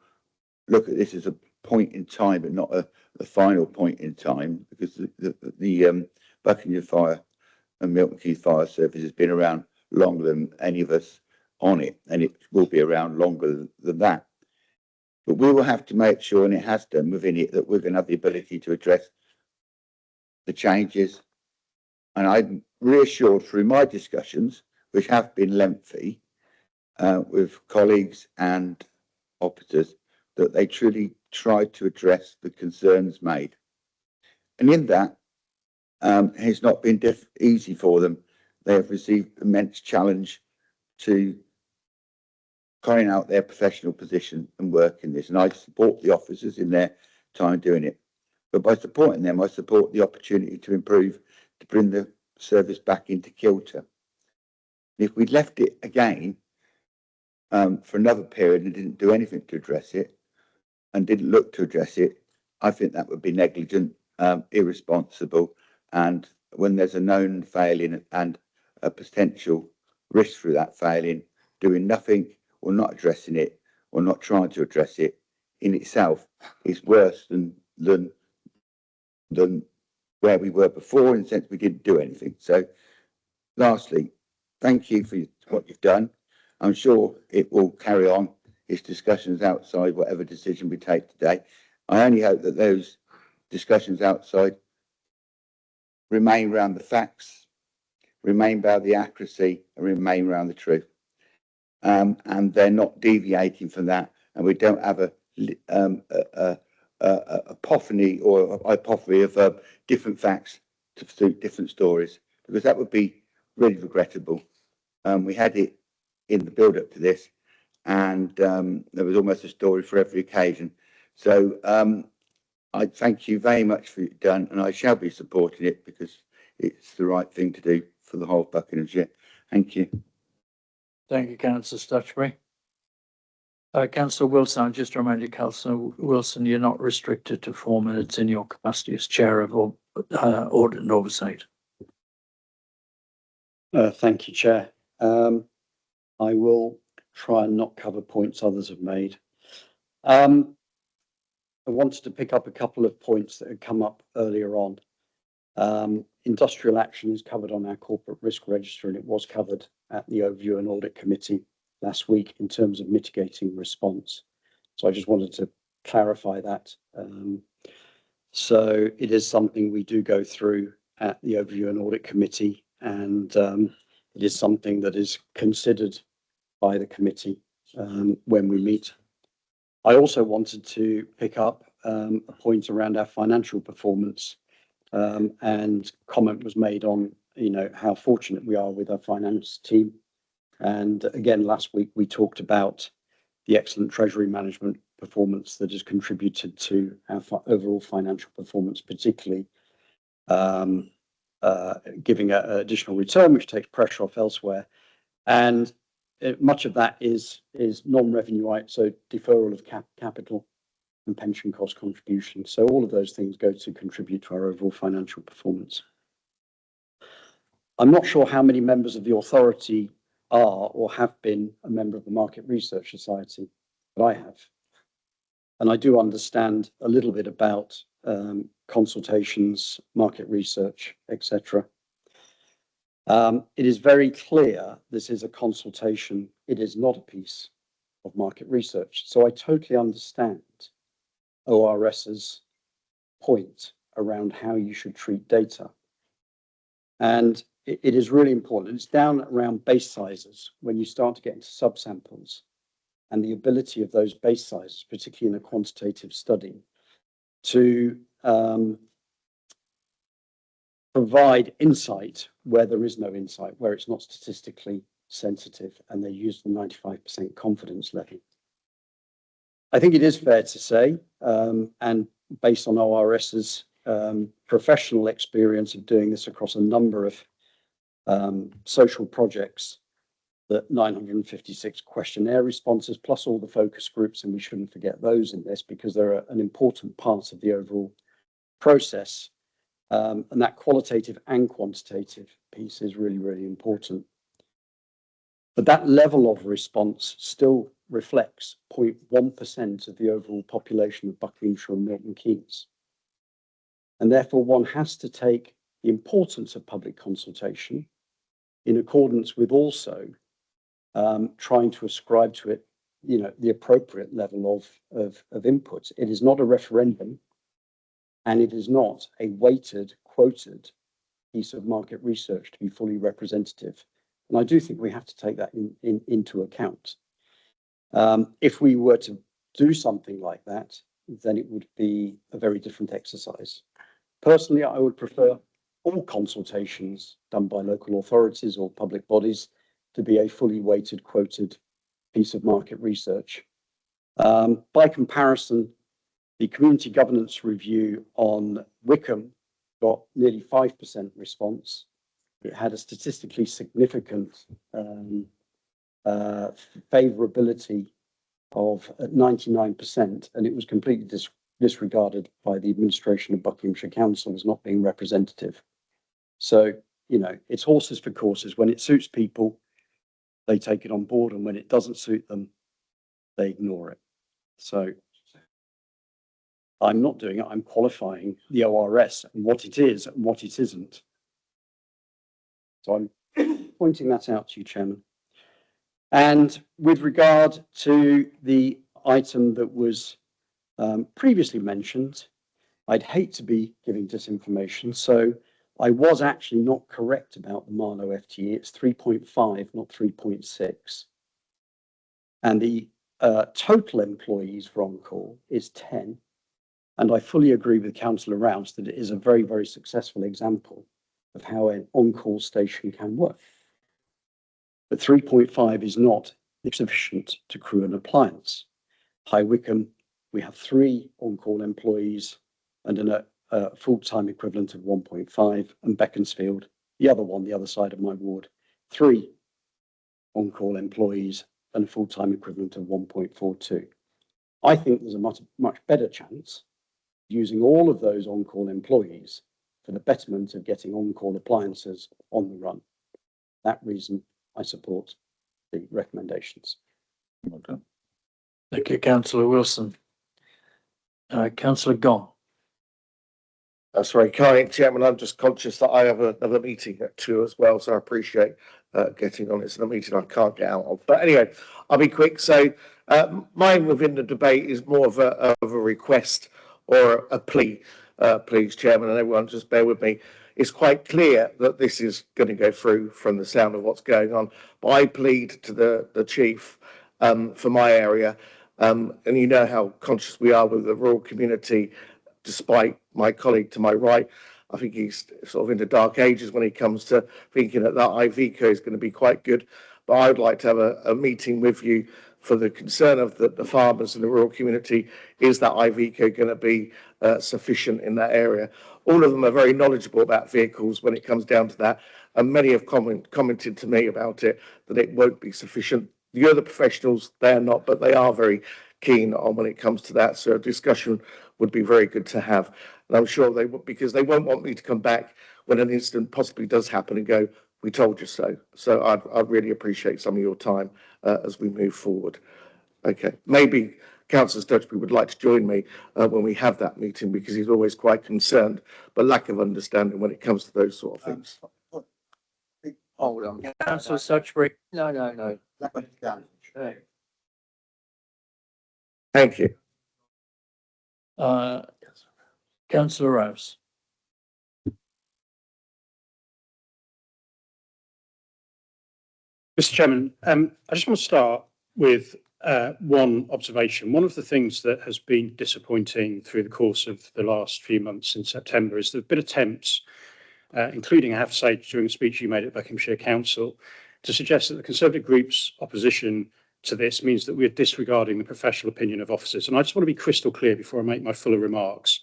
look at this as a point in time, but not a final point in time, because the Buckinghamshire and Milton Keynes fire service has been around longer than any of us on it, and it will be around longer than that. But we will have to make sure, and it has done within it, that we're going to have the ability to address the changes. And I'm reassured through my discussions, which have been lengthy, with colleagues and officers, that they truly tried to address the concerns made. And in that, it's not been easy for them. They have received immense challenge to carrying out their professional position and work in this. And I support the officers in their time doing it. But by supporting them, I support the opportunity to improve, to bring the service back into kilter. If we'd left it again for another period and didn't do anything to address it, and didn't look to address it, I think that would be negligent, irresponsible. And when there's a known failing and a potential risk through that failing, doing nothing or not addressing it or not trying to address it in itself is worse than where we were before, in the sense we didn't do anything. So lastly, thank you for what you've done. I'm sure it will carry on its discussions outside whatever decision we take today. I only hope that those discussions outside remain around the facts, remain about the accuracy, and remain around the truth. And they're not deviating from that, and we don't have apophony or hypophony of different facts to suit different stories, because that would be really regrettable. We had it in the build-up to this, and there was almost a story for every occasion. So I thank you very much for it done, and I shall be supporting it because it's the right thing to do for the whole of Buckinghamshire. Thank you. Thank you, Councillor Stutchbury. Councillor Wilson, I just remind you, Councillor Wilson, you're not restricted to 4 minutes in your capacity as Chair of Audit and Oversight. Thank you, Chair. I will try and not cover points others have made. I wanted to pick up a couple of points that had come up earlier on. Industrial action is covered on our corporate risk register, and it was covered at the Overview and Audit Committee last week in terms of mitigating response. So I just wanted to clarify that. So it is something we do go through at the Overview and Audit Committee, and it is something that is considered by the committee when we meet. I also wanted to pick up a point around our financial performance, and comment was made on, you know, how fortunate we are with our finance team. And again, last week we talked about the excellent treasury management performance that has contributed to our overall financial performance, particularly giving an additional return, which takes pressure off elsewhere. And much of that is non-revenue, right? So deferral of capital and pension cost contribution. So all of those things go to contribute to our overall financial performance. I'm not sure how many members of the authority are or have been a member of the Market Research Society, but I have. And I do understand a little bit about consultations, market research, etc. It is very clear this is a consultation. It is not a piece of market research. So I totally understand ORS's point around how you should treat data. And it is really important. It's down around base sizes when you start to get into subsamples, and the ability of those base sizes, particularly in a quantitative study, to provide insight where there is no insight, where it's not statistically sensitive, and they use the 95% confidence level. I think it is fair to say, and based on ORS's professional experience of doing this across a number of social projects, that 956 questionnaire responses, plus all the focus groups, and we shouldn't forget those in this because they're an important part of the overall process. And that qualitative and quantitative piece is really, really important. But that level of response still reflects 0.1% of the overall population of Buckinghamshire and Milton Keynes. And therefore one has to take the importance of public consultation in accordance with also trying to ascribe to it, you know, the appropriate level of input. It is not a referendum, and it is not a weighted, quoted piece of market research to be fully representative. And I do think we have to take that into account. If we were to do something like that, then it would be a very different exercise. Personally, I would prefer all consultations done by local authorities or public bodies to be a fully weighted, quoted piece of market research. By comparison, the community governance review on Wickham got nearly 5% response. It had a statistically significant favourability of 99%, and it was completely disregarded by the administration of Buckinghamshire Council as not being representative. So, you know, it's horses for courses. When it suits people, they take it on board, and when it doesn't suit them, they ignore it. So I'm not doing it, I'm qualifying the ORS and what it is and what it isn't. So I'm pointing that out to you, Chairman. And with regard to the item that was previously mentioned, I'd hate to be giving disinformation, so I was actually not correct about the Marlow FTE. It's 3.5, not 3.6. And the total employees for On-Call is 10. And I fully agree with Councillor Rouse that it is a very, very successful example of how an on-call station can work. But 3.5 is not sufficient to crew an appliance. High Wycombe, we have 3 on-call employees and a full-time equivalent of 1.5, and Beaconsfield, the other one, the other side of my ward, 3 on-call employees and a full-time equivalent of 1.42. I think there's a much better chance using all of those on-call employees for the betterment of getting on-call appliances on the run. For that reason, I support the recommendations. Well done. Thank you, Councillor Wilson. Councillor Gong. That's very kind, Chairman. I'm just conscious that I have another meeting at 2 as well, so I appreciate getting on. It's a meeting I can't get out of. But anyway, I'll be quick. So mine within the debate is more of a request or a plea, please, Chairman, and everyone just bear with me. It's quite clear that this is going to go through from the sound of what's going on. But I plead to the Chief for my area, and you know how conscious we are with the rural community, despite my colleague to my right. I think he's sort of in the dark ages when it comes to thinking that IVCO is going to be quite good. But I would like to have a meeting with you for the concern of the farmers in the rural community. Is that IVCO going to be sufficient in that area? All of them are very knowledgeable about vehicles when it comes down to that, and many have commented to me about it, that it won't be sufficient. The other professionals, they are not, but they are very keen on when it comes to that. So a discussion would be very good to have. And I'm sure they would, because they won't want me to come back when an incident possibly does happen and go, we told you so. So I'd really appreciate some of your time as we move forward. Okay, maybe Councillor Sturgeby would like to join me when we have that meeting, because he's always quite concerned, but lack of understanding when it comes to those sort of things. Hold on. Councillor Sturgeby. No. Thank you. Councillor Rouse. Mr. Chairman, I just want to start with one observation. One of the things that has been disappointing through the course of the last few months in September is there have been attempts, including, I have to say, during a speech you made at Buckinghamshire Council, to suggest that the Conservative group's opposition to this means that we are disregarding the professional opinion of officers. And I just want to be crystal clear before I make my fuller remarks.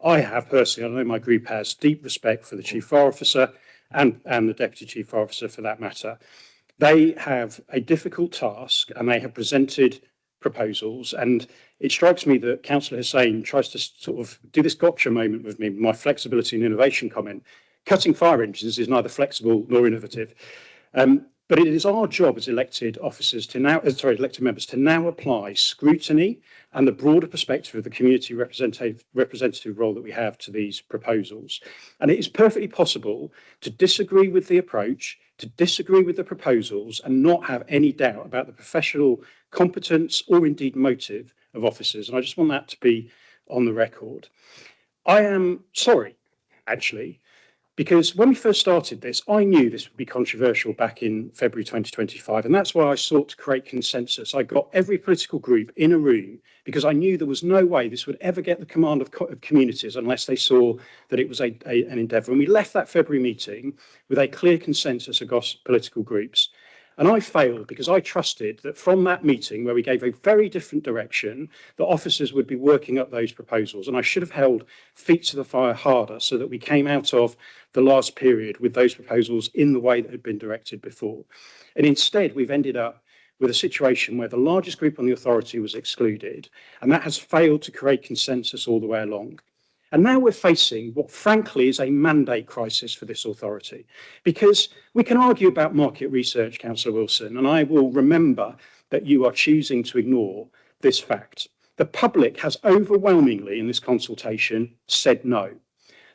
I have personally, I know my group has, deep respect for the Chief Fire Officer and the Deputy Chief Fire Officer for that matter. They have a difficult task and they have presented proposals, and it strikes me that Councillor Hussain tries to sort of do this gotcha moment with me, my flexibility and innovation comment. Cutting fire engines is neither flexible nor innovative. But it is our job as elected officers to now, elected members to now apply scrutiny and the broader perspective of the community representative role that we have to these proposals. And it is perfectly possible to disagree with the approach, to disagree with the proposals, and not have any doubt about the professional competence or indeed motive of officers. And I just want that to be on the record. I am sorry, actually, because when we first started this, I knew this would be controversial back in February 2025, and that's why I sought to create consensus. I got every political group in a room because I knew there was no way this would ever get the command of communities unless they saw that it was an endeavour. And we left that February meeting with a clear consensus across political groups. And I failed because I trusted that from that meeting, where we gave a very different direction, that officers would be working up those proposals. And I should have held feet to the fire harder so that we came out of the last period with those proposals in the way that had been directed before. And instead, we've ended up with a situation where the largest group on the authority was excluded, and that has failed to create consensus all the way along. And now we're facing what frankly is a mandate crisis for this authority, because we can argue about market research, Councillor Wilson, and I will remember that you are choosing to ignore this fact. The public has overwhelmingly in this consultation said no.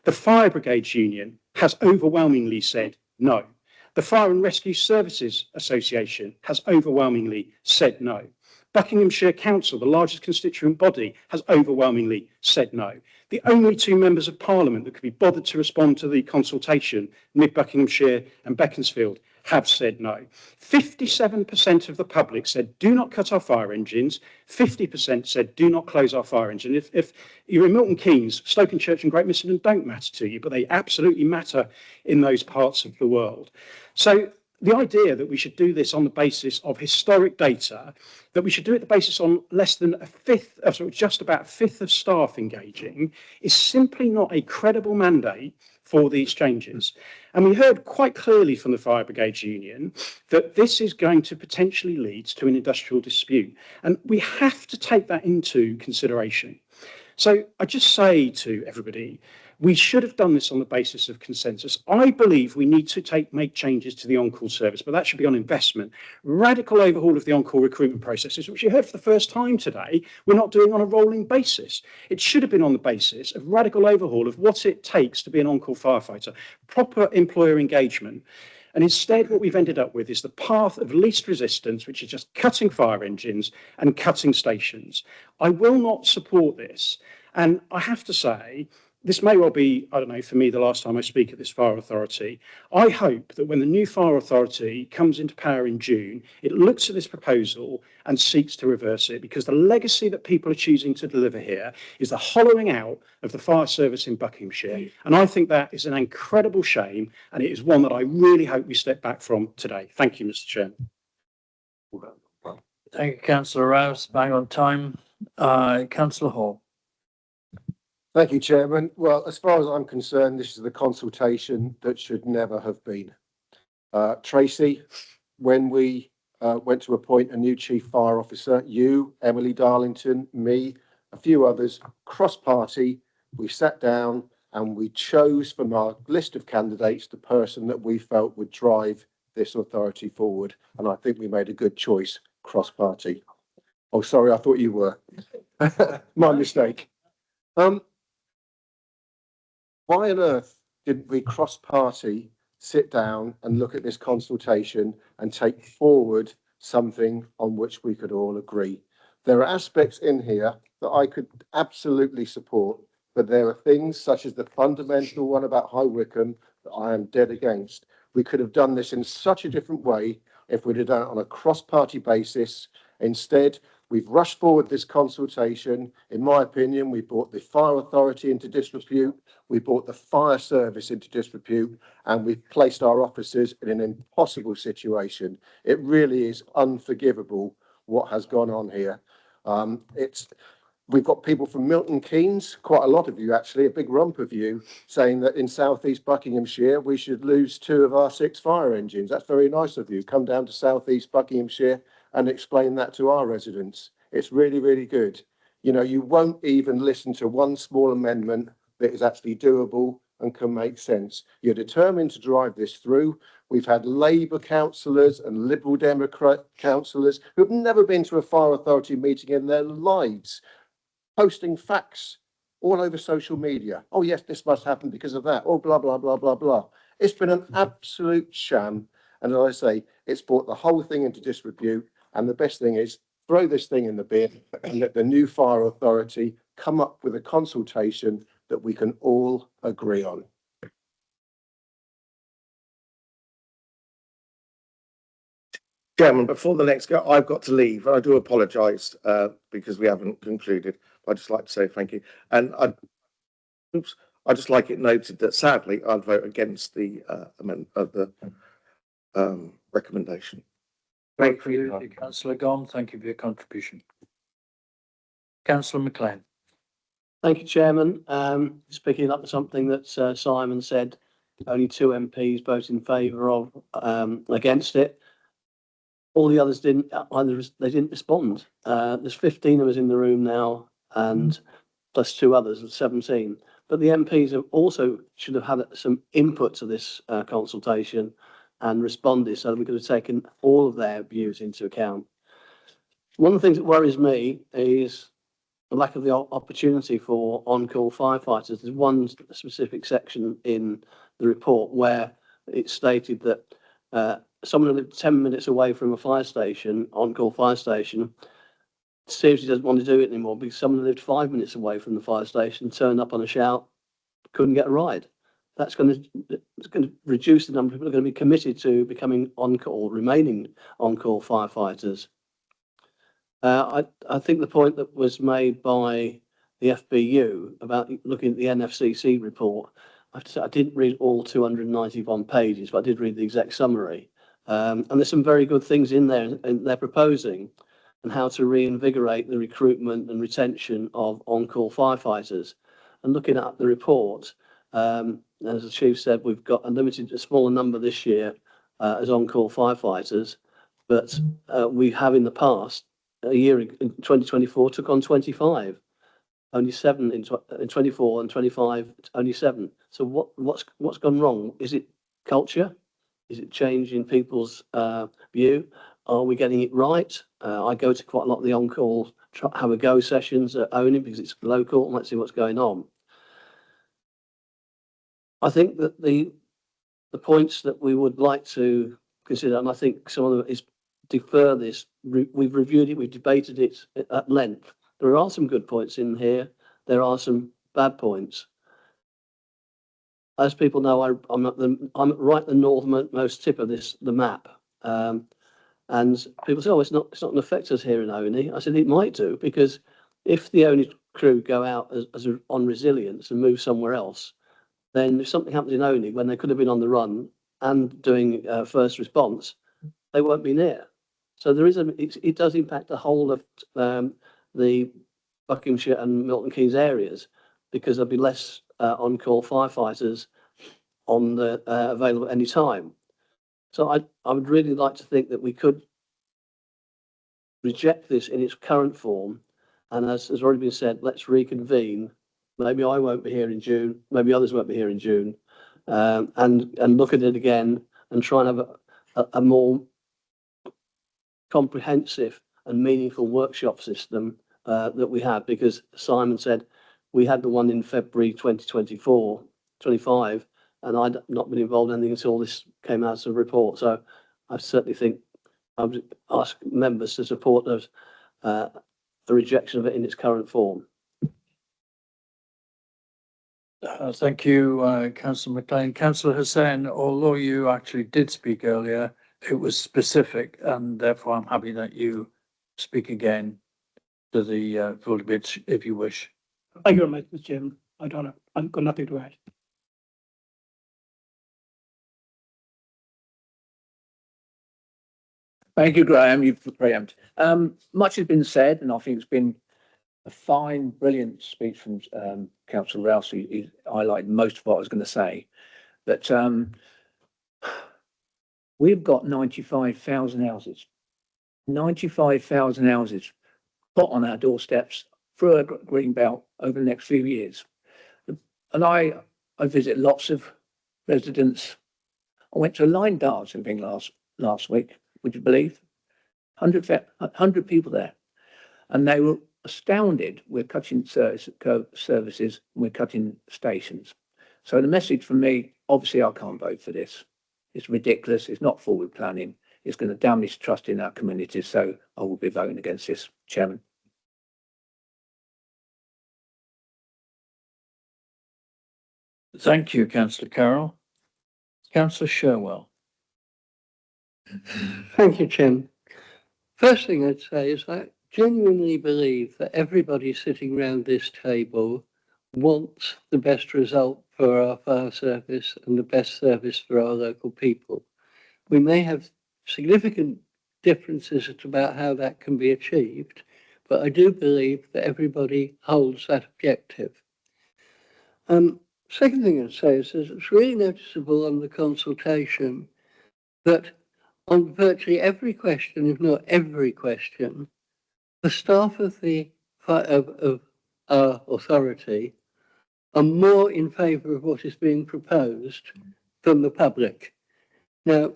The Fire Brigades Union has overwhelmingly said no. The Fire and Rescue Services Association has overwhelmingly said no. Buckinghamshire Council, the largest constituent body, has overwhelmingly said no. The only two members of Parliament that could be bothered to respond to the consultation, Mid Buckinghamshire and Beaconsfield, have said no. 57% of the public said, do not cut our fire engines. 50% said, do not close our fire engine. If you're in Milton Keynes, Stokenchurch and Great Missenden don't matter to you, but they absolutely matter in those parts of the world. So the idea that we should do this on the basis of historic data, that we should do it the basis on less than a fifth, just about a fifth of staff engaging, is simply not a credible mandate for these changes. And we heard quite clearly from the Fire Brigades Union that this is going to potentially lead to an industrial dispute. And we have to take that into consideration. So I just say to everybody, we should have done this on the basis of consensus. I believe we need to make changes to the on-call service, but that should be on investment. Radical overhaul of the on-call recruitment processes, which you heard for the first time today, we're not doing on a rolling basis. It should have been on the basis of radical overhaul of what it takes to be an on-call firefighter, proper employer engagement. And instead, what we've ended up with is the path of least resistance, which is just cutting fire engines and cutting stations. I will not support this. And I have to say, this may well be, I don't know, for me, the last time I speak at this fire authority. I hope that when the new fire authority comes into power in June, it looks at this proposal and seeks to reverse it, because the legacy that people are choosing to deliver here is the hollowing out of the fire service in Buckinghamshire. And I think that is an incredible shame, and it is one that I really hope we step back from today. Thank you, Mr. Chairman. Thank you, Councillor Rouse. Bang on time. Councillor Hall. Thank you, Chairman. Well, as far as I'm concerned, this is the consultation that should never have been. Tracy, when we went to appoint a new chief fire officer, you, Emily Darlington, me, a few others, cross-party, we sat down and we chose from our list of candidates the person that we felt would drive this authority forward. And I think we made a good choice, cross-party. Oh, sorry, I thought you were. My mistake. Why on earth didn't we cross-party sit down and look at this consultation and take forward something on which we could all agree? There are aspects in here that I could absolutely support, but there are things such as the fundamental one about High Wycombe that I am dead against. We could have done this in such a different way if we'd have done it on a cross-party basis. Instead, we've rushed forward this consultation. In my opinion, we brought the fire authority into disrepute, we brought the fire service into disrepute, and we've placed our officers in an impossible situation. It really is unforgivable what has gone on here. We've got people from Milton Keynes, quite a lot of you actually, a big rump of you, saying that in South East Buckinghamshire we should lose 2 of our 6 fire engines. That's very nice of you. Come down to South East Buckinghamshire and explain that to our residents. It's really, really good. You know, you won't even listen to one small amendment that is actually doable and can make sense. You're determined to drive this through. We've had Labour councillors and Liberal Democrat councillors who've never been to a fire authority meeting in their lives, posting facts all over social media. Oh yes, this must happen because of that. Oh, blah, blah, blah, blah, blah. It's been an absolute sham. And as I say, it's brought the whole thing into disrepute. And the best thing is throw this thing in the bin and let the new fire authority come up with a consultation that we can all agree on. Chairman, before the next go, I've got to leave. I do apologise because we haven't concluded. I'd just like to say thank you. And I'd just like it noted that sadly I'd vote against the recommendation. Thank you, Councillor Gone. Thank you for your contribution. Councillor McLean. Thank you, Chairman. Just picking up something that Simon said, only 2 MPs voted in favour of, against it. All the others didn't. They didn't respond. There's 15 of us in the room now, and plus 2 others, 17. But the MPs have also should have had some input to this consultation and responded, so that we could have taken all of their views into account. One of the things that worries me is the lack of the opportunity for on-call firefighters. There's one specific section in the report where it's stated that someone who lived 10 minutes away from a fire station, on-call fire station, seriously doesn't want to do it anymore because someone who lived 5 minutes away from the fire station turned up on a shout, couldn't get a ride. that's going to reduce the number of people who are going to be committed to becoming on-call, remaining on-call firefighters. I think the point that was made by the FBU about looking at the NFCC report, I have to say I didn't read all 291 pages, but I did read the exec summary. And there's some very good things in there, and they're proposing and how to reinvigorate the recruitment and retention of on-call firefighters. And looking at the report, as the chief said, we've got a smaller number this year as on-call firefighters, but we have in the past, a year in 2024 took on 25, only 7 in 24, and 25 only 7. So what's gone wrong? Is it culture? Is it change in people's view? Are we getting it right? I go to quite a lot of the on-call have a go sessions at Only because it's local and let's see what's going on. I think that the points that we would like to consider, and I think some of them is defer this. We've reviewed it, we've debated it at length. There are some good points in here. There are some bad points. As people know, I'm right at the northernmost tip of the map. And people say, oh, it's not going to affect us here in Only. I said, it might do, because if the Only crew go out on resilience and move somewhere else, then if something happens in Only when they could have been on the run and doing first response, they won't be near. So there is it does impact the whole of the Buckinghamshire and Milton Keynes areas, because there'll be less on-call firefighters on the available at any time. So I would really like to think that we could reject this in its current form, and as has already been said, let's reconvene. Maybe I won't be here in June, maybe others won't be here in June, and look at it again and try and have a more comprehensive and meaningful workshop system that we have, because Simon said we had the one in February 2024-25, and I'd not been involved in anything until this came out as a report. So I certainly think I would ask members to support those, the rejection of it in its current form. Thank you, Councillor McLean. Councillor Hussain, although you actually did speak earlier, it was specific, and therefore I'm happy that you speak again to the full debate if you wish. Thank you very much, Mr. Chairman. I've got nothing to add. Thank you, Graham. You've preempted. Much has been said, and I think it's been a fine, brilliant speech from Councillor Rouse. He highlighted most of what I was going to say. But we've got 95,000 houses. 95,000 houses put on our doorsteps through a green belt over the next few years. And I visit lots of residents. I went to a line dancing thing last week, would you believe? 100 people there. And they were astounded. We're cutting services, we're cutting stations. So the message from me, obviously I can't vote for this. It's ridiculous, it's not forward planning, it's going to damage trust in our communities, so I will be voting against this, Chairman. Thank you, Councillor Carroll. Councillor Sherwell. Thank you, Chairman. First thing I'd say is I genuinely believe that everybody sitting around this table wants the best result for our fire service and the best service for our local people. We may have significant differences about how that can be achieved, but I do believe that everybody holds that objective. Second thing I'd say is it's really noticeable on the consultation that on virtually every question, if not every question, the staff of our authority are more in favour of what is being proposed than the public. Now,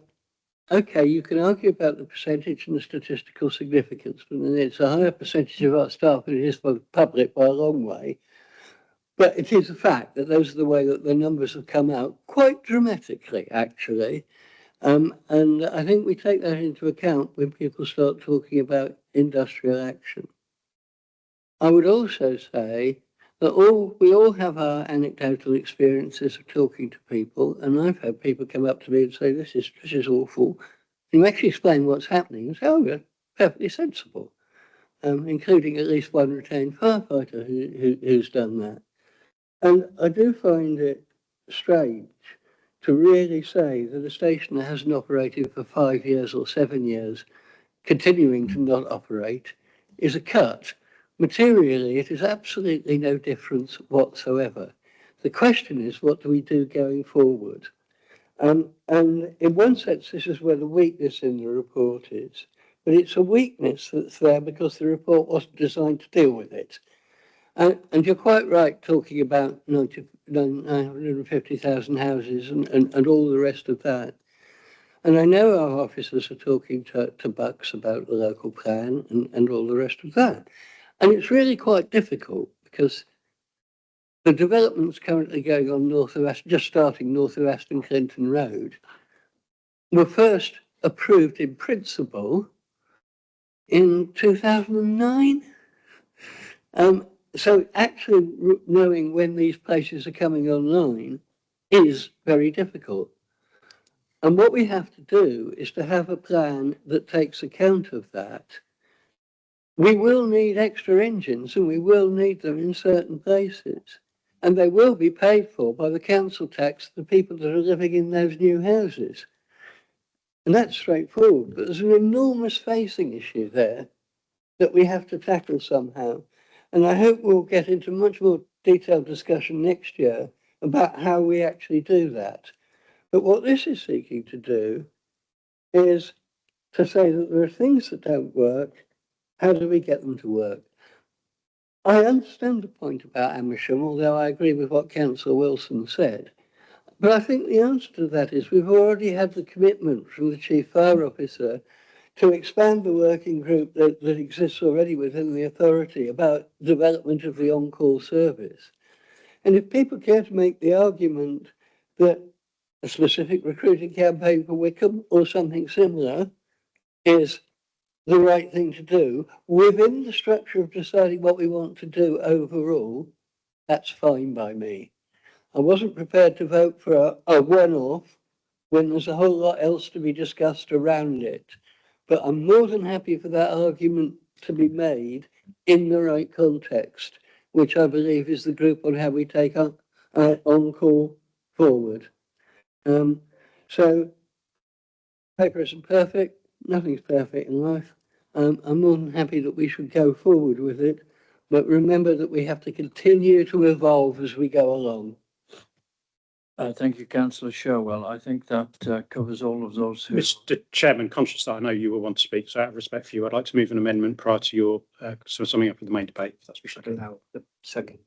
okay, you can argue about the percentage and the statistical significance, but it's a higher percentage of our staff than it is for the public by a long way. But it is a fact that those are the way that the numbers have come out quite dramatically, actually. And I think we take that into account when people start talking about industrial action. I would also say that we all have our anecdotal experiences of talking to people, and I've had people come up to me and say, this is awful. You actually explain what's happening and say, oh, yeah, perfectly sensible, including at least one retained firefighter who's done that. And I do find it strange to really say that a station that hasn't operated for 5 years or 7 years, continuing to not operate, is a cut. Materially, it is absolutely no difference whatsoever. The question is, what do we do going forward? And in one sense, this is where the weakness in the report is. But it's a weakness that's there because the report wasn't designed to deal with it. And you're quite right talking about 950,000 houses and all the rest of that. And I know our officers are talking to Bucks about the local plan and all the rest of that. And it's really quite difficult because the developments currently going on just starting north of Aston Clinton Road, were first approved in principle in 2009. So actually knowing when these places are coming online is very difficult. And what we have to do is to have a plan that takes account of that. We will need extra engines and we will need them in certain places. And they will be paid for by the council tax, the people that are living in those new houses. And that's straightforward, but there's an enormous facing issue there that we have to tackle somehow. And I hope we'll get into much more detailed discussion next year about how we actually do that. But what this is seeking to do is to say that there are things that don't work. How do we get them to work? I understand the point about Amersham, although I agree with what Councillor Wilson said. But I think the answer to that is we've already had the commitment from the Chief Fire Officer to expand the working group that exists already within the authority about development of the on-call service. And if people care to make the argument that a specific recruiting campaign for Wickham or something similar is the right thing to do within the structure of deciding what we want to do overall, that's fine by me. I wasn't prepared to vote for a one-off when there's a whole lot else to be discussed around it. But I'm more than happy for that argument to be made in the right context, which I believe is the group on how we take on-call forward. So paper isn't perfect, nothing's perfect in life. I'm more than happy that we should go forward with it, but remember that we have to continue to evolve as we go along. Thank you, Councillor Sherwell. I think that covers all of those who... Mr Chairman, conscious that I know you will want to speak, so out of respect for you, I'd like to move an amendment prior to your summing up of the main debate, if that's what you Now, the second.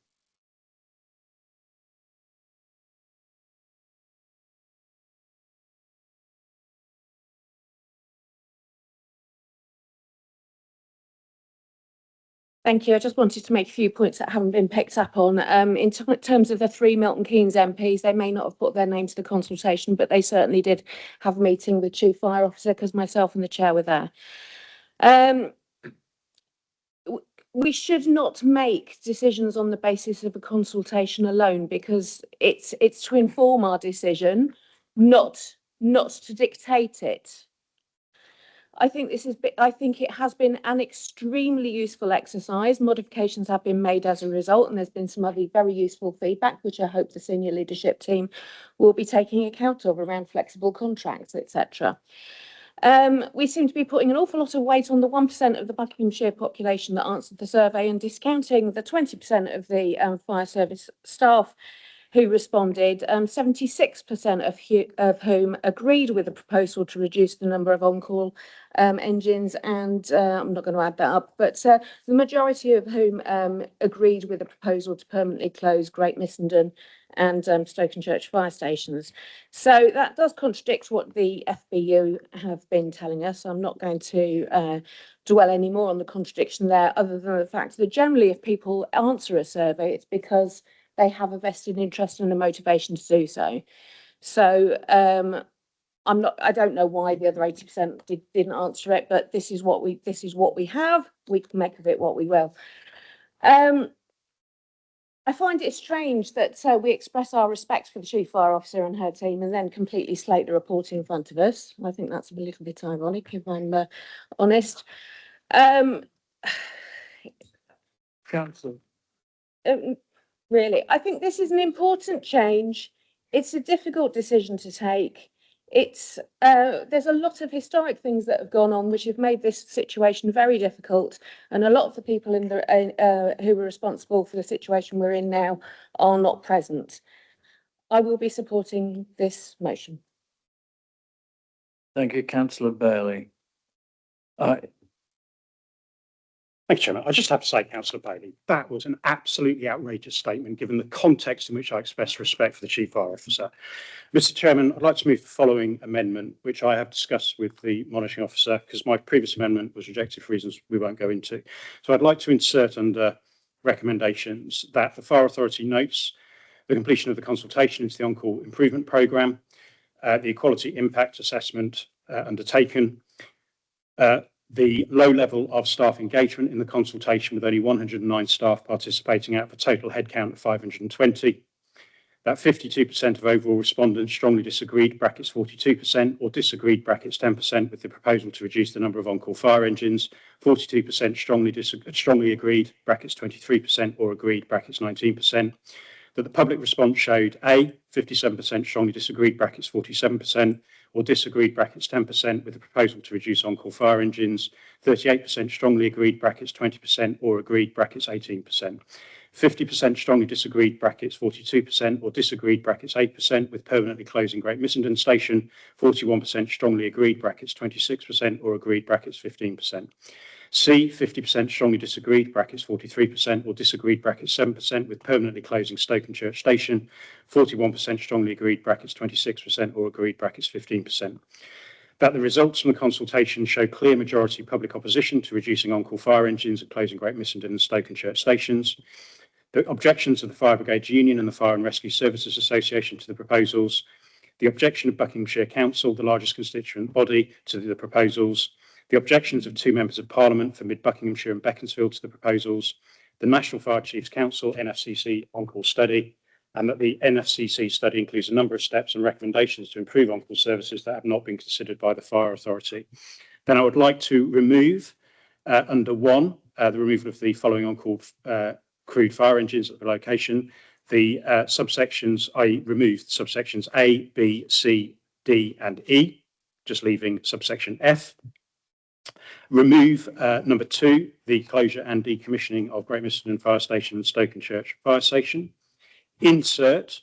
Thank you. I just wanted to make a few points that haven't been picked up on. In terms of the 3 Milton Keynes MPs, they may not have put their name to the consultation, but they certainly did have a meeting with Chief Fire Officer because myself and the Chair were there. We should not make decisions on the basis of a consultation alone because it's to inform our decision, not to dictate it. I think it has been an extremely useful exercise. Modifications have been made as a result, and there's been some other very useful feedback, which I hope the senior leadership team will be taking account of around flexible contracts, etc. We seem to be putting an awful lot of weight on the 1% of the Buckinghamshire population that answered the survey and discounting the 20% of the fire service staff who responded, 76% of whom agreed with the proposal to reduce the number of on-call engines, and I'm not going to add that up, but the majority of whom agreed with the proposal to permanently close Great Missenden and Stokenchurch fire stations. So that does contradict what the FBU have been telling us. I'm not going to dwell any more on the contradiction there, other than the fact that generally if people answer a survey, it's because they have a vested interest and a motivation to do so. So I don't know why the other 80% didn't answer it, but this is what we have. We can make of it what we will. I find it strange that we express our respect for the Chief Fire Officer and her team and then completely slate the report in front of us. I think that's a little bit ironic, if I'm honest. Councillor. Really, I think this is an important change. It's a difficult decision to take. It's there's a lot of historic things that have gone on which have made this situation very difficult, and a lot of the people in the who were responsible for the situation we're in now are not present. I will be supporting this motion. Thank you, Councillor Bailey. Thank you, Chairman. I just have to say, Councillor Bailey, that was an absolutely outrageous statement given the context in which I expressed respect for the Chief Fire Officer. Mr. Chairman, I'd like to move the following amendment, which I have discussed with the monitoring officer because my previous amendment was rejected for reasons we won't go into. So I'd like to insert under recommendations that the Fire Authority notes the completion of the consultation into the on-call improvement programme, the equality impact assessment undertaken, the low level of staff engagement in the consultation with only 109 staff participating out of a total headcount of 520, that 52% of overall respondents strongly disagreed, brackets 42%, or disagreed, brackets 10%, with the proposal to reduce the number of on-call fire engines, 42% strongly agreed, brackets 23%, or agreed, brackets 19%, that the public response showed A, 57% strongly disagreed, brackets 47%, or disagreed, brackets 10%, with the proposal to reduce on-call fire engines, 38% strongly agreed, brackets 20%, or agreed, brackets 18%. 50% strongly disagreed, brackets 42%, or disagreed, brackets 8%, with permanently closing Great Missenden Station, 41% strongly agreed, brackets 26%, or agreed, brackets 15%. C, 50% strongly disagreed, brackets 43%, or disagreed, brackets 7%, with permanently closing Stokenchurch Station, 41% strongly agreed, brackets 26%, or agreed, brackets 15%. That the results from the consultation show clear majority public opposition to reducing on-call fire engines and closing Great Missenden and Stokenchurch stations. The objections of the Fire Brigades Union and the Fire and Rescue Services Association to the proposals. The objection of Buckinghamshire Council, the largest constituent body, to the proposals. The objections of 2 members of Parliament for Mid Buckinghamshire and Beaconsfield to the proposals, the National Fire Chiefs Council NFCC on-call study, and that the NFCC study includes a number of steps and recommendations to improve on-call services that have not been considered by the Fire Authority. Then I would like to remove under 1 the removal of the following on-call crewed fire engines at the location. The subsections, I removed subsections A, B, C, D, and E, just leaving subsection F. Remove number 2, the closure and decommissioning of Great Missenden Fire Station and Stokenchurch Fire Station. Insert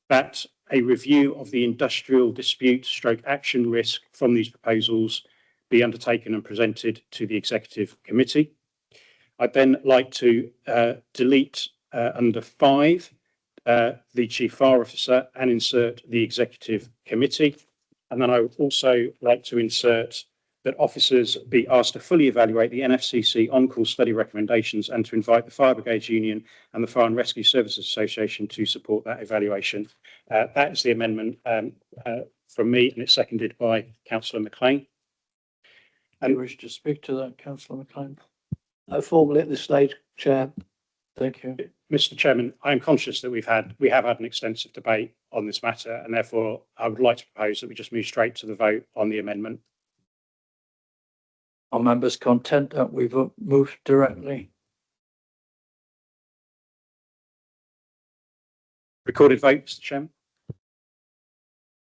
that a review of the industrial dispute stroke action risk from these proposals be undertaken and presented to the Executive Committee. I'd then like to delete under 5 the Chief Fire Officer and insert the Executive Committee. And then I would also like to insert that officers be asked to fully evaluate the NFCC on-call study recommendations and to invite the Fire Brigades Union and the Fire and Rescue Services Association to support that evaluation. That is the amendment from me, and it's seconded by Councillor McLean. Do you wish to speak to that, Councillor McLean? No formally at this stage, Chair. Thank you. Mr. Chairman, I am conscious that we have had an extensive debate on this matter, and therefore I would like to propose that we just move straight to the vote on the amendment. Are members content that we've moved directly? Recorded vote, Mr. Chairman.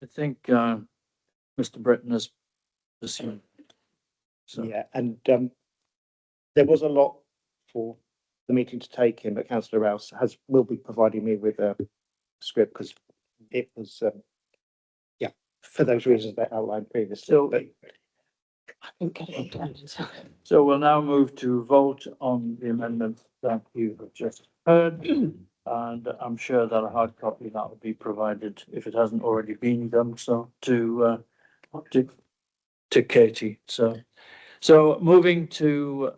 I think Mr. Britton has assumed. So. Yeah, and there was a lot for the meeting to take in, but Councillor Rouse will be providing me with a script because it was, for those reasons that outlined previously. So, so we'll now move to vote on the amendment that you have just heard, and I'm sure that a hard copy of that will be provided if it hasn't already been done. So to Katie. So moving to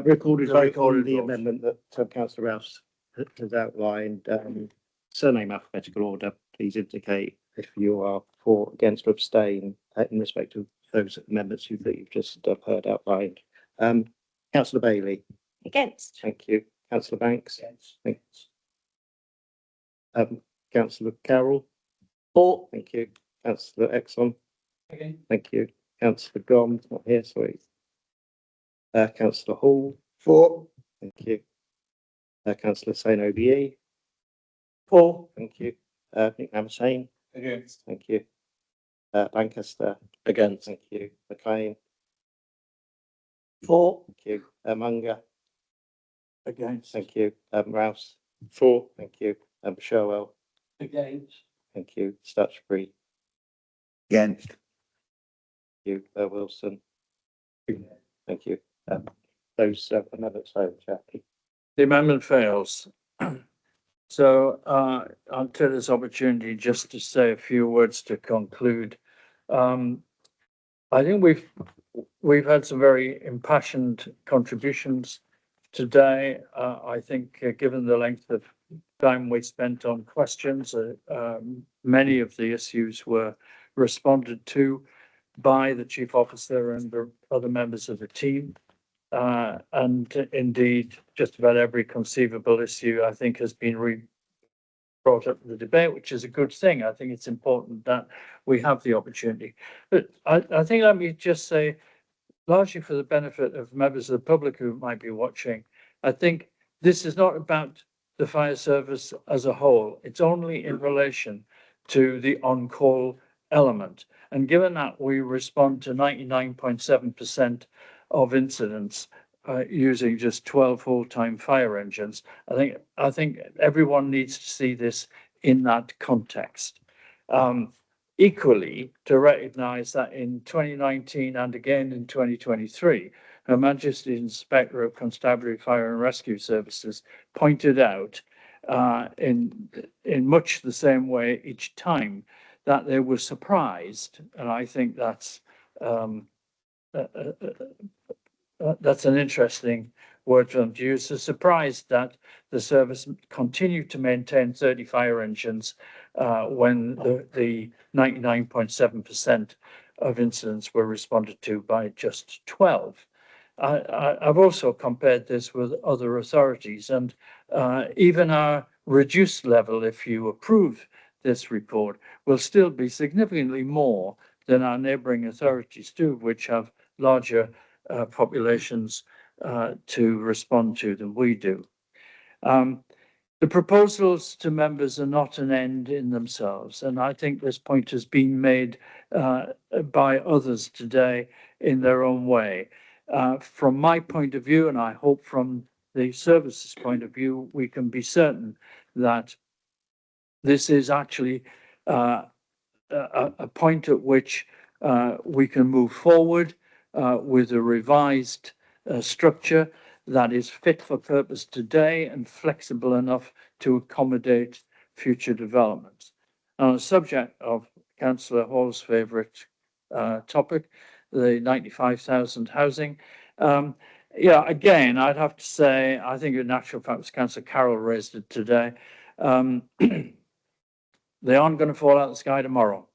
recorded vote on the amendment that Councillor Rouse has outlined. Surname alphabetical order. Please indicate if you are for, against, or abstain in respect of those amendments you've just heard outlined. Councillor Bailey. Against. Thank you. Councillor Banks. Thanks. Councillor Carroll. For. Thank you. Councillor Exon. Okay. Thank you. Councillor Gom, not here, sorry. Councillor Hall. For. Thank you. Councillor Sain OBE. For. Thank you. Nick Hussain. Against. Thank you. Lancaster. Against. Thank you. McLean. For. Thank you. Munger. Against. Thank you. Rouse. For. Thank you. Sherwell. Against. Thank you. Stutchbury. Against. Thank you. Wilson. Thank you. Those amendments failed, Jackie. The amendment fails. So I'll take this opportunity just to say a few words to conclude. I think we've had some very impassioned contributions today. I think given the length of time we spent on questions, many of the issues were responded to by the chief officer and the other members of the team. And indeed, just about every conceivable issue, I think, has been brought up in the debate, which is a good thing. I think it's important that we have the opportunity. But I think let me just say, largely for the benefit of members of the public who might be watching, I think this is not about the fire service as a whole. It's only in relation to the on-call element. And given that we respond to 99.7% of incidents using just 12 full-time fire engines, I think everyone needs to see this in that context. Equally, to recognise that in 2019 and again in 2023, Her Majesty's Inspector of Constabulary Fire and Rescue Services pointed out in much the same way each time that they were surprised, and I think that's an interesting word for them to use. They're surprised that the service continued to maintain 30 fire engines when the 99.7% of incidents were responded to by just 12. I've also compared this with other authorities, and even our reduced level, if you approve this report, will still be significantly more than our neighbouring authorities do, which have larger populations to respond to than we do. The proposals to members are not an end in themselves, and I think this point has been made by others today in their own way. From my point of view, and I hope from the services point of view, we can be certain that this is actually a point at which we can move forward with a revised structure that is fit for purpose today and flexible enough to accommodate future developments. On the subject of Councillor Hall's favourite topic, the 95,000 housing, yeah, again, I'd have to say, I think in actual fact, it was Councillor Carroll raised it today. They aren't going to fall out of the sky tomorrow.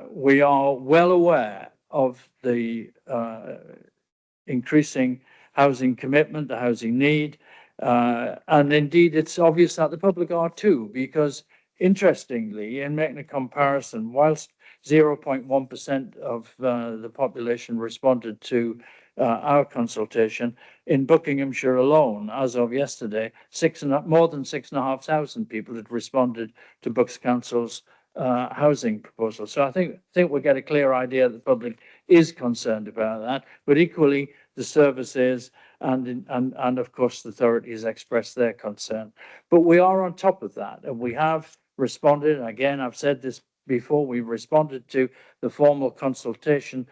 We are well aware of the increasing housing commitment, the housing need, and indeed it's obvious that the public are too, because interestingly, in making a comparison, whilst 0.1% of the population responded to our consultation, in Buckinghamshire alone, as of yesterday, more than 6,500 people had responded to Bucks Council's housing proposal. So I think we get a clear idea that the public is concerned about that, but equally the services and of course the authorities express their concern. But we are on top of that, and we have responded. Again, I've said this before, we responded to the formal consultation,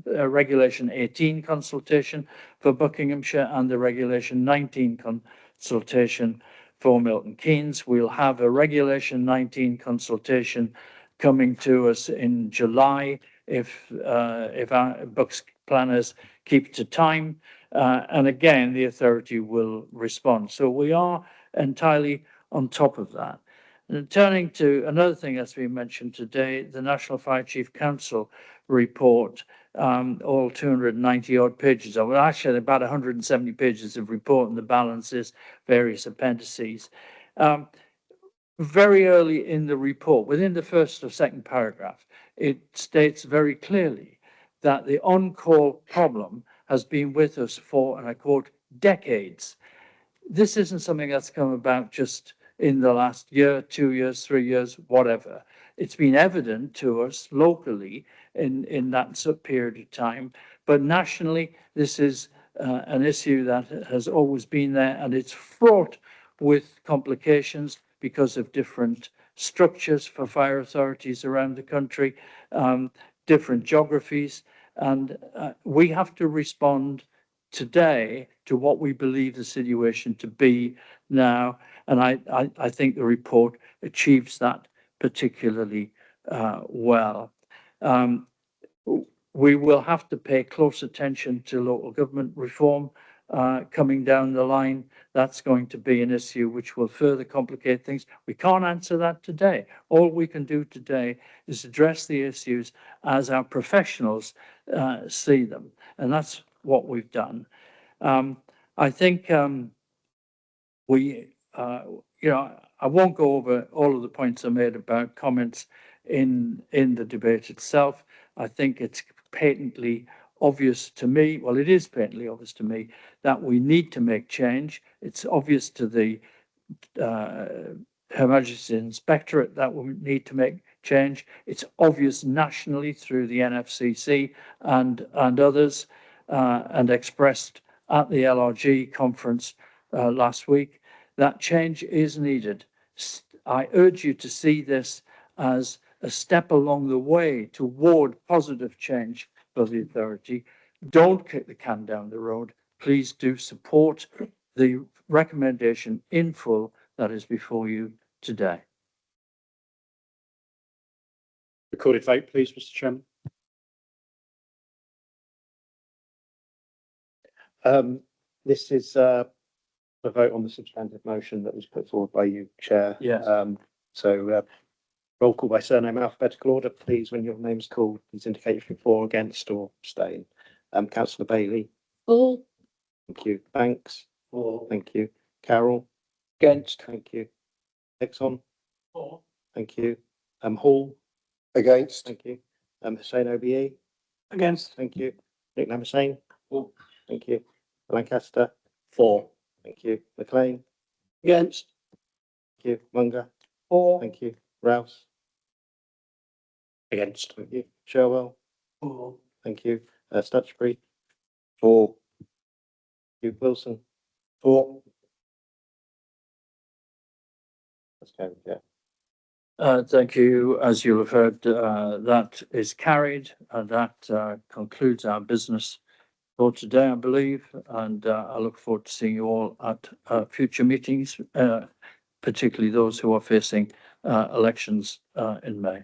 Regulation 18 consultation for Buckinghamshire and the Regulation 19 consultation for Milton Keynes. We'll have a Regulation 19 consultation coming to us in July if our Bucks planners keep to time. And again, the authority will respond. So we are entirely on top of that. And turning to another thing that's been mentioned today, the National Fire Chief Council report, all 290 odd pages of it, actually about 170 pages of report, and the balance is various appendices. Very early in the report, within the first or second paragraph, it states very clearly that the on-call problem has been with us for, and I quote, decades. This isn't something that's come about just in the last year, 2 years, 3 years, whatever. It's been evident to us locally in that period of time, but nationally, this is an issue that has always been there, and it's fraught with complications because of different structures for fire authorities around the country, different geographies, and we have to respond today to what we believe the situation to be now. And I think the report achieves that particularly well. We will have to pay close attention to local government reform coming down the line. That's going to be an issue which will further complicate things. We can't answer that today. All we can do today is address the issues as our professionals see them. And that's what we've done. I think I won't go over all of the points I made about comments in the debate itself. I think it's patently obvious to me, well, it is patently obvious to me that we need to make change. It's obvious to the Her Majesty's Inspectorate that we need to make change. It's obvious nationally through the NFCC and others, and expressed at the LRG conference last week, that change is needed. I urge you to see this as a step along the way toward positive change for the authority. Don't kick the can down the road. Please do support the recommendation in full that is before you today. Recorded vote, please, Mr. Chairman. This is a vote on the substantive motion that was put forward by you, Chair. Yes. Roll call by surname, alphabetical order, please. When your name's called, please indicate if you're for, against, or abstain. Councillor Bailey. For. Thank you. Banks. For. Thank you. Carroll. Against. Thank you. Exxon. For. Thank you. Hall. Against. Thank you. Hussain OBE. Against. Thank you. Nick Hussain. For. Thank you. Lancaster. For. Thank you. McLean. Against. Thank you. Munger. For. Thank you. Rouse. Against. Thank you. Sherwell. For. Thank you. Stutchbury. For. Thank you. Wilson. For. That's carried, yeah. Thank you. As you'll have heard, that is carried, and that concludes our business for today, I believe. And I look forward to seeing you all at future meetings, particularly those who are facing elections in May.